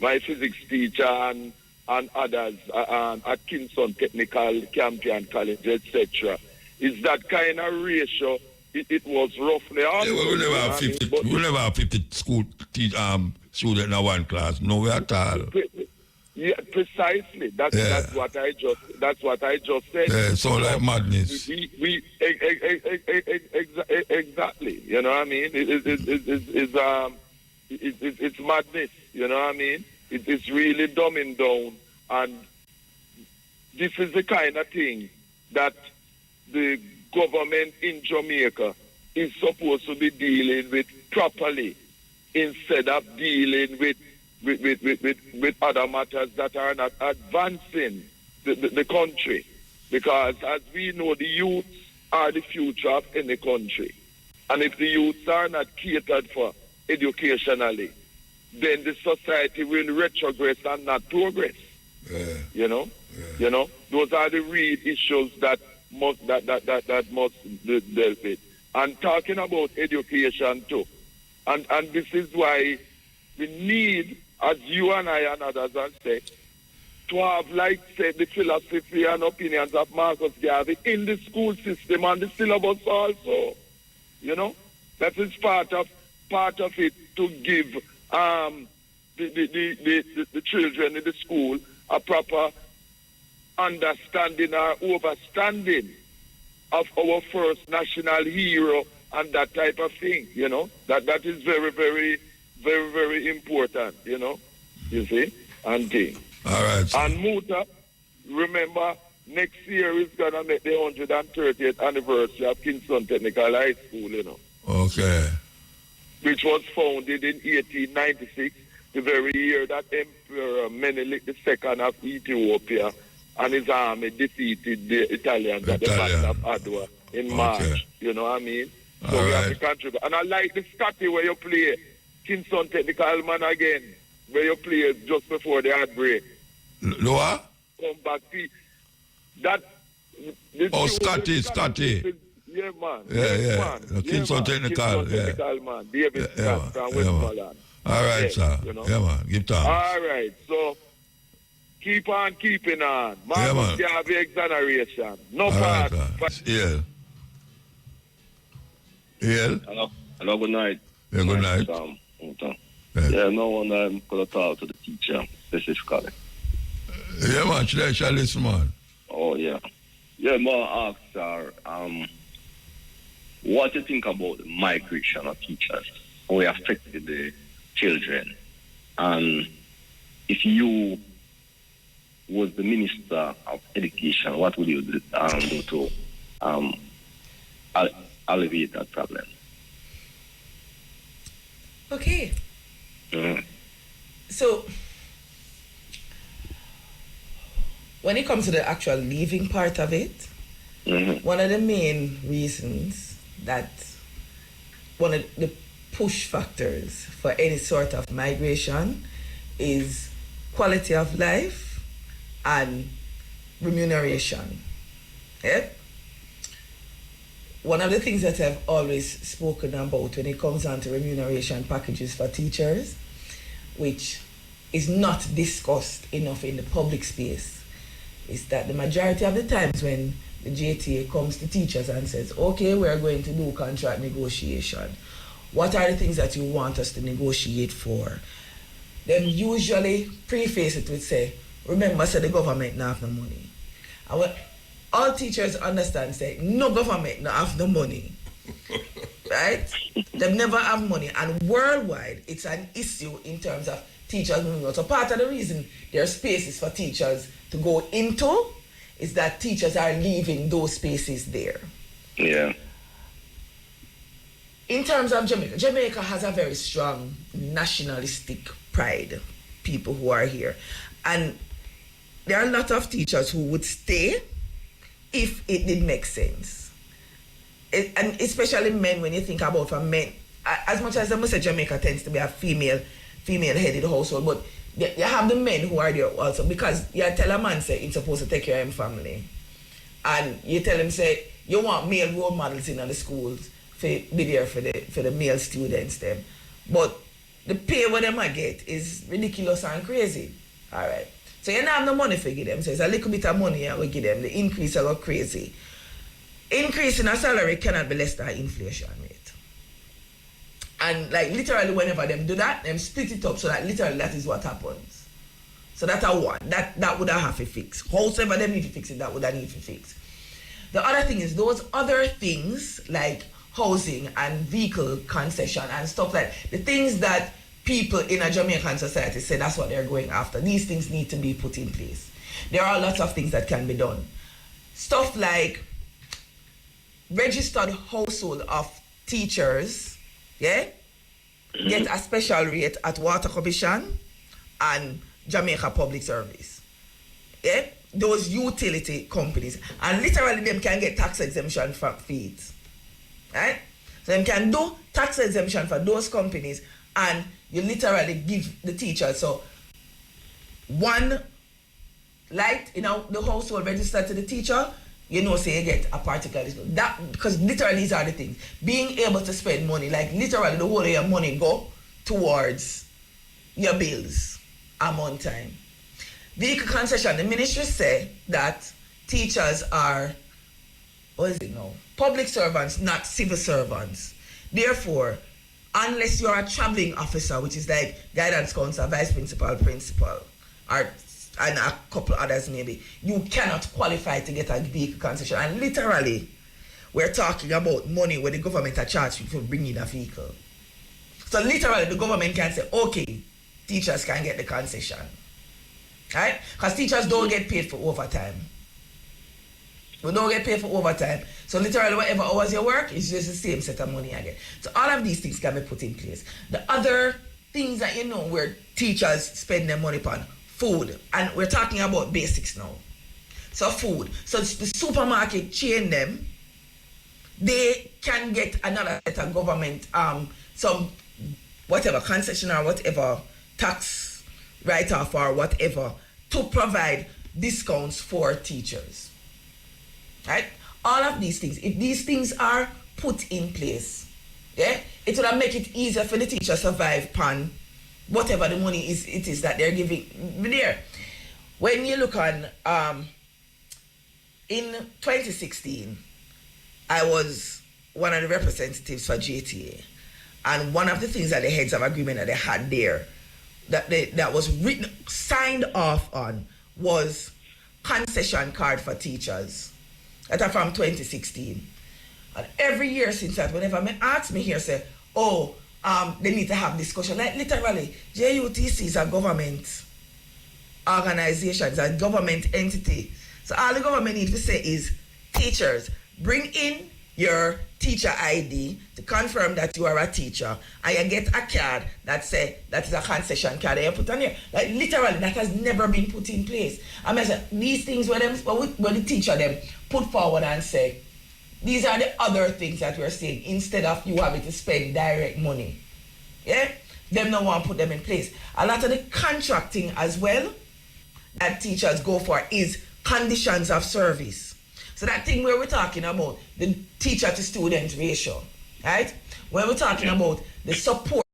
[SPEAKER 11] my physics teacher, and others at Kingston Technical, Campion College, etc., is that kind of ratio. It was roughly.
[SPEAKER 1] We never have 50 school students in one class. No way at all.
[SPEAKER 11] Yeah, precisely. That's what I just said.
[SPEAKER 1] Yeah, so like madness.
[SPEAKER 11] Exactly. You know what I mean? It's madness. You know what I mean? It's really dumbing down, and this is the kind of thing that the government in Jamaica is supposed to be dealing with properly, instead of dealing with other matters that are not advancing the country. Because as we know, the youths are the future of any country. And if the youths are not catered for educationally, then the society will retrogress and not progress.
[SPEAKER 1] Yeah.
[SPEAKER 11] You know, those are the real issues that must be dealt with. And talking about education too, and this is why we need, as you and I and others have said, to have, like, say, the philosophy and opinions of Marcus Garvey in the school system and the syllabus also. You know, that is part of it, to give the children in the school a proper understanding or overstanding of our first national hero and that type of thing. You know, that is very, very,
[SPEAKER 12] very, very important, you see, and thing.
[SPEAKER 1] All right, sir.
[SPEAKER 12] And Muta, remember, next year is going to make the 130th anniversary of Kingston Technical High School,
[SPEAKER 1] Okay.
[SPEAKER 12] which was founded in 1896, the very year that Emperor Menelik II of Ethiopia and his army defeated the Italians at the Battle of Adwa in March. You know what I mean? So we have to contribute. And I like the Scotty where you play Kingston Technical Man again, where you play just before the ad break.
[SPEAKER 1] What?
[SPEAKER 12] Come back. See, that...
[SPEAKER 1] Scotty.
[SPEAKER 12] Yeah, man.
[SPEAKER 1] Yeah.
[SPEAKER 12] Man.
[SPEAKER 1] Kingston Technical,
[SPEAKER 12] Technical man. David Scott from Westmoreland.
[SPEAKER 1] All right, sir. Yeah, man. Give thanks.
[SPEAKER 12] All right, so keep on keeping on. Man,
[SPEAKER 1] man.
[SPEAKER 12] you have the exoneration. No
[SPEAKER 1] All
[SPEAKER 12] part.
[SPEAKER 1] right, sir. Yeah.
[SPEAKER 14] Hello, good night.
[SPEAKER 1] Yeah, good night.
[SPEAKER 14] No one I'm going to talk to the teacher specifically.
[SPEAKER 1] Yeah, man. Shall listen, man.
[SPEAKER 14] Oh, yeah. Yeah, man, ask her, what do you think about the migration of teachers? How it affected the children? And if you was the Minister of Education, what would you do to alleviate that problem?
[SPEAKER 9] Okay.
[SPEAKER 14] Mm-hmm.
[SPEAKER 9] So, when it comes to the actual leaving part of it, one of the main reasons that one of the push factors for any sort of migration is quality of life and remuneration. Yeah? One of the things that I've always spoken about when it comes down to remuneration packages for teachers, which is not discussed enough in the public space, is that the majority of the times when the JTA comes to teachers and says, okay, we're going to do contract negotiation, what are the things that you want us to negotiate for? Them usually preface it with say, remember, say the government not have no money. And when all teachers understand, say, no government not have no money. Right? They never have money. And worldwide, it's an issue in terms of teachers moving out. So part of the reason there are spaces for teachers to go into is that teachers are leaving those spaces there.
[SPEAKER 14] Yeah.
[SPEAKER 9] In terms of Jamaica, Jamaica has a very strong nationalistic pride, people who are here. And there are a lot of teachers who would stay if it did make sense. And especially men, when you think about for men, as much as I must say Jamaica tends to be a female-headed household, but you have the men who are there also, because you tell a man, say, he's supposed to take care of his family. And you tell him, say, you want male role models in the schools to be there for the male students, them. But the pay what them I get is ridiculous and crazy. All right. So you don't have no money for give them. So it's a little bit of money I will give them. The increase will go crazy. Increase in a salary cannot be less than inflation rate. And like literally whenever them do that, them split it up so that literally that is what happens. So that's a one. That would have to fix. However them need to fix it, that would have need to fix. The other thing is those other things like housing and vehicle concession and stuff like the things that people in a Jamaican society say that's what they're going after. These things need to be put in place. There are lots of things that can be done. Stuff like registered household of teachers, get a special rate at Water Commission and Jamaica Public Service. Yeah? Those utility companies. And literally them can get tax exemption from fees. Right? So them can do tax exemption for those companies and you literally give the teacher. So one light, the household registered to the teacher, say you get a particular discount. That, because literally these are the things. Being able to spend money, like literally the whole of your money go towards your bills on time. Vehicle concession, the ministry say that teachers are, public servants, not civil servants. Therefore, unless you're a traveling officer, which is like guidance counselor, vice principal, and a couple others maybe, you cannot qualify to get a vehicle concession. And literally, we're talking about money where the government are charged you for bringing a vehicle. So literally, the government can say, okay, teachers can get the concession. Right? Because teachers don't get paid for overtime. We don't get paid for overtime. So literally, whatever hours you work, it's just the same set of money again. So all of these things can be put in place. The other things that you know where teachers spend their money upon, food. And we're talking about basics now. So food. So the supermarket chain them, they can get another set of government, some whatever concession or whatever tax write-off or whatever to provide discounts for teachers. Right? All of these things, if these things are put in place, yeah, it will make it easier for the teacher to survive upon whatever the money it is that they're giving there. When you look on, in 2016, I was one of the representatives for JTA, and one of the things that the heads of agreement that they had there, that was written, signed off on, was concession card for teachers. That are from 2016. And every year since that, whenever they ask me here, say, oh, they need to have discussion. Like literally, JUTC is a government organization, it's a government entity. So all the government needs to say is, teachers, bring in your teacher ID to confirm that you are a teacher, and you get a card that say that is a concession card that you put on here. Like literally, that has never been put in place. I mean, these things where the teacher them put forward and say, these are the other things that we're saying, instead of you having to spend direct money. Yeah? Them no want to put them in place. A lot of the contracting as well that teachers go for is conditions of service. So that thing where we're talking about the teacher to student ratio, right? When we're talking about the support